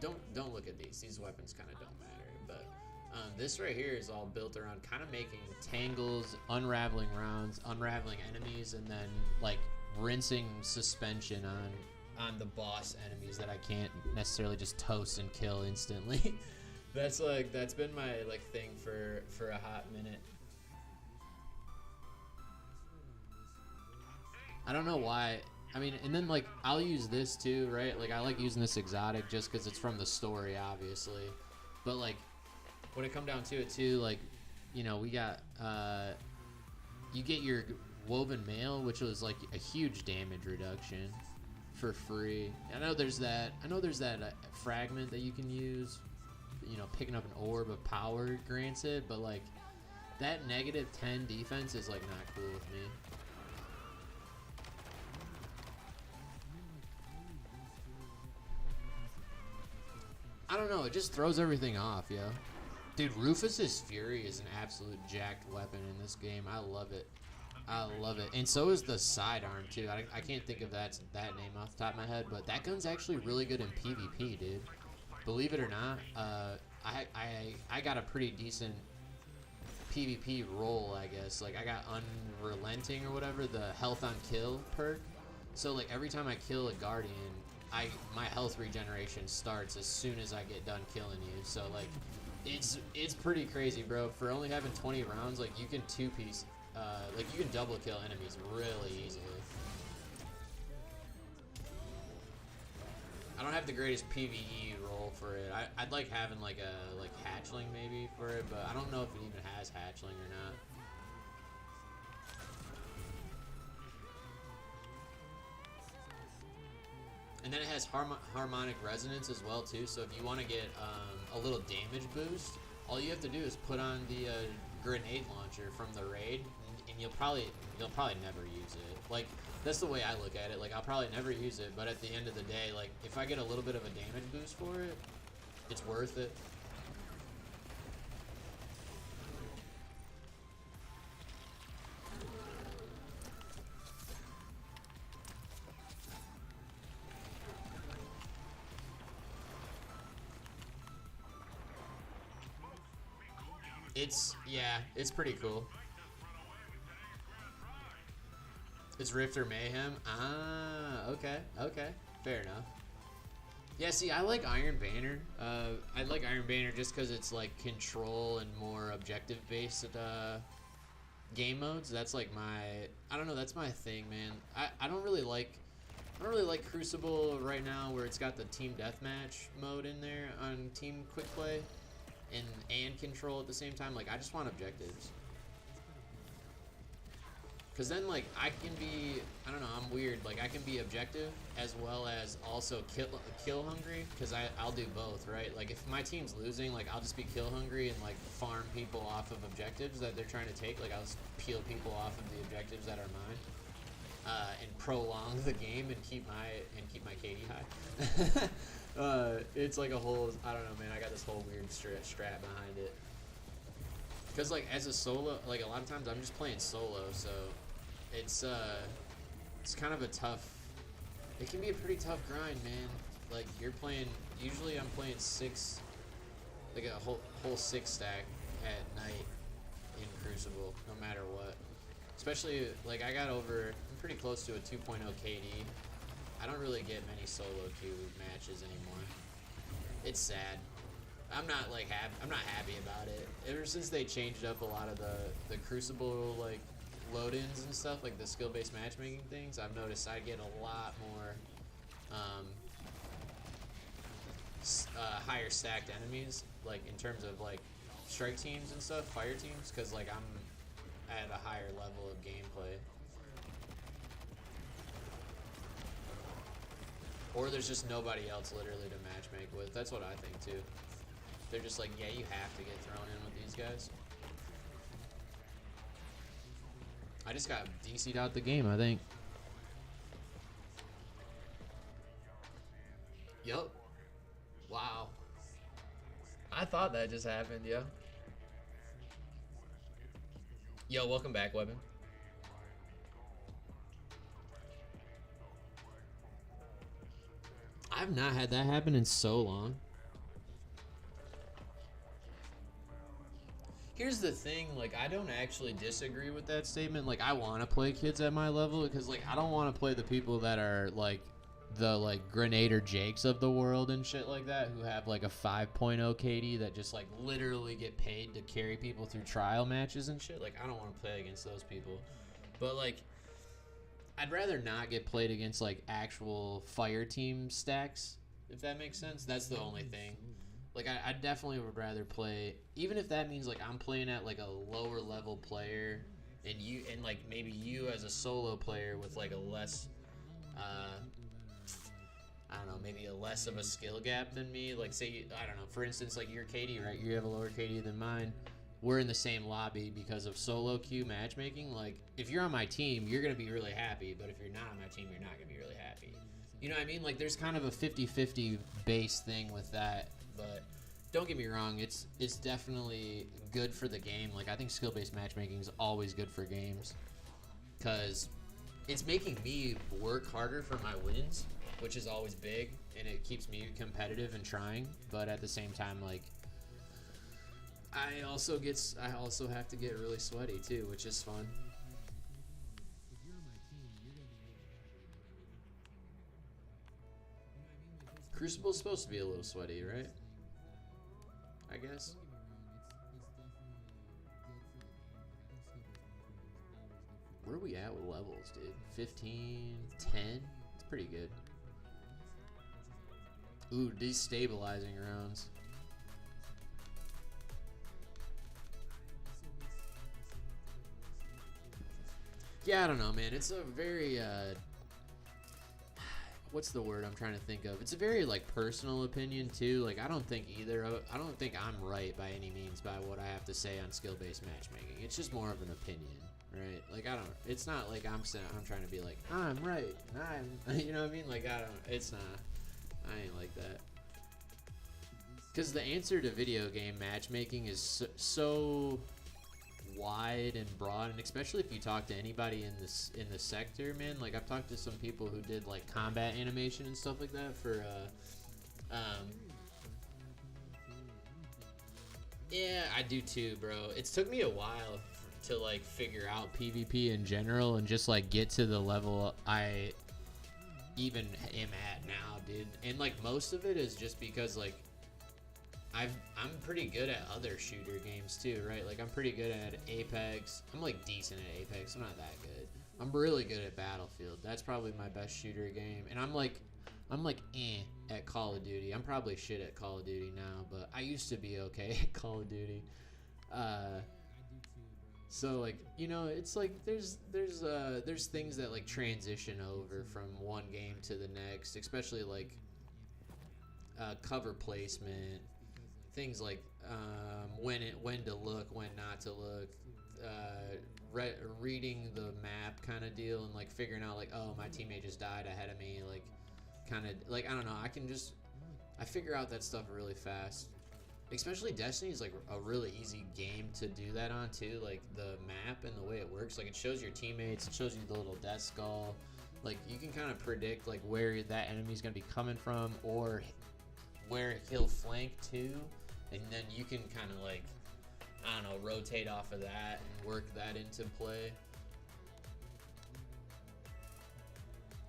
don't look at these weapons kind of don't matter, but this right here is all built around kind of making tangles, unraveling rounds, unraveling enemies, and then like rinsing suspension on the boss enemies that I can't necessarily just toast and kill instantly. That's been my like thing for a hot minute. I don't know why. I mean, and then like I'll use this too, right? Like I like using this exotic just because it's from the story, obviously. But like when it come down to it too, like, you know, we got you get your woven mail, which was like a huge damage reduction for free. I know there's that fragment that you can use, you know, picking up an orb of power grants it, but like that -10 defense is like not cool with me. I don't know, it just throws everything off, yo. Dude, Rufus's Fury is an absolute jacked weapon in this game. I love it. I love it. And so is the sidearm, too. I can't think of that name off the top of my head, but that gun's actually really good in PvP, dude. Believe it or not, I got a pretty decent PvP roll, I guess. Like, I got Unrelenting or whatever, the health on kill perk. So, like, every time I kill a Guardian, my health regeneration starts as soon as I get done killing you. So like it's pretty crazy, bro. For only having 20 rounds, like you can two-piece like you can double kill enemies really easily. I don't have the greatest PvE roll for it. I'd like having like a hatchling maybe for it, but I don't know if it even has hatchling or not. And then it has harmonic resonance as well too. So if you want to get a little damage boost, all you have to do is put on the grenade launcher from the raid, and you'll probably never use it. Like that's the way I look at it. Like I'll probably never use it, but at the end of the day, like if I get a little bit of a damage boost for it, it's worth it. It's pretty cool. It's Rift or Mayhem. Ah, okay, fair enough. Yeah, see, I like Iron Banner. I like Iron Banner just because it's like control and more objective based game modes. That's like I don't know, that's my thing, man. I don't really like Crucible right now, where it's got the team deathmatch mode in there on team quick play and control at the same time. Like, I just want objectives. Because then, like, I can be, I don't know, I'm weird. Like, I can be objective as well as also kill hungry, because I'll do both, right? Like, if my team's losing, like, I'll just be kill hungry and, like, farm people off of objectives that they're trying to take. Like, I'll just peel people off of the objectives that are mine, and prolong the game and keep my KD high. It's like a whole, I don't know, man, I got this whole weird strat behind it. Because, like, as a solo, like, a lot of times I'm just playing solo, so it's kind of a tough, it can be a pretty tough grind, man. Like, you're playing, usually I'm playing like a whole 6 stack at night in Crucible, no matter what. Especially, like, I'm pretty close to a 2.0 KD. I don't really get many solo queue matches anymore. It's sad. I'm not happy about it. Ever since they changed up a lot of the Crucible, like, load-ins and stuff, like the skill-based matchmaking things, I've noticed I get a lot more higher stacked enemies, like, in terms of, like, strike teams and stuff, fire teams, because, like, I'm at a higher level of gameplay. Or there's just nobody else literally to matchmake with. That's what I think too. They're just like, yeah, you have to get thrown in with these guys. I just got DC'd out the game, I think. Yup. Wow. I thought that just happened, yo. Yo, welcome back, Weapon. I've not had that happen in so long. Here's the thing, like, I don't actually disagree with that statement. Like, I want to play kids at my level because, like, I don't want to play the people that are, like, the, like, Grenader Jakes of the world and shit like that, who have, like, a 5.0 KD that just, like, literally get paid to carry people through trial matches and shit. Like, I don't want to play against those people. But, like, I'd rather not get played against, like, actual fire team stacks, if that makes sense. That's the only thing. Like, I definitely would rather play, even if that means, like, I'm playing at, like, a lower level player, and like, maybe you as a solo player with, like, a less, I don't know, maybe a less of a skill gap than me. Like, say, I don't know, for instance, like, your KD, right? You have a lower KD than mine. We're in the same lobby because of solo queue matchmaking. Like, if you're on my team, you're going to be really happy, but if you're not on my team, you're not going to be really happy. You know what I mean? Like, there's kind of a 50-50 base thing with that. But don't get me wrong, it's definitely good for the game. Like, I think skill-based matchmaking is always good for games because it's making me work harder for my wins, which is always big, and it keeps me competitive and trying. But at the same time, like, I also have to get really sweaty too, which is fun. Crucible's supposed to be a little sweaty, right? I guess. Where are we at with levels, dude? 15, 10? It's pretty good. Ooh, destabilizing rounds. Yeah, I don't know, man. It's a very, what's the word I'm trying to think of? It's a very, like, personal opinion, too. Like, I don't think I don't think I'm right by any means by what I have to say on skill-based matchmaking. It's just more of an opinion, right? Like, it's not like I'm trying to be like, I'm right, and you know what I mean? Like, it's not. I ain't like that. Because the answer to video game matchmaking is so wide and broad, and especially if you talk to anybody in the sector, man. Like, I've talked to some people who did, like, combat animation and stuff like that for Yeah, I do too, bro. It's took me a while to like figure out PvP in general and just like get to the level I even am at now, dude. And like most of it is just because like I'm pretty good at other shooter games too, right? Like I'm pretty good at Apex. I'm like decent at Apex. I'm not that good. I'm really good at Battlefield. That's probably my best shooter game. And I'm like at Call of Duty. I'm probably shit at Call of Duty now, but I used to be okay at Call of Duty. So like, you know, it's like there's things that like transition over from one game to the next, especially like cover placement, things like when to look, when not to look, reading the map kind of deal, and like figuring out like, oh, my teammate just died ahead of me, like kind of like, I don't know, I figure out that stuff really fast. Especially Destiny is like a really easy game to do that on too. Like the map and the way it works, like it shows your teammates, it shows you the little death skull. Like you can kind of predict like where that enemy's gonna be coming from or where he'll flank to, and then you can kind of like, I don't know, rotate off of that and work that into play.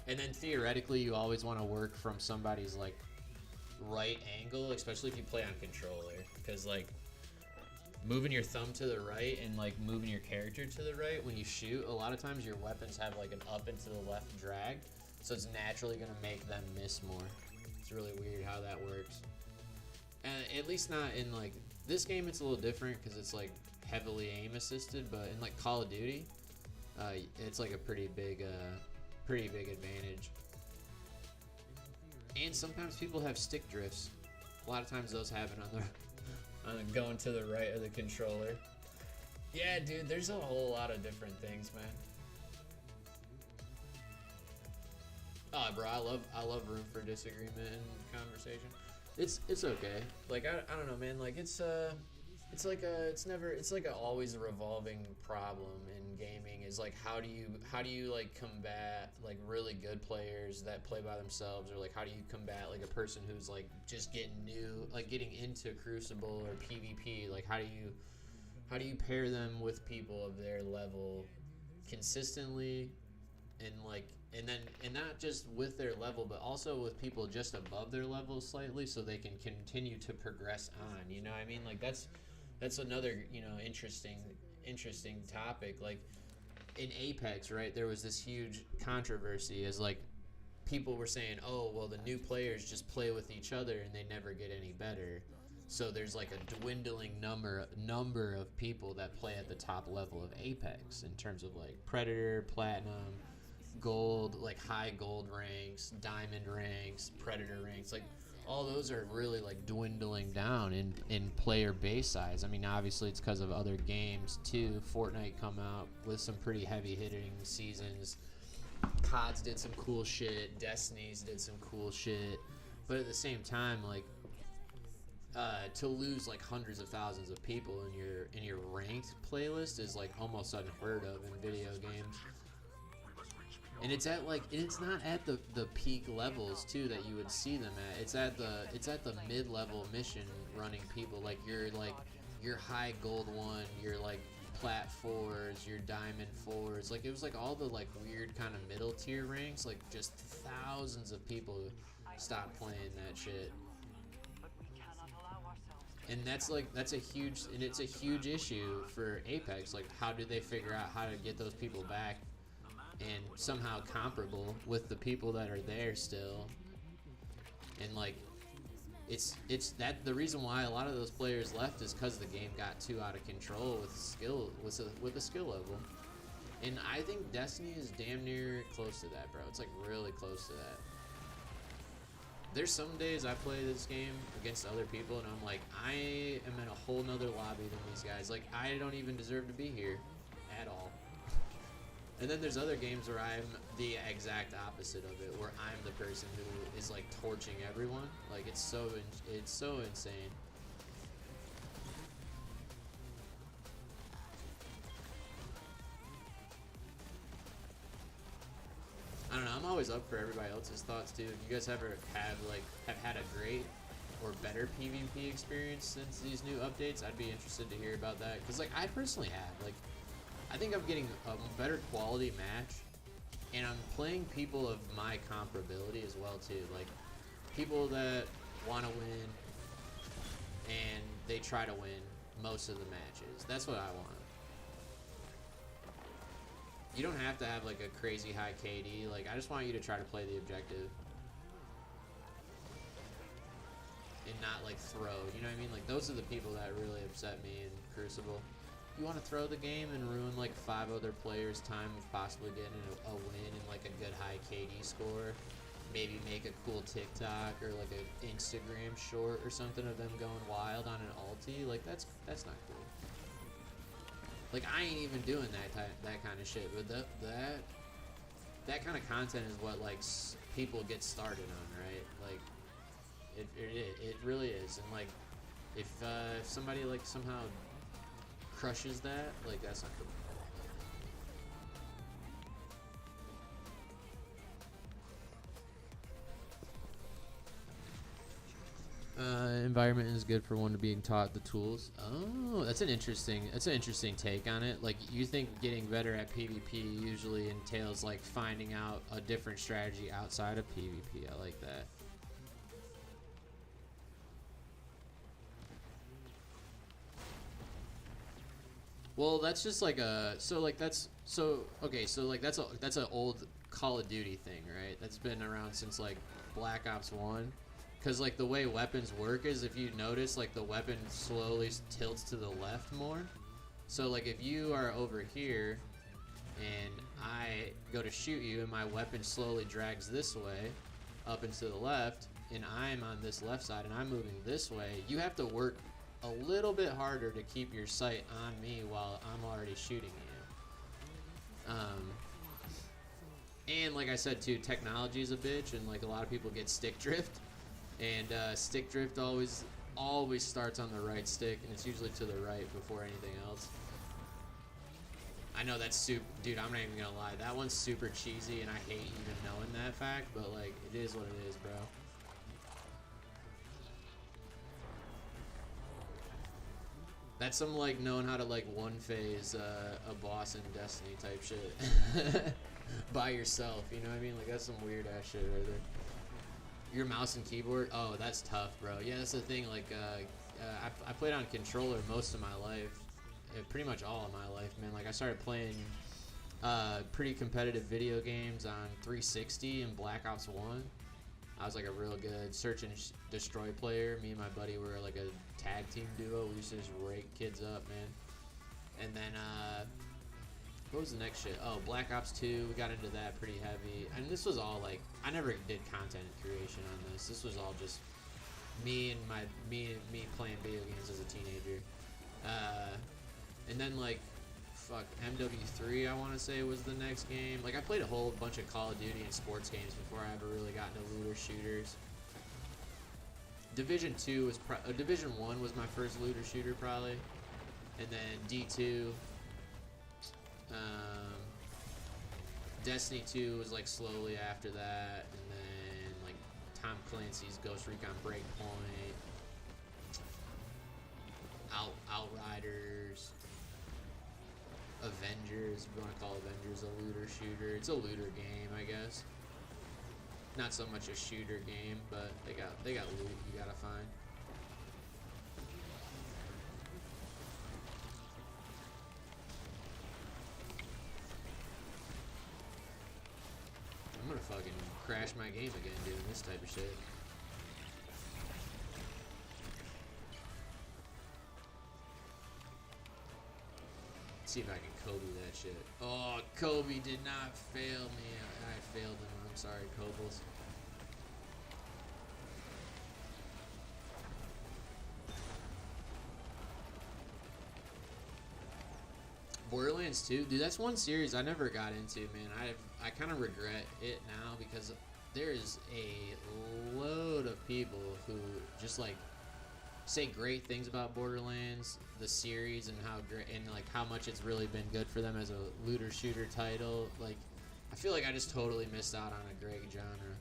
And then theoretically, you always want to work from somebody's like right angle, especially if you play on controller, because like moving your thumb to the right and like moving your character to the right when you shoot, a lot of times your weapons have like an up and to the left drag, so it's naturally going to make them miss more. It's really weird how that works. And at least not in like this game, it's a little different because it's like heavily aim assisted, but in like Call of Duty, it's like a pretty big advantage. And sometimes people have stick drifts. A lot of times those happen on going to the right of the controller. Yeah, dude, there's a whole lot of different things, man. Oh, bro, I love room for disagreement and conversation. It's okay. Like I don't know, man. Like it's like a always a revolving problem in gaming, is like how do you like combat like really good players that play by themselves, or like how do you combat like a person who's like just getting into Crucible or PvP, like how do you pair them with people of their level consistently, and not just with their level, but also with people just above their level slightly, so they can continue to progress on, you know what I mean? Like that's another, you know, interesting topic. Like in Apex, right, there was this huge controversy as like people were saying, oh, well, the new players just play with each other and they never get any better, so there's like a dwindling number of people that play at the top level of Apex in terms of like Predator, Platinum, Gold, like high gold ranks, Diamond ranks, Predator ranks, like all those are really like dwindling down in player base size. I mean, obviously it's because of other games too. Fortnite come out with some pretty heavy hitting seasons. CODs did some cool shit. Destinies did some cool shit. But at the same time, like to lose like hundreds of thousands of people in your ranked playlist is like almost unheard of in video games. And it's not at the peak levels too that you would see them at. It's at the mid-level mission running people, like your high gold 1, your like plat 4s, your diamond 4s. Like it was like all the like weird kind of middle tier ranks, like just thousands of people stopped playing that shit. And it's a huge issue for Apex. Like how do they figure out how to get those people back and somehow comparable with the people that are there still? And like it's that the reason why a lot of those players left is because the game got too out of control with the skill level. And I think Destiny is damn near close to that, bro. It's like really close to that. There's some days I play this game against other people and I'm like, I am in a whole nother lobby than these guys. Like I don't even deserve to be here at all. And then there's other games where I'm the exact opposite of it, where I'm the person who is like torching everyone. Like it's so insane. I don't know. I'm always up for everybody else's thoughts too. If you guys ever have had a great or better PvP experience since these new updates, I'd be interested to hear about that. Because, like, I personally have. Like, I think I'm getting a better quality match, and I'm playing people of my comparability as well, too. Like, people that want to win, and they try to win most of the matches. That's what I want. You don't have to have, like, a crazy high KD. Like, I just want you to try to play the objective. And not, like, throw. You know what I mean? Like, those are the people that really upset me in Crucible. You want to throw the game and ruin, like, 5 other players' time of possibly getting a win and, like, a good high KD score. Maybe make a cool TikTok or, like, an Instagram short or something of them going wild on an ulti. Like, that's not cool. Like, I ain't even doing that kind of shit, but that kind of content is what, like, people get started on, right? Like, it really is. And, like, if somebody, like, somehow crushes that, like, that's not cool. Environment is good for one to being taught the tools. Oh, that's an interesting take on it. Like, you think getting better at PvP usually entails, like, finding out a different strategy outside of PvP. I like that. Well, that's just like that's an old Call of Duty thing, right? That's been around since, like, Black Ops 1. Because, like, the way weapons work is, if you notice, like, the weapon slowly tilts to the left more. So, like, if you are over here and I go to shoot you and my weapon slowly drags this way up and to the left, and I'm on this left side and I'm moving this way, you have to work a little bit harder to keep your sight on me while I'm already shooting you. And like I said too, technology is a bitch, and, like, a lot of people get stick drift. And stick drift always starts on the right stick, and it's usually to the right before anything else. I know that's super, dude, I'm not even gonna lie, that one's super cheesy, and I hate even knowing that fact, but, like, it is what it is, bro. That's some, like, knowing how to, like, one phase a boss in Destiny type shit by yourself, you know what I mean? Like, that's some weird ass shit right there. Your mouse and keyboard? Oh, that's tough, bro. Yeah, that's the thing. Like, I played on controller most of my life, pretty much all of my life, man. Like, I started playing pretty competitive video games on 360 and Black Ops 1. I was, like, a real good search and destroy player. Me and my buddy were, like, a tag team duo. We used to just rake kids up, man. And then, what was the next shit? Oh, Black Ops 2, we got into that pretty heavy. And this was all, like, I never did content creation on this. This was all just me playing video games as a teenager. And then, like, fuck, MW3, I want to say, was the next game. Like, I played a whole bunch of Call of Duty and sports games before I ever really got into looter shooters. Division 2 was Division 1 was my first looter shooter, probably. And then D2. Destiny 2 was, like, slowly after that, and then, like, Tom Clancy's Ghost Recon Breakpoint, Outriders, Avengers, if you want to call Avengers a looter shooter. It's a looter game, I guess. Not so much a shooter game, but they got loot you gotta find. I'm gonna fucking crash my game again doing this type of shit. Let's see if I can Kobe that shit. Oh, Kobe did not fail me. I failed him. I'm sorry, Kobles. Borderlands 2, dude, that's one series I never got into, man. I kind of regret it now because there is a load of people who just, like, say great things about Borderlands, the series, and how great and, like, how much it's really been good for them as a looter shooter title. Like, I feel like I just totally missed out on a great genre.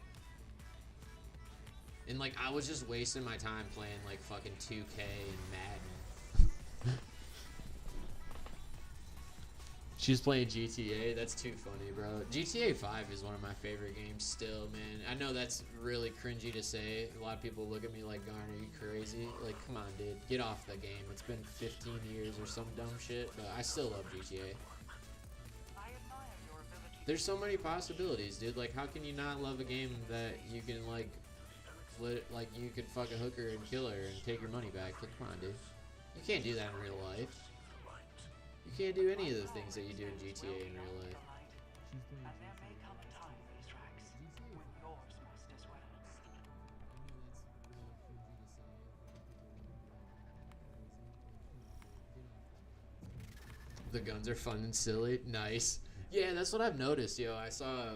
And like I was just wasting my time playing like fucking 2K and Madden. She's playing GTA. That's too funny, bro. GTA 5 is one of my favorite games still, man. I know that's really cringy to say. A lot of people look at me like, Garn, are you crazy? Like, come on, dude. Get off the game. It's been 15 years or some dumb shit, but I still love GTA. There's so many possibilities, dude. Like, how can you not love a game that you can, like, you can fuck a hooker and kill her and take your money back? Like, come on, dude. You can't do that in real life. You can't do any of the things that you do in GTA in real life. The guns are fun and silly. Nice. Yeah, that's what I've noticed, yo. I saw,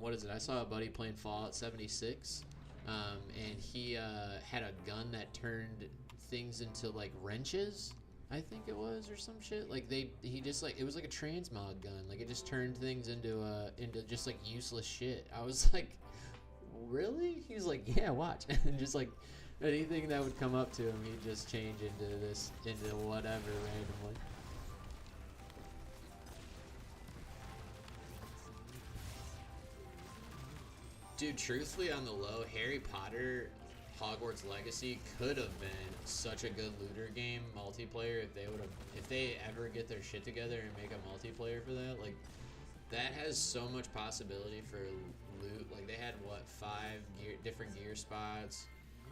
what is it? I saw a buddy playing Fallout 76, and he had a gun that turned things into, like, wrenches, I think it was, or some shit. Like, he just, like, it was like a transmog gun. Like, it just turned things into just, like, useless shit. I was like, really? He was like, yeah, watch. And just, like, anything that would come up to him, he'd just change into whatever randomly. Dude, truthfully, on the low, Harry Potter Hogwarts Legacy could have been such a good looter game multiplayer if they ever get their shit together and make a multiplayer for that. Like, that has so much possibility for loot. Like, they had what, 5 different gear spots.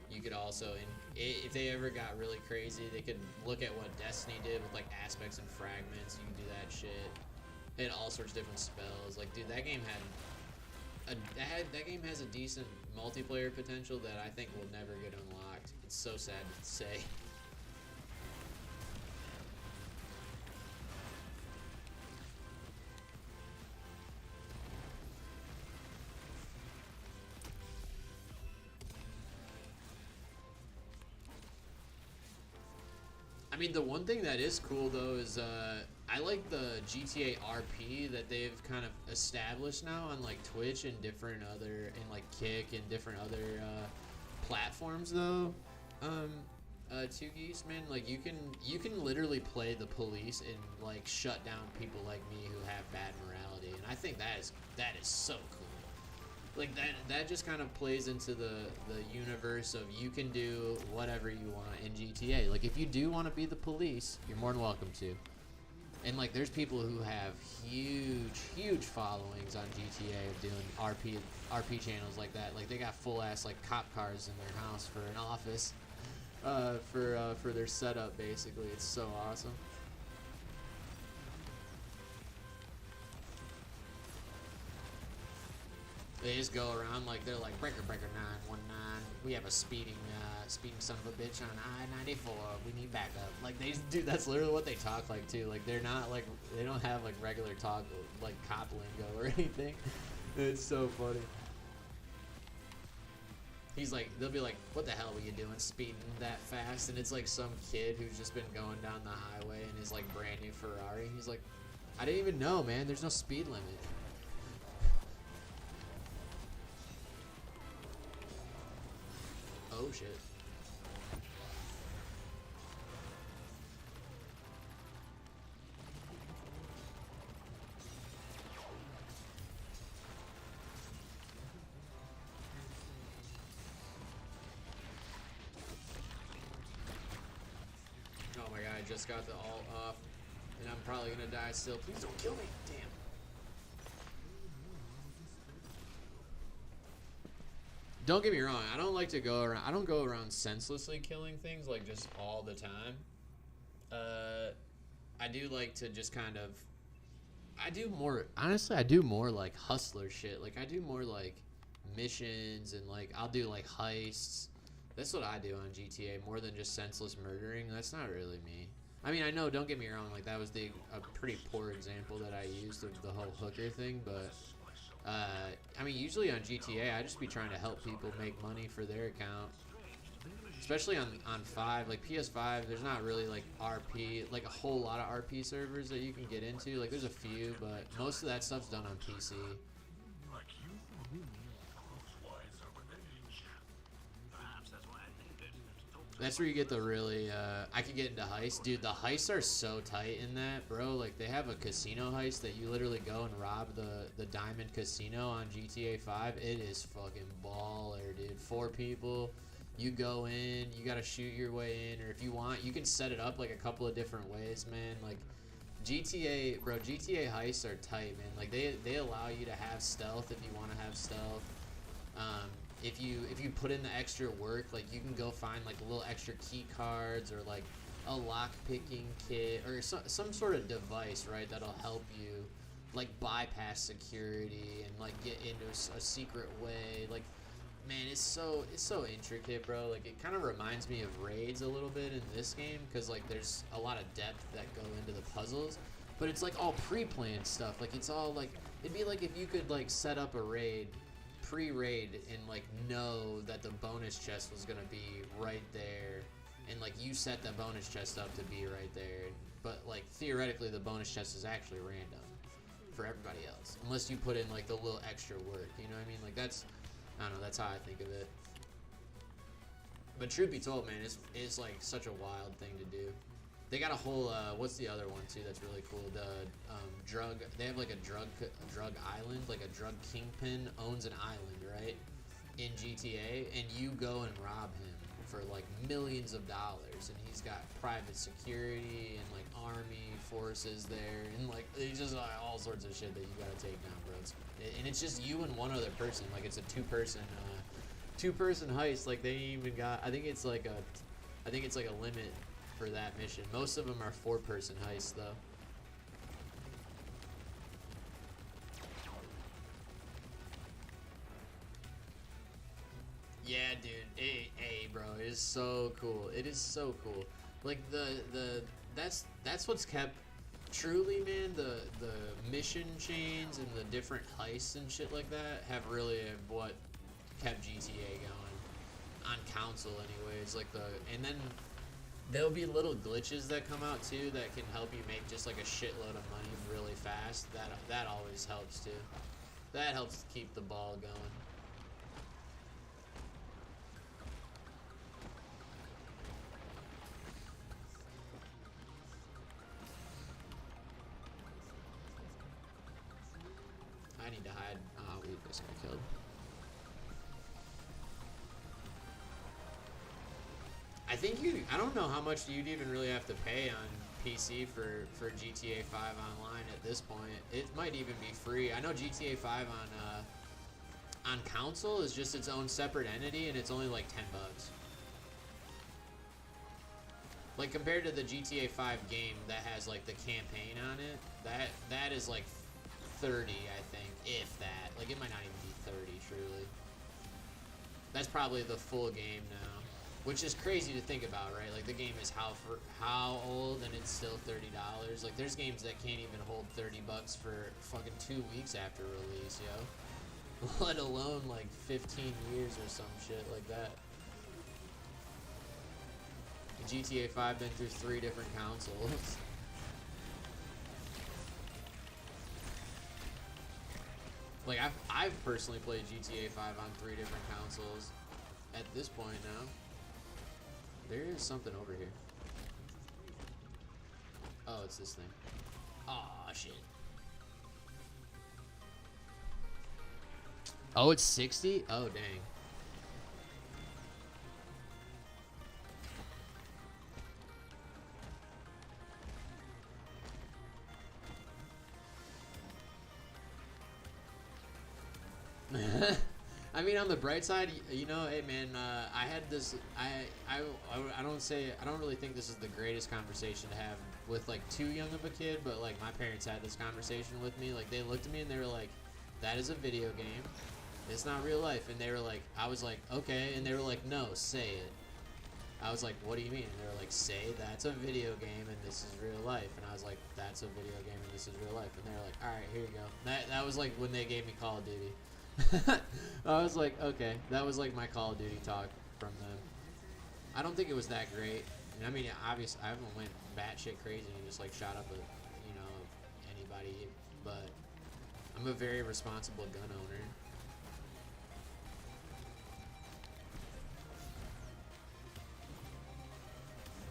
You could also, if they ever got really crazy, they could look at what Destiny did with like aspects and fragments. You can do that shit. They had all sorts of different spells. Like, dude, that game that game has a decent multiplayer potential that I think will never get unlocked. It's so sad to say. I mean, the one thing that is cool though is I like the GTA RP that they've kind of established now on like Twitch and different other, and like Kick and different other platforms though. Two Geese, man, like you can literally play the police and like shut down people like me who have bad morality, and I think that is so cool. Like that just kind of plays into the universe of you can do whatever you want in GTA. Like if you do want to be the police, you're more than welcome to. And like there's people who have huge followings on GTA of doing RP channels like that. Like they got full ass like cop cars in their house for an office, for their setup basically. It's so awesome. They just go around like they're like breaker 919. We have a speeding son of a bitch on I-94. We need backup. Like they do. That's literally what they talk like too. Like they're not like, they don't have like regular talk like cop lingo or anything. It's so funny. He's like, they'll be like, what the hell were you doing speeding that fast? And it's like some kid who's just been going down the highway in his like brand new Ferrari. He's like, I didn't even know, man. There's no speed limit. Oh shit. Oh my god, I just got the alt off and I'm probably gonna die still. Please don't kill me. Damn. Don't get me wrong, I don't like to go around, I don't go around senselessly killing things like just all the time. I do like to just kind of, honestly I do more like hustler shit. Like I do more like missions and like I'll do like heists. That's what I do on GTA more than just senseless murdering. That's not really me. I mean, I know, don't get me wrong, like that was a pretty poor example that I used of the whole hooker thing, but I mean, usually on GTA, I just be trying to help people make money for their account. Especially on 5, like PS5, there's not really like RP, like a whole lot of RP servers that you can get into. Like there's a few, but most of that stuff's done on PC. That's where you get the really, I could get into heists. Dude, the heists are so tight in that, bro. Like, they have a casino heist that you literally go and rob the Diamond Casino on GTA 5. It is fucking baller, dude. 4 people. You go in, you gotta shoot your way in, or if you want, you can set it up like a couple of different ways, man. Like, GTA, bro, GTA heists are tight, man. Like, they allow you to have stealth if you want to have stealth. If you put in the extra work, like you can go find like little extra key cards or like a lock picking kit or some sort of device, right, that'll help you like bypass security and like get into a secret way. Like, man, it's so intricate, bro. Like, it kind of reminds me of raids a little bit in this game because like there's a lot of depth that go into the puzzles, but it's like all pre-planned stuff. Like, it's all like, it'd be like if you could like set up a raid pre-raid and like know that the bonus chest was gonna be right there, and like you set the bonus chest up to be right there, but like theoretically the bonus chest is actually random for everybody else unless you put in like the little extra work, you know what I mean? Like, that's, I don't know, that's how I think of it. But truth be told, man, it's like such a wild thing to do. They got a whole what's the other one too that's really cool? The drug. They have like a drug island, like a drug kingpin owns an island, right, in GTA, and you go and rob him for like millions of dollars, and he's got private security and like army forces there, and like it's just like all sorts of shit that you gotta take down, bro. And it's just you and one other person. Like, it's a two-person heist. Like, they even got. I think it's like a limit for that mission. Most of them are 4-person heists, though. Yeah, dude. Hey, bro. It is so cool. It is so cool. Like, that's what's kept. Truly, man, the mission chains and the different heists and shit like that have really what kept GTA going on console, anyways. Like, and then there'll be little glitches that come out too that can help you make just like a shitload of money really fast. That always helps too. That helps keep the ball going. I need to hide. Oh, we just got killed. I don't know how much you'd even really have to pay on PC for GTA 5 online at this point. It might even be free. I know GTA 5 on console is just its own separate entity, and it's only like $10. Like, compared to the GTA 5 game that has like the campaign on it, that is like 30, I think, if that. Like, it might not even be 30, truly. That's probably the full game now. Which is crazy to think about, right? Like, the game is how old, and it's still $30. Like, there's games that can't even hold $30 for fucking 2 weeks after release, yo. Let alone, like, 15 years or some shit like that. GTA 5 been through 3 different consoles. Like, I've personally played GTA 5 on 3 different consoles at this point now. There is something over here. Oh, it's this thing. Aw, shit. Oh, it's 60? Oh, dang. I mean, on the bright side, you know, hey man, I had this. I don't really think this is the greatest conversation to have with like too young of a kid, but like my parents had this conversation with me. Like, they looked at me and they were like, "That is a video game. It's not real life." And they were like, I was like, "Okay," and they were like, "No, say it." I was like, "What do you mean?" And they were like, "Say that's a video game and this is real life." And I was like, "That's a video game and this is real life." And they were like, "All right, here you go." That was like when they gave me Call of Duty. I was like, okay, that was like my Call of Duty talk from them. I don't think it was that great. I mean, obviously, I haven't went batshit crazy and just like shot up anybody, but I'm a very responsible gun owner.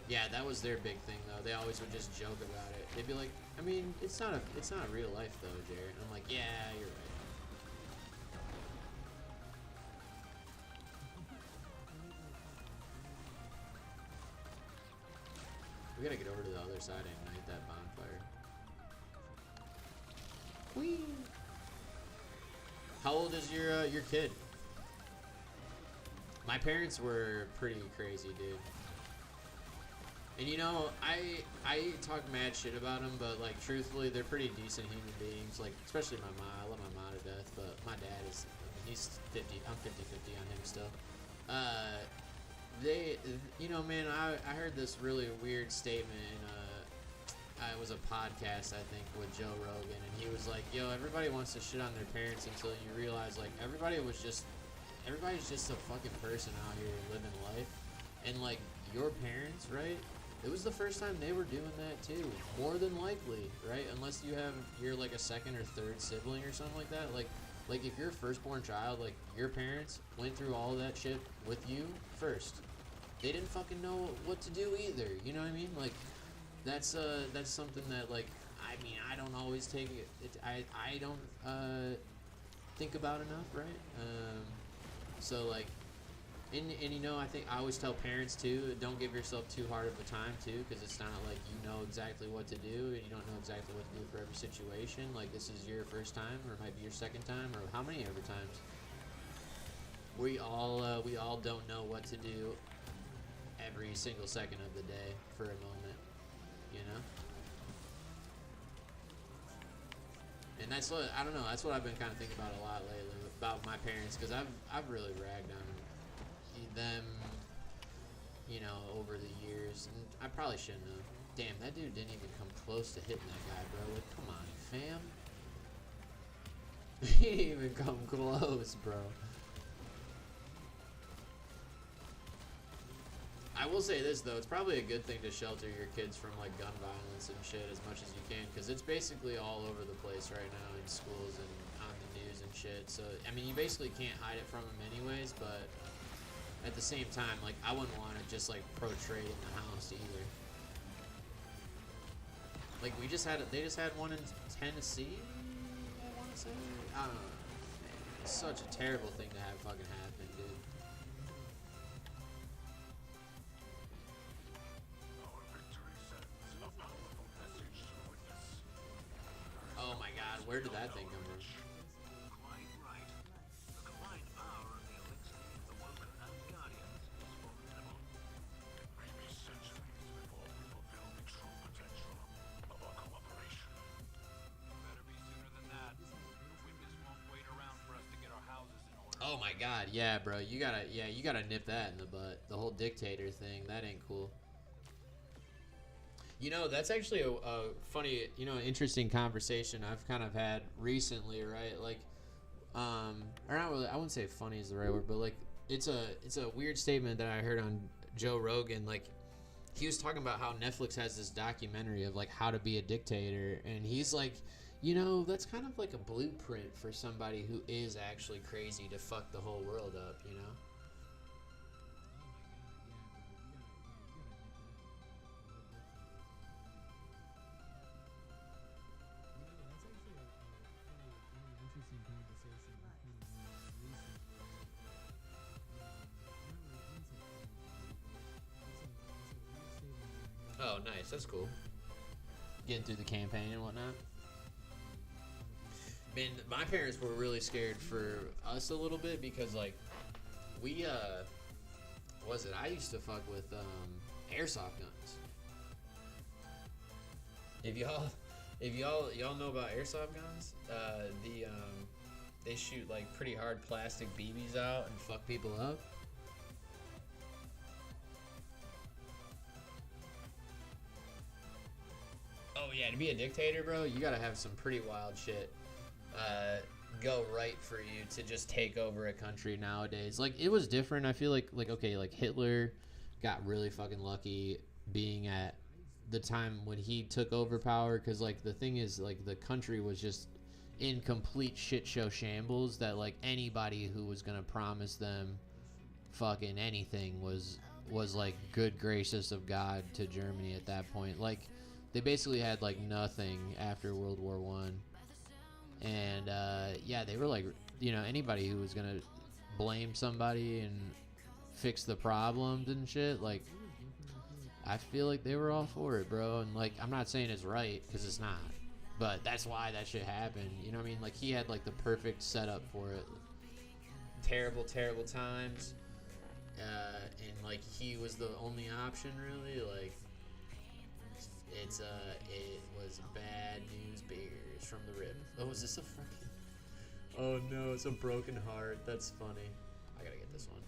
Yeah, that was their big thing though. They always would just joke about it. They'd be like, I mean, it's not real life though, Jared. And I'm like, yeah, you're right. We gotta get over to the other side and ignite that bonfire. Whee! How old is your kid? My parents were pretty crazy, dude. And you know, I talk mad shit about them, but like truthfully, they're pretty decent human beings. Like especially my mom. I love my mom to death, but my dad is, he's 50. I'm 50-50 on him still. They, you know, man, I heard this really weird statement in it was a podcast I think with Joe Rogan, and he was like, yo, everybody wants to shit on their parents until you realize like everybody's just a fucking person out here living life, and like your parents, right? It was the first time they were doing that too, more than likely, right? Unless you're like a second or third sibling or something like that. Like if you're a firstborn child, like your parents went through all that shit with you first. They didn't fucking know what to do either. You know what I mean? Like that's something that like I mean I don't always take it. I don't think about enough, right? So like. And you know, I think I always tell parents too, don't give yourself too hard of a time too, because it's not like you know exactly what to do and you don't know exactly what to do for every situation. Like this is your first time, or it might be your second time, or how many ever times. We all don't know what to do every single second of the day for a moment, you know. And that's what I don't know. That's what I've been kind of thinking about a lot lately about my parents, because I've really ragged on them, you know, over the years, and I probably shouldn't have. Damn, that dude didn't even come close to hitting that guy, bro. Like, come on, fam. He didn't even come close, bro. I will say this though, it's probably a good thing to shelter your kids from like gun violence and shit as much as you can, because it's basically all over the place right now in schools and on the news and shit. So I mean, you basically can't hide it from them anyways, but at the same time, like, I wouldn't want to just, like, portray it in the house either. Like, they just had one in Tennessee, I want to say? I don't know. Man, it's such a terrible thing to have fucking happen, dude. Our victory sends a powerful message to the witness. Oh my god, where did that thing come from? Quite right. The combined power of the elixir, the Woken, and Guardians is formidable. It may be centuries before we fulfill the true potential of our cooperation. Better be sooner than that. The witness won't wait around for us to get our houses in order. Oh my god, yeah, bro. You gotta nip that in the butt. The whole dictator thing, that ain't cool. You know, that's actually a funny, you know, interesting conversation I've kind of had recently, right? Like, or not really, I wouldn't say funny is the right word, but like, it's a weird statement that I heard on Joe Rogan. Like, he was talking about how Netflix has this documentary of like how to be a dictator, and he's like, you know, that's kind of like a blueprint for somebody who is actually crazy to fuck the whole world up, you know? Oh, nice. That's cool. Getting through the campaign and whatnot. Man, my parents were really scared for us a little bit because, like, we, I used to fuck with, airsoft guns. If y'all know about airsoft guns, they shoot, like, pretty hard plastic BBs out and fuck people up. Oh yeah, to be a dictator, bro, you gotta have some pretty wild shit go right for you to just take over a country nowadays. Like, it was different. I feel like okay, like Hitler got really fucking lucky being at the time when he took over power, because like the thing is, like, the country was just in complete shit show shambles that like anybody who was gonna promise them fucking anything was was like good gracious of God to Germany at that point. Like they basically had like nothing after World War One, and yeah, they were like, you know, anybody who was gonna blame somebody and fix the problems and shit, like I feel like they were all for it, bro. And like I'm not saying it's right because it's not, but that's why that shit happened. You know what I mean? Like he had like the perfect setup for it. Terrible times, and like he was the only option really. Like it was bad news bears from the rip. Oh, is this a fucking? Oh no, it's a broken heart. That's funny. I gotta get this one.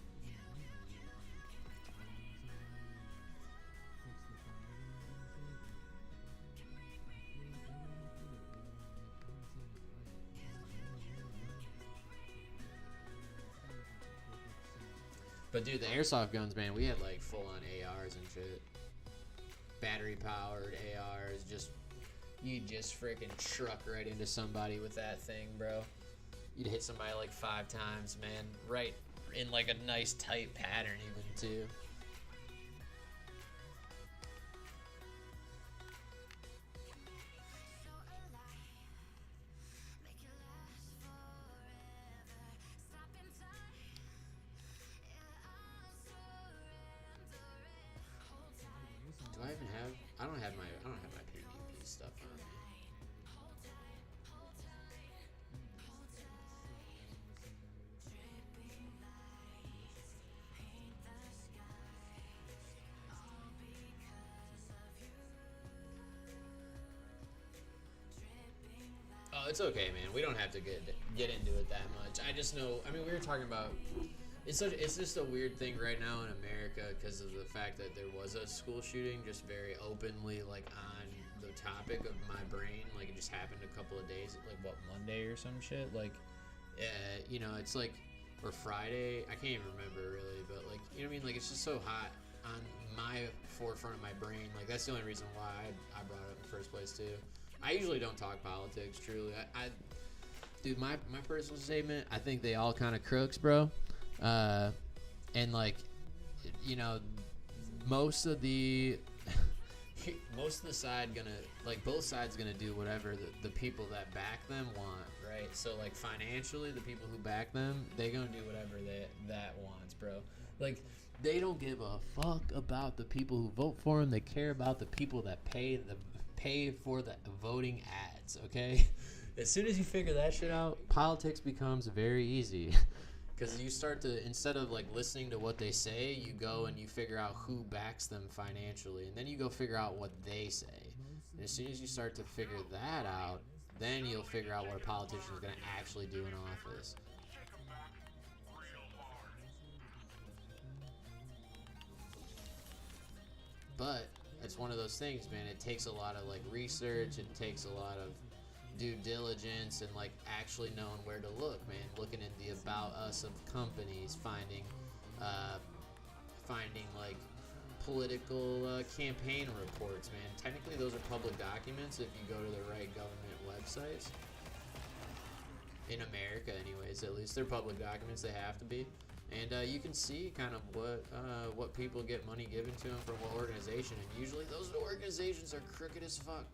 But dude, the airsoft guns, man, we had like full on ARs and shit. Battery powered ARs, you'd just freaking truck right into somebody with that thing, bro. You'd hit somebody like 5 times, man, right in like a nice tight pattern even too. Do I even have? I don't have my PvP stuff on me. Oh, it's okay, man. We don't have to get into it that much. I just know. I mean, we were talking about. It's just a weird thing right now in America because of the fact that there was a school shooting just very openly, like on the topic of my brain. Like it just happened a couple of days, like what, Monday or some shit. Like, you know, it's like, or Friday. I can't even remember really, but like, you know what I mean? Like it's just so hot on my forefront of my brain. Like that's the only reason why I brought it up in the first place too. I usually don't talk politics. Truly, dude, my personal statement. I think they all kind of crooks, bro. And like, you know, most of the side gonna, like, both sides gonna do whatever the people that back them want, right? So like financially, the people who back them, they gonna do whatever that wants, bro. Like they don't give a fuck about the people who vote for them. They care about the people that pay for the voting ads. Okay, as soon as you figure that shit out, politics becomes very easy. Because you start to, instead of like listening to what they say, you go and you figure out who backs them financially, and then you go figure out what they say. And as soon as you start to figure that out, then you'll figure out what a politician is going to actually do in office. But it's one of those things, man. It takes a lot of like research. It takes a lot of due diligence and like actually knowing where to look, man. Looking at the about us of companies, finding like political campaign reports, man. Technically those are public documents if you go to the right government websites. In America anyways, at least they're public documents. They have to be. And you can see kind of what people get money given to them from what organization, and usually those organizations are crooked as fuck.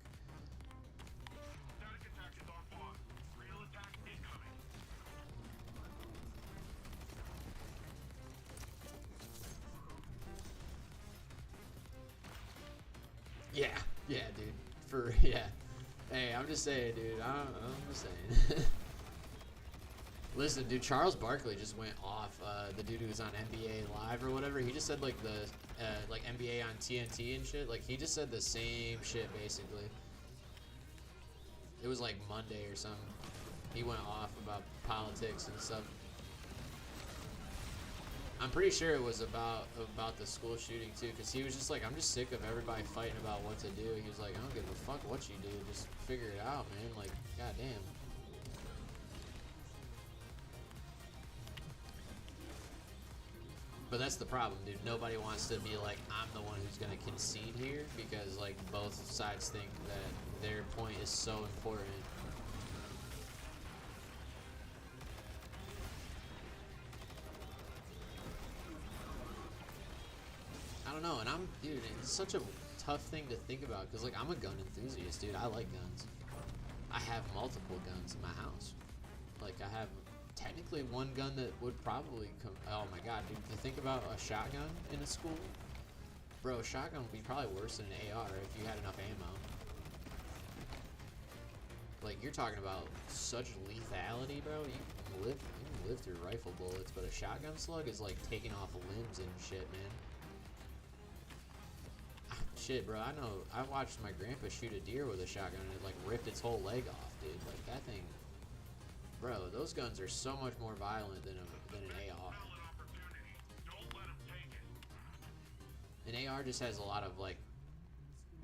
Yeah, dude. Hey, I'm just saying, dude. I'm just saying. Listen, dude. Charles Barkley just went off. The dude who was on NBA Live or whatever. He just said like the like NBA on TNT and shit. Like he just said the same shit basically. It was like Monday or something. He went off about politics and stuff. I'm pretty sure it was about the school shooting too, because he was just like, I'm just sick of everybody fighting about what to do. He was like, I don't give a fuck what you do, just figure it out, man. Like, goddamn. But that's the problem, dude. Nobody wants to be like, I'm the one who's gonna concede here, because like both sides think that their point is so important. know, and dude, it's such a tough thing to think about because, like, I'm a gun enthusiast, dude. I like guns. I have multiple guns in my house. Like, I have technically one gun that would probably come. Oh my god, dude! If you think about a shotgun in a school, bro, a shotgun would be probably worse than an AR if you had enough ammo. Like, you're talking about such lethality, bro. You can live through rifle bullets, but a shotgun slug is like taking off limbs and shit, man. Shit, bro. I know. I watched my grandpa shoot a deer with a shotgun, and it like ripped its whole leg off, dude. Like that thing. Bro, those guns are so much more violent than an AR. An AR just has a lot of like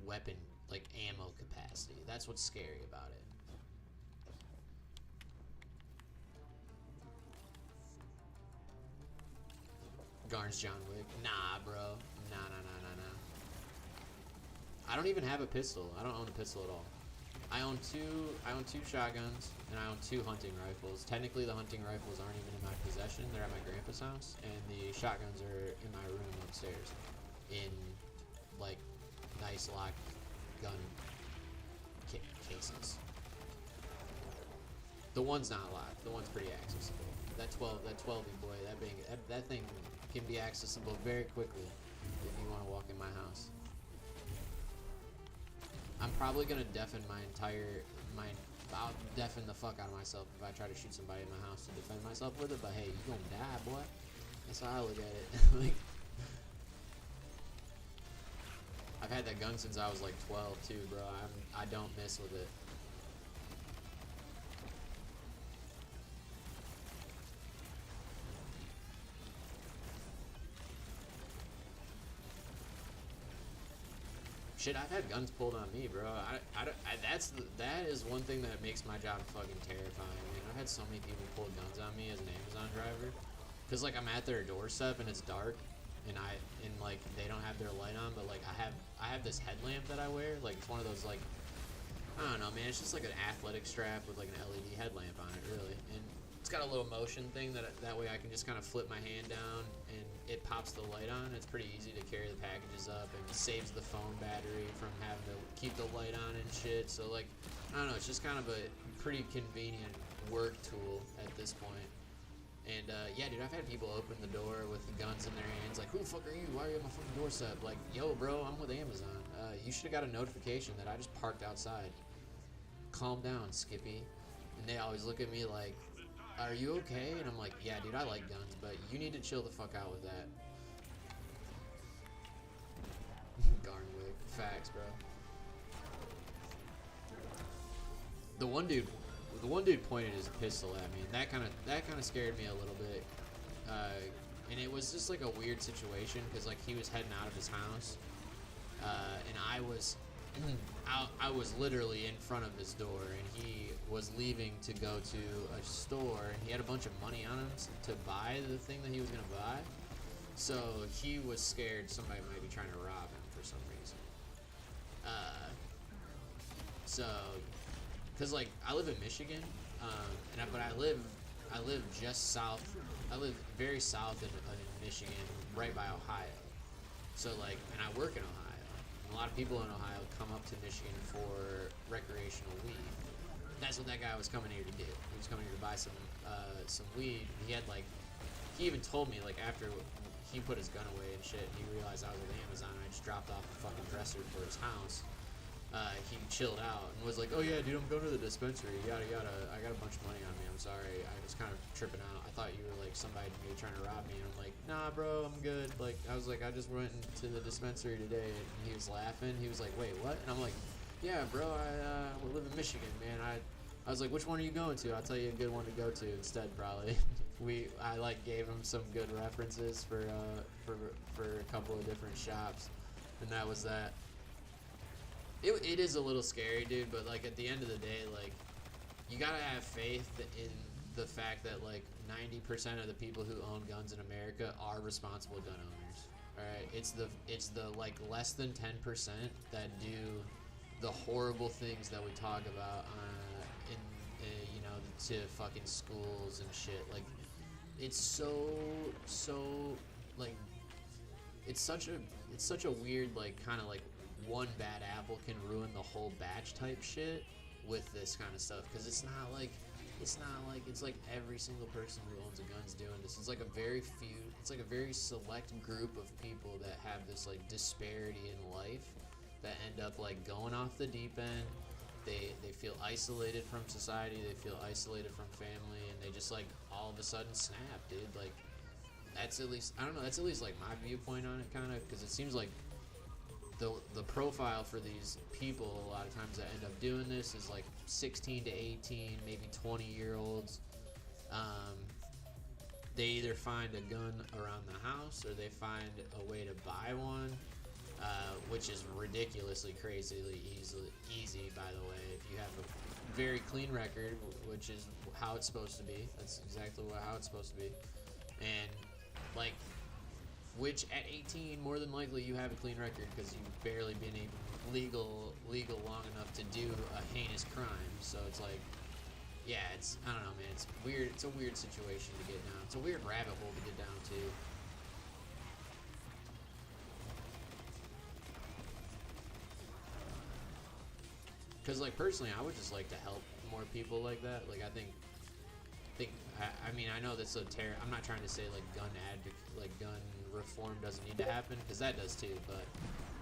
weapon, like ammo capacity. That's what's scary about it. Garn's John Wick. Nah, bro. Nah. I don't even have a pistol. I don't own a pistol at all. I own two shotguns, and I own 2 hunting rifles. Technically, the hunting rifles aren't even in my possession. They're at my grandpa's house, and the shotguns are in my room upstairs in, like, nice locked gun cases. The one's not locked. The one's pretty accessible. That 12-y boy, that thing can be accessible very quickly if you want to walk in my house. I'm probably gonna I'll deafen the fuck out of myself if I try to shoot somebody in my house to defend myself with it, but hey, you gonna die, boy. That's how I look at it. Like, I've had that gun since I was like 12 too, bro. I don't mess with it. Shit, I've had guns pulled on me, bro. That is one thing that makes my job fucking terrifying, man. I've had so many people pull guns on me as an Amazon driver, cause like I'm at their doorstep and it's dark, and like they don't have their light on, but like I have this headlamp that I wear, like it's one of those like, I don't know, man. It's just like an athletic strap with like an LED headlamp on it, really, and it's got a little motion thing that way I can just kind of flip my hand down and it pops the light on. It's pretty easy to carry the packages up, and it saves the phone battery from having to keep the light on and shit. So like, I don't know, it's just kind of a pretty convenient work tool at this point. And yeah, dude, I've had people open the door with the guns in their hands, like, who the fuck are you? Why are you at my fucking doorstep? Like, yo, bro, I'm with Amazon. You should have got a notification that I just parked outside. Calm down, Skippy. And they always look at me like, are you okay? And I'm like, yeah, dude, I like guns, but you need to chill the fuck out with that. Garnwick. Facts, bro. The one dude pointed his pistol at me, and that kind of scared me a little bit. And it was just like a weird situation, because like he was heading out of his house, and I was literally in front of his door, and he was leaving to go to a store, and he had a bunch of money on him to buy the thing that he was gonna buy. So he was scared somebody might be trying to rob him for some reason. Cause like I live in Michigan, but I live just south. I live very south in Michigan, right by Ohio. So like, and I work in Ohio. A lot of people in Ohio come up to Michigan for recreational weed. That's what that guy was coming here to do. He was coming here to buy some weed. He even told me, like, after he put his gun away and shit, and he realized I was with Amazon, and I just dropped off the fucking dresser for his house. He chilled out and was like, oh yeah, dude, I'm going to the dispensary, yada yada, I got a bunch of money on me, I'm sorry, I was kind of tripping out, I thought you were like somebody maybe trying to rob me, and I'm like, nah bro, I'm good, like, I was like, I just went to the dispensary today, and he was laughing, he was like, wait, what? And I'm like, yeah bro, we live in Michigan, man, I was like, which one are you going to? I'll tell you a good one to go to instead, probably. I like gave him some good references for a couple of different shops, and that was that. It is a little scary, dude, but like at the end of the day, like you gotta have faith in the fact that like 90% of the people who own guns in America are responsible gun owners. All right, it's the like less than 10% that do the horrible things that we talk about to fucking schools and shit. Like it's so like it's such a weird like kind of like one bad apple can ruin the whole batch type shit with this kind of stuff because it's not like it's like every single person who owns a gun's doing this. It's like a very select group of people that have this like disparity in life that end up like going off the deep end. They feel isolated from society, they feel isolated from family, and they just like all of a sudden snap, dude. Like that's at least, I don't know, that's at least like my viewpoint on it, kind of, because it seems like the profile for these people a lot of times that end up doing this is like 16 to 18, maybe 20-year-olds. They either find a gun around the house or they find a way to buy one, which is ridiculously crazily easy, by the way. If you have a very clean record, which is how it's supposed to be, that's exactly how it's supposed to be. And like, which at 18, more than likely you have a clean record because you've barely been legal long enough to do a heinous crime. So it's like, yeah, it's, I don't know, man, it's weird. It's a weird situation to get down. It's a weird rabbit hole to get down to. Because like personally, I would just like to help more people like that. Like I think I mean, I know that's a I'm not trying to say like gun reform doesn't need to happen, because that does too, but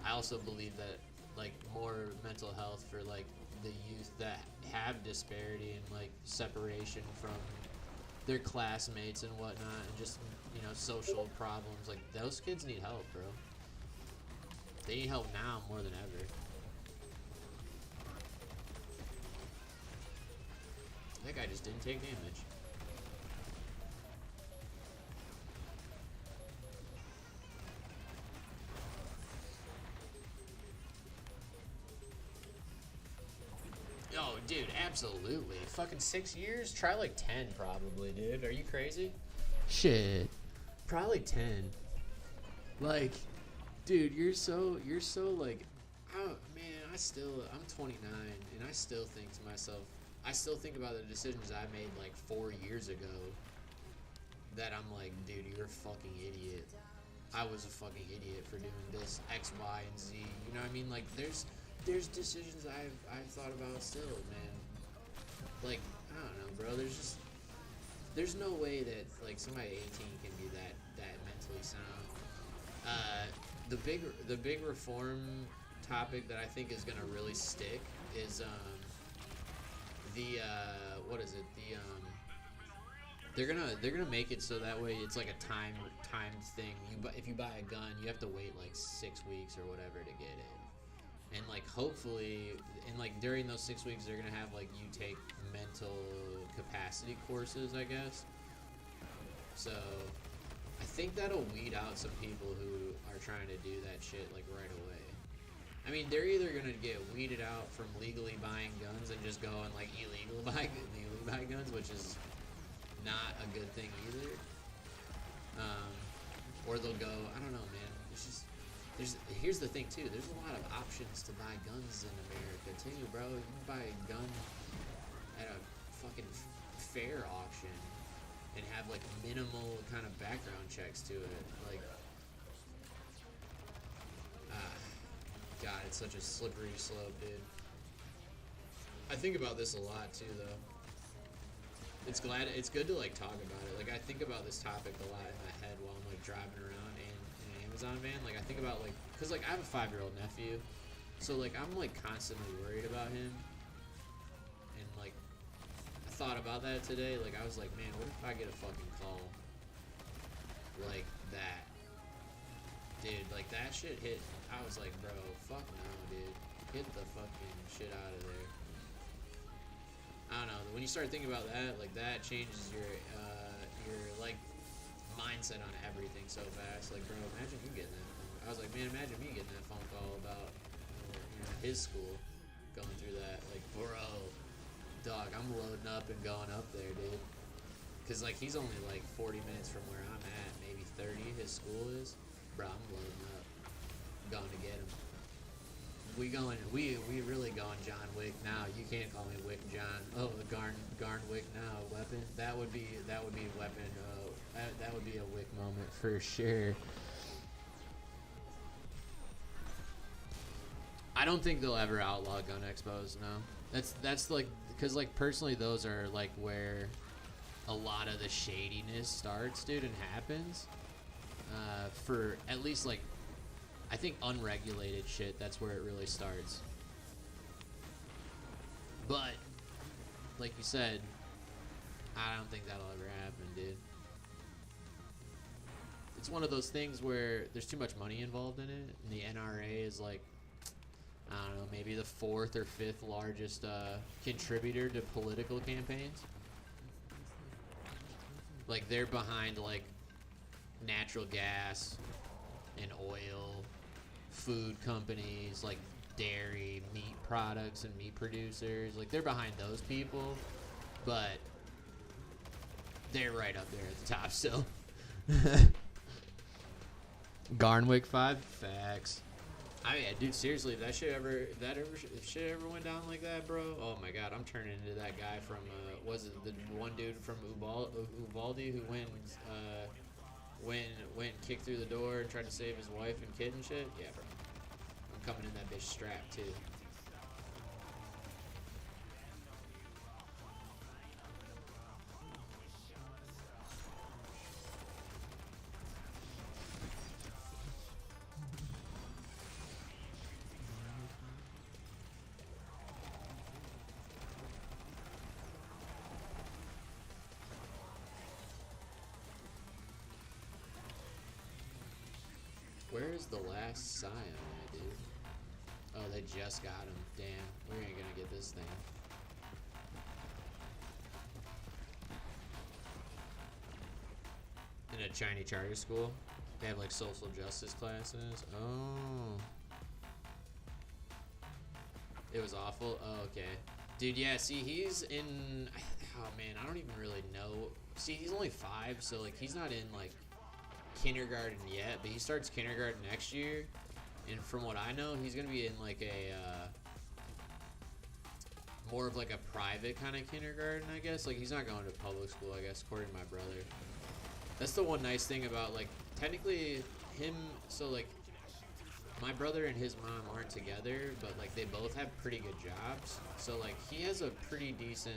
I also believe that like more mental health for like the youth that have disparity and like separation from their classmates and whatnot, and just, you know, social problems, like those kids need help, bro. They need help now more than ever. That guy just didn't take damage. Oh, dude, absolutely. Fucking 6 years? Try like 10 probably, dude. Are you crazy? Shit. Probably 10. Like, dude, you're so like, oh, man, I'm 29, and I still think to myself, I still think about the decisions I made like 4 years ago that I'm like, dude, you're a fucking idiot. I was a fucking idiot for doing this X, Y, and Z. You know what I mean? Like, there's decisions I've thought about still, man. Like, I don't know, bro. There's no way that like somebody 18 can be that mentally sound. The big reform topic that I think is gonna really stick is what is it? They're gonna make it so that way it's like a timed thing. If you buy a gun, you have to wait like 6 weeks or whatever to get it. And like hopefully, and like during those 6 weeks, they're gonna have like you take mental capacity courses, I guess. So I think that'll weed out some people who are trying to do that shit like right away. I mean, they're either gonna get weeded out from legally buying guns and just go and like illegally buy guns, which is not a good thing either. Or they'll go, I don't know, man. It's just here's the thing too. There's a lot of options to buy guns in America too, bro. You can buy a gun at a fucking fair auction and have like minimal kind of background checks to it, like. God, it's such a slippery slope, dude. I think about this a lot too, though. It's good to like talk about it. Like I think about this topic a lot in my head while I'm like driving around in an Amazon van. Like I think about like, cause like I have a 5-year-old nephew, so like I'm like constantly worried about him. And like I thought about that today. Like I was like, man, what if I get a fucking call like that? Dude, like that shit hit. I was like, bro, fuck no, dude. Get the fucking shit out of there. I don't know. When you start thinking about that, like that changes your like mindset on everything so fast. Like, bro, imagine you getting that. I was like, man, imagine me getting that phone call about his school, going through that. Like, bro, dog, I'm loading up and going up there, dude. Cause like he's only like 40 minutes from where I'm at, maybe 30. His school is. Bro, I'm loading up. Going to get him. We really going John Wick now. You can't call me Wick John. Oh, Garn Wick now. Weapon. That would be weapon. That would be a Wick moment for sure. I don't think they'll ever outlaw gun expos. No, that's like because like personally those are like where a lot of the shadiness starts, dude, and happens. For at least like I think unregulated shit, that's where it really starts. But like you said, I don't think that'll ever happen, dude. It's one of those things where there's too much money involved in it, and the NRA is like, I don't know, maybe the 4th or 5th largest contributor to political campaigns. Like they're behind like natural gas and oil, food companies, like dairy, meat products and meat producers. Like they're behind those people, but they're right up there at the top still. Garnwick 5 facts. I mean, dude, seriously, if shit ever went down like that, bro. Oh my God, I'm turning into that guy from was it the one dude from Uvalde who went and kicked through the door and tried to save his wife and kid and shit? Yeah, bro. I'm coming in that bitch strapped too. Where's the last Scion at, dude? Oh, they just got him. Damn, we ain't gonna get this thing. In a Chinese charter school? They have like social justice classes? Oh. It was awful? Oh, okay. Dude, yeah, see, he's in... Oh, man, I don't even really know. See, he's only 5, so, like, he's not in, like, kindergarten yet, but he starts kindergarten next year, and from what I know, he's gonna be in like a more of like a private kind of kindergarten, I guess. Like he's not going to public school, I guess, according to my brother. That's the one nice thing about like technically him. So like my brother and his mom aren't together, but like they both have pretty good jobs. So like he has a pretty decent.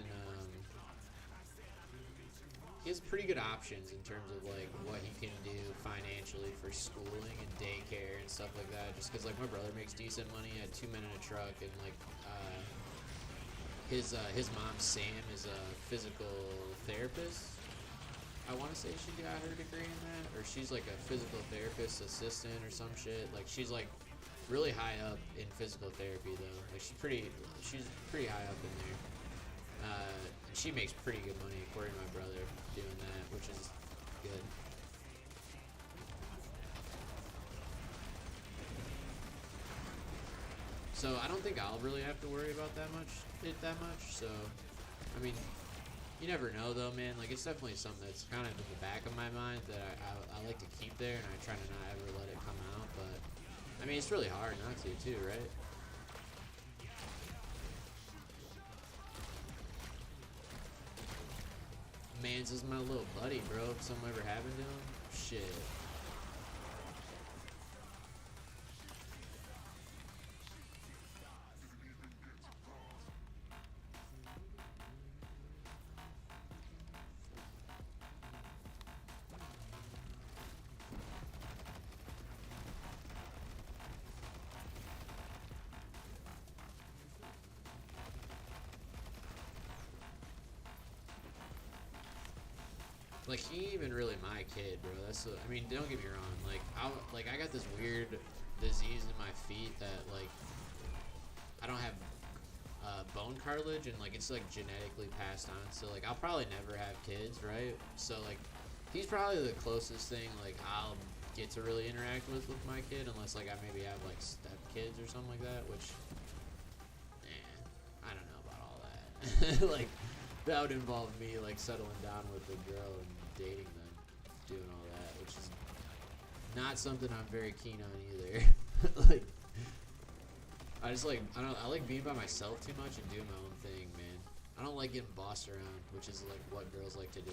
He has pretty good options in terms of like what he can do financially for schooling and daycare and stuff like that. Just because like my brother makes decent money at 2 men in a truck, and like his mom Sam is a physical therapist. I want to say she got her degree in that, or she's like a physical therapist assistant or some shit. Like she's like really high up in physical therapy though. Like she's pretty high up in there. She makes pretty good money according to my brother doing that, which is good. So I don't think I'll really have to worry about that much. So, I mean, you never know though, man. Like it's definitely something that's kind of in the back of my mind that I like to keep there, and I try to not ever let it come out. But I mean, it's really hard not to too, right? Mans is my little buddy, bro. If something ever happened to him, shit. Like he ain't even really my kid, bro. I mean, don't get me wrong. Like I got this weird disease in my feet that like I don't have bone cartilage, and like it's like genetically passed on. So like I'll probably never have kids, right? So like he's probably the closest thing like I'll get to really interact with my kid, unless like I maybe have like step kids or something like that, which I don't know about all that. Like that would involve me like settling down with a girl and dating them, doing all that, which is not something I'm very keen on either. Like I like being by myself too much and doing my own thing, man. I don't like getting bossed around, which is like what girls like to do.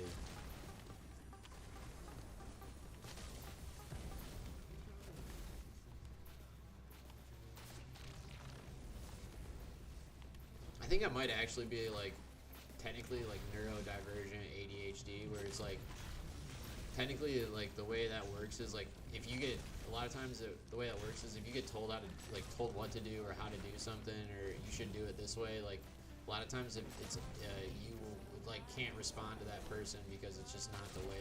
that might actually be like technically like neurodivergent ADHD, where it's like technically like the way that works is like if you get a lot of times the way that works is if you get told how to like told what to do or how to do something or you should do it this way, like a lot of times it's you like can't respond to that person because it's just not the way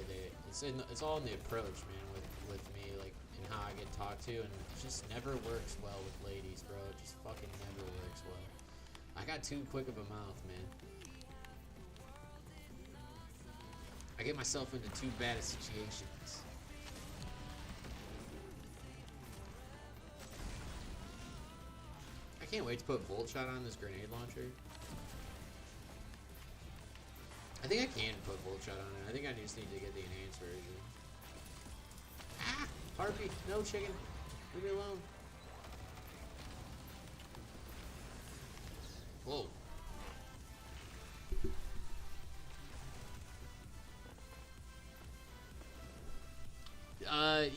it's all in the approach, man, with me, like and how I get talked to, and it just never works well with ladies, bro. It just fucking never works well. I got too quick of a mouth, man. I get myself into too bad of situations. I can't wait to put Bolt Shot on this grenade launcher. I think I can put Bolt Shot on it. I think I just need to get the enhanced version. Ah! Harpy! No, chicken! Leave me alone. Whoa.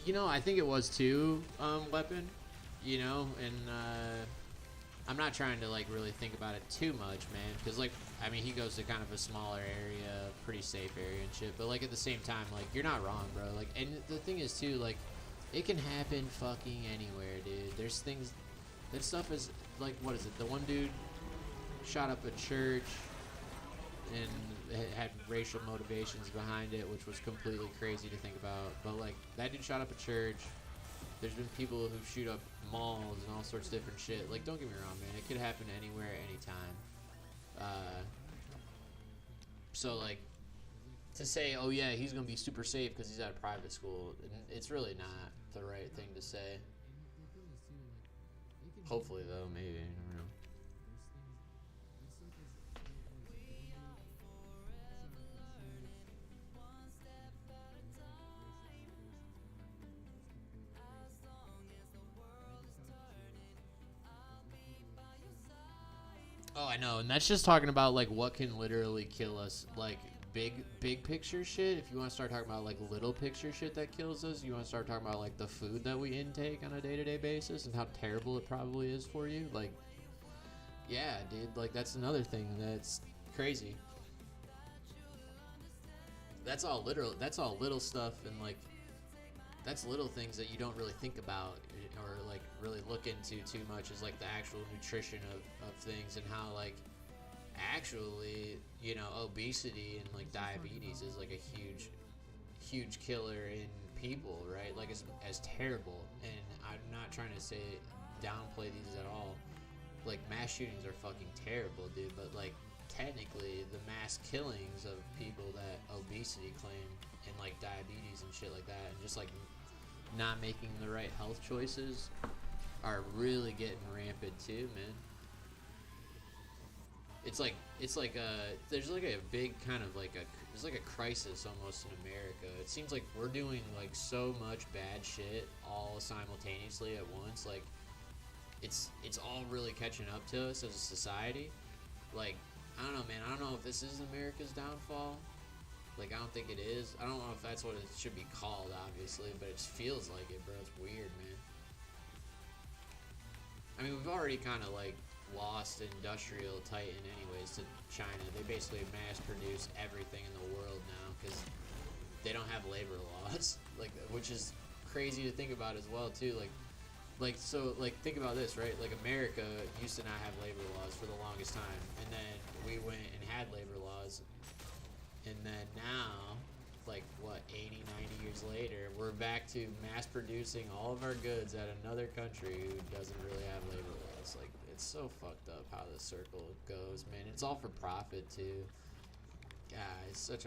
You know, I think it was too, weapon, you know, and, I'm not trying to, like, really think about it too much, man, because, like, I mean, he goes to kind of a smaller area, pretty safe area and shit, but, like, at the same time, like, you're not wrong, bro, like, and the thing is, too, like, it can happen fucking anywhere, dude. There's things, that stuff is, like, what is it, the one dude shot up a church, and it had racial motivations behind it, which was completely crazy to think about. But like that dude shot up a church. There's been people who shoot up malls and all sorts of different shit. Like, don't get me wrong, man. It could happen anywhere, anytime. So like to say, oh yeah, he's gonna be super safe because he's at a private school, it's really not the right thing to say. Hopefully, though, maybe. I don't know. Oh, I know, and that's just talking about like what can literally kill us, like big picture shit. If you want to start talking about like little picture shit that kills us, you want to start talking about like the food that we intake on a day-to-day basis and how terrible it probably is for you. Like, yeah, dude, like that's another thing that's crazy. That's all little stuff, and like that's little things that you don't really think about or like really look into too much, is like the actual nutrition of things, and how like actually, you know, obesity and like diabetes is like a huge killer in people, right? Like as terrible, and I'm not trying to say downplay these at all. Like mass shootings are fucking terrible, dude, but like technically the mass killings of people that obesity claim and like diabetes and shit like that, and just like not making the right health choices are really getting rampant too, man. It's like there's like a big kind of like there's like a crisis almost in America. It seems like we're doing like so much bad shit all simultaneously at once. Like it's all really catching up to us as a society. Like, I don't know, man. I don't know if this is America's downfall. Like, I don't think it is. I don't know if that's what it should be called, obviously, but it just feels like it, bro. It's weird, man. I mean, we've already kind of, like, lost industrial titan anyways to China. They basically mass-produce everything in the world now because they don't have labor laws, like, which is crazy to think about as well, too. So, think about this, right? Like, America used to not have labor laws for the longest time, and then we went and had labor laws. And then now, like, what, 80, 90 years later, we're back to mass-producing all of our goods at another country who doesn't really have labor laws. Like, it's so fucked up how the circle goes, man. It's all for profit, too. Yeah, it's such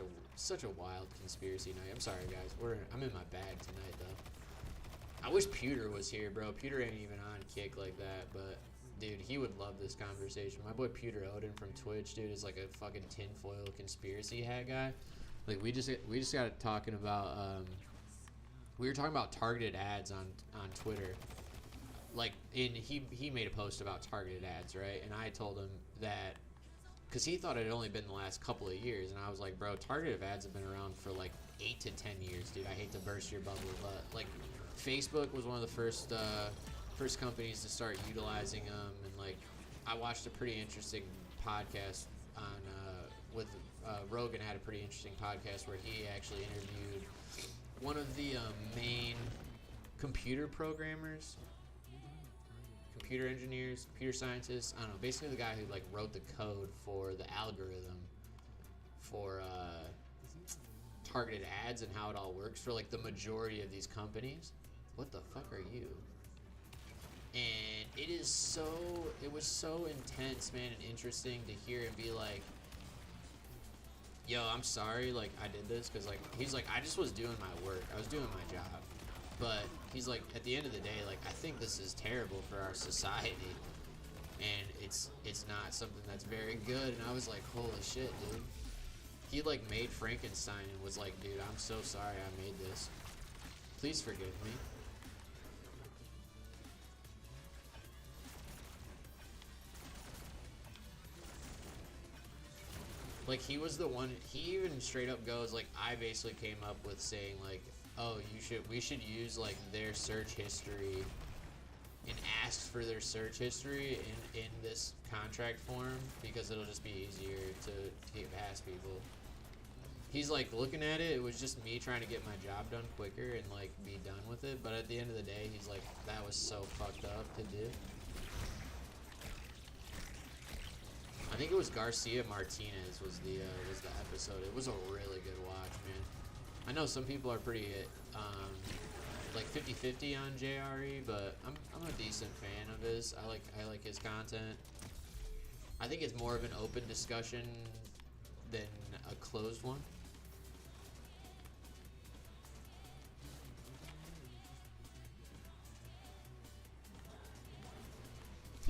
a wild conspiracy night. I'm sorry, guys. I'm in my bag tonight, though. I wish Pewter was here, bro. Pewter ain't even on Kick like that, but... Dude, he would love this conversation. My boy Pewter Odin from Twitch, dude, is like a fucking tinfoil conspiracy hat guy. Like, we just got talking about, we were talking about targeted ads on Twitter. Like, and he made a post about targeted ads, right? And I told him that, because he thought it had only been the last couple of years, and I was like, bro, targeted ads have been around for like 8 to 10 years, dude. I hate to burst your bubble, but like, Facebook was one of the first companies to start utilizing them, and like I watched a pretty interesting podcast on with Rogan had a pretty interesting podcast where he actually interviewed one of the main computer programmers, computer engineers, computer scientists. I don't know, basically the guy who like wrote the code for the algorithm for targeted ads and how it all works for like the majority of these companies. What the fuck are you? And it was so intense, man, and interesting to hear him be like, yo, I'm sorry, like, I did this, because, like, he's like, I just was doing my work, I was doing my job, but he's like, at the end of the day, like, I think this is terrible for our society, and it's not something that's very good, and I was like, holy shit, dude. He, like, made Frankenstein and was like, dude, I'm so sorry I made this. Please forgive me. Like, he was the one, he even straight up goes, like, I basically came up with saying, like, oh, we should use, like, their search history and ask for their search history in this contract form because it'll just be easier to get past people. He's, like, looking at it, it was just me trying to get my job done quicker and, like, be done with it, but at the end of the day, he's like, that was so fucked up to do. I think it was Garcia Martinez was the episode. It was a really good watch, man. I know some people are pretty like 50-50 on JRE, but I'm a decent fan of his. I like his content. I think it's more of an open discussion than a closed one.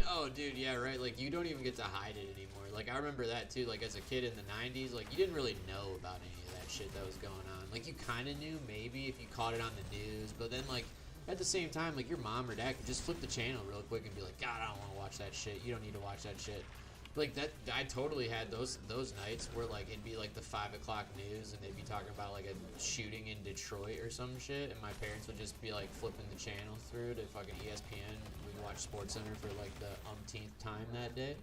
Oh, dude, yeah, right. Like, you don't even get to hide it anymore. Like, I remember that, too. Like, as a kid in the 90s, like, you didn't really know about any of that shit that was going on. Like, you kind of knew, maybe, if you caught it on the news. But then, like, at the same time, like, your mom or dad could just flip the channel real quick and be like, God, I don't want to watch that shit. You don't need to watch that shit. Like, that, I totally had those nights where, like, it'd be, like, the 5 o'clock news, and they'd be talking about, like, a shooting in Detroit or some shit, and my parents would just be, like, flipping the channel through to fucking ESPN. We'd watch SportsCenter for, like, the umpteenth time that day.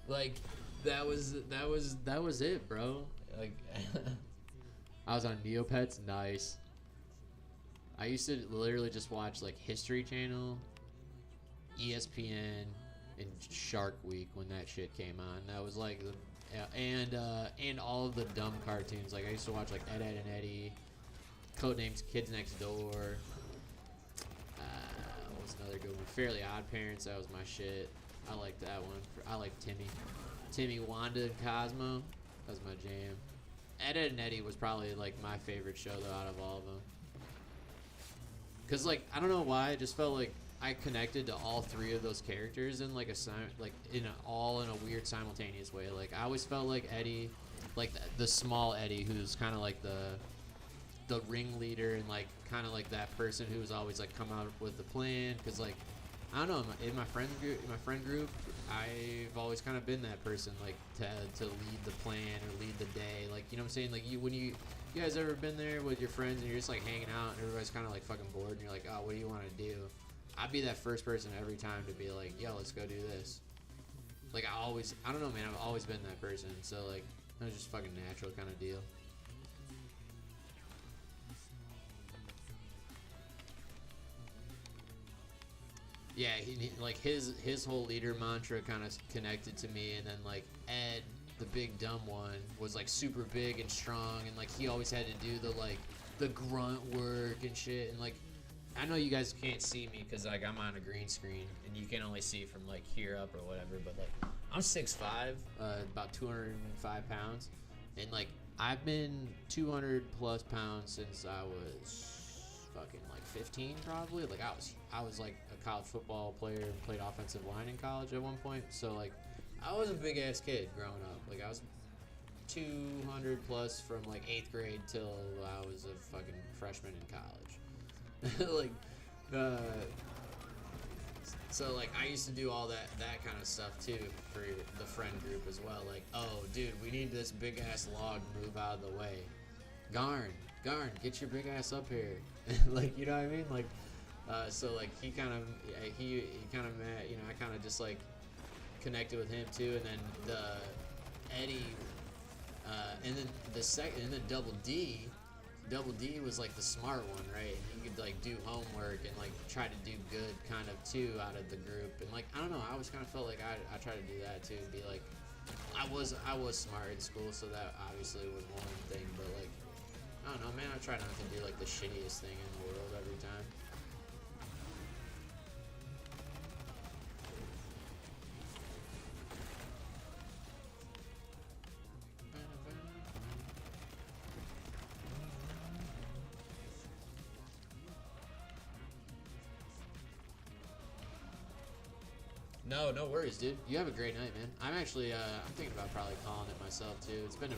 Like, that was it, bro. Like, I was on Neopets, nice. I used to literally just watch, like, History Channel, ESPN, and Shark Week when that shit came on. That was like and all of the dumb cartoons. Like, I used to watch like Ed, Edd and Eddy, Codenames Kids Next Door. What was another good one? Fairly Odd Parents. That was my shit. I liked that one. I liked Timmy, Wanda, and Cosmo. That was my jam. Ed, Edd and Eddy was probably like my favorite show though out of all of them. Cause like I don't know why, it just felt like I connected to all three of those characters in like in a weird simultaneous way. Like I always felt like Eddie, like the small Eddie, who's kind of like the ringleader and like kind of like that person who was always like come out with the plan. Cause like I don't know, in my friend group, I've always kind of been that person, like to lead the plan or lead the day. Like, you know what I'm saying? Like when you guys ever been there with your friends and you're just like hanging out and everybody's kind of like fucking bored and you're like, oh, what do you want to do? I'd be that first person every time to be like, yo, let's go do this. Like, I don't know, man, I've always been that person. So, like, that was just fucking natural kind of deal. Yeah, like, his whole leader mantra kind of connected to me. And then, like, Ed, the big dumb one, was, like, super big and strong. And, like, he always had to do the grunt work and shit. And, like, I know you guys can't see me because like I'm on a green screen and you can only see from like here up or whatever, but like I'm 6'5", about 205 pounds, and like I've been 200 plus pounds since I was fucking like 15 probably. Like I was like a college football player and played offensive line in college at one point, so like I was a big ass kid growing up. Like I was 200 plus from like 8th grade till I was a fucking freshman in college. Like, so like I used to do all that kind of stuff too for the friend group as well. Like, oh dude, we need this big ass log move out of the way. Garn, get your big ass up here. Like, you know what I mean? Like, so like he kind of met, you know, I kind of just like connected with him too, and then the Eddie, and then and then Double D. Double D was like the smart one, right? And he could like do homework and like try to do good kind of too out of the group. And like I don't know, I always kind of felt like I tried to do that too, be like I was smart in school, so that obviously was one thing. But like I don't know, man, I try not to do like the shittiest thing in the world every time. No worries, dude. You have a great night, man. I'm actually, I'm thinking about probably calling it myself too. It's been a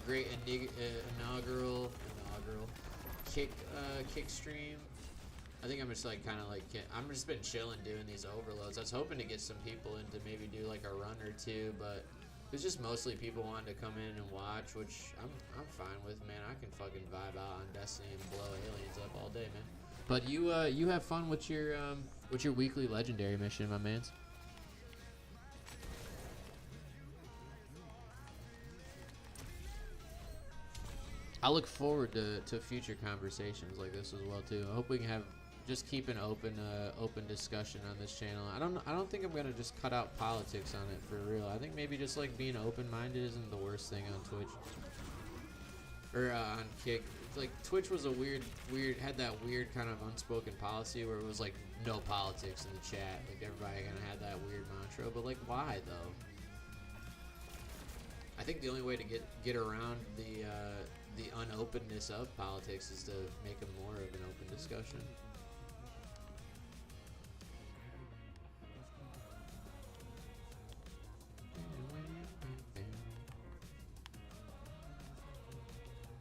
great inaugural kick stream. I think I'm just like kind of like I'm just been chilling doing these overloads. I was hoping to get some people in to maybe do like a run or two, but it was just mostly people wanting to come in and watch, which I'm fine with, man. I can fucking vibe out on Destiny and blow aliens up all day, man. But you have fun with your weekly legendary mission, my mans. I look forward to future conversations like this as well too. I hope we can have just keep an open discussion on this channel. I don't think I'm gonna just cut out politics on it for real. I think maybe just like being open-minded isn't the worst thing on Twitch or on Kick. It's like Twitch was a weird had that weird kind of unspoken policy where it was like no politics in the chat. Like everybody kind of had that weird mantra, but like why though? I think the only way to get around the unopenness of politics is to make them more of an open discussion.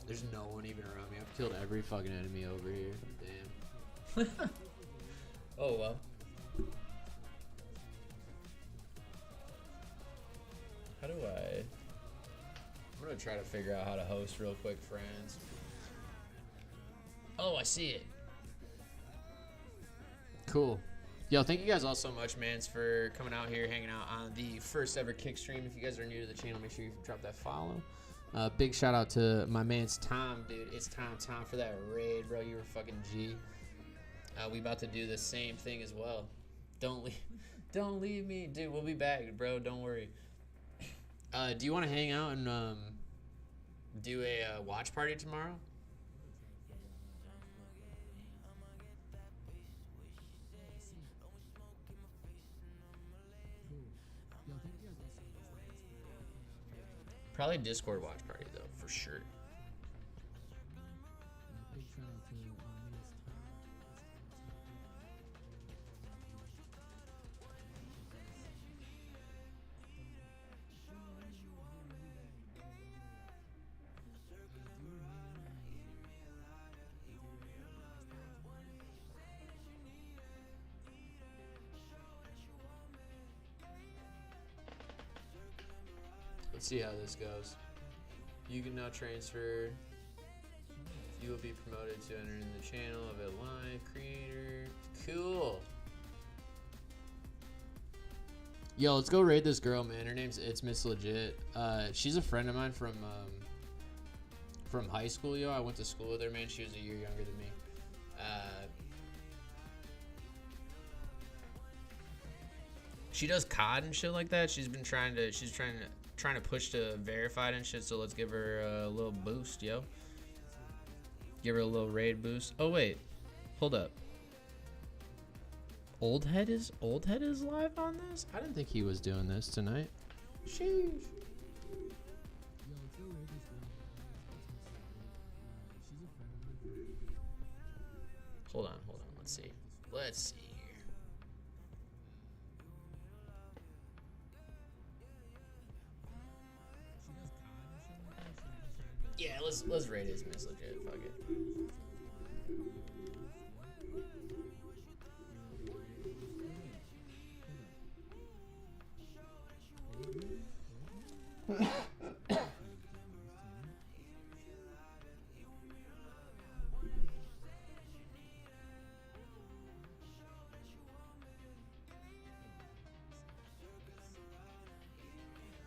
There's no one even around me. I've killed every fucking enemy over here. Damn. Oh well. How do I? I'm gonna try to figure out how to host real quick, friends. Oh, I see it. Cool. Yo, thank you guys all so much, mans, for coming out here, hanging out on the first ever Kick stream. If you guys are new to the channel, make sure you drop that follow. Big shout out to my man's Tom, dude. It's time for that raid, bro. You were fucking G. We about to do the same thing as well. Don't leave me, dude. We'll be back, bro. Don't worry. Do you want to hang out and do a watch party tomorrow? Probably Discord watch party though, for sure. Let's see how this goes. You can now transfer. You will be promoted to enter in the channel of a live creator. Cool. Yo, let's go raid this girl, man. Her name's It's Miss Legit. She's a friend of mine from high school, yo. I went to school with her, man. She was a year younger than me. She does COD and shit like that. She's trying to push to verified and shit, so let's give her a little boost, yo. Give her a little raid boost. Oh wait, hold up. Old Head is live on this? I didn't think he was doing this tonight. Sheesh. Hold on. Let's see. Here. Yeah, let's rate his Miss Legit. Fuck it.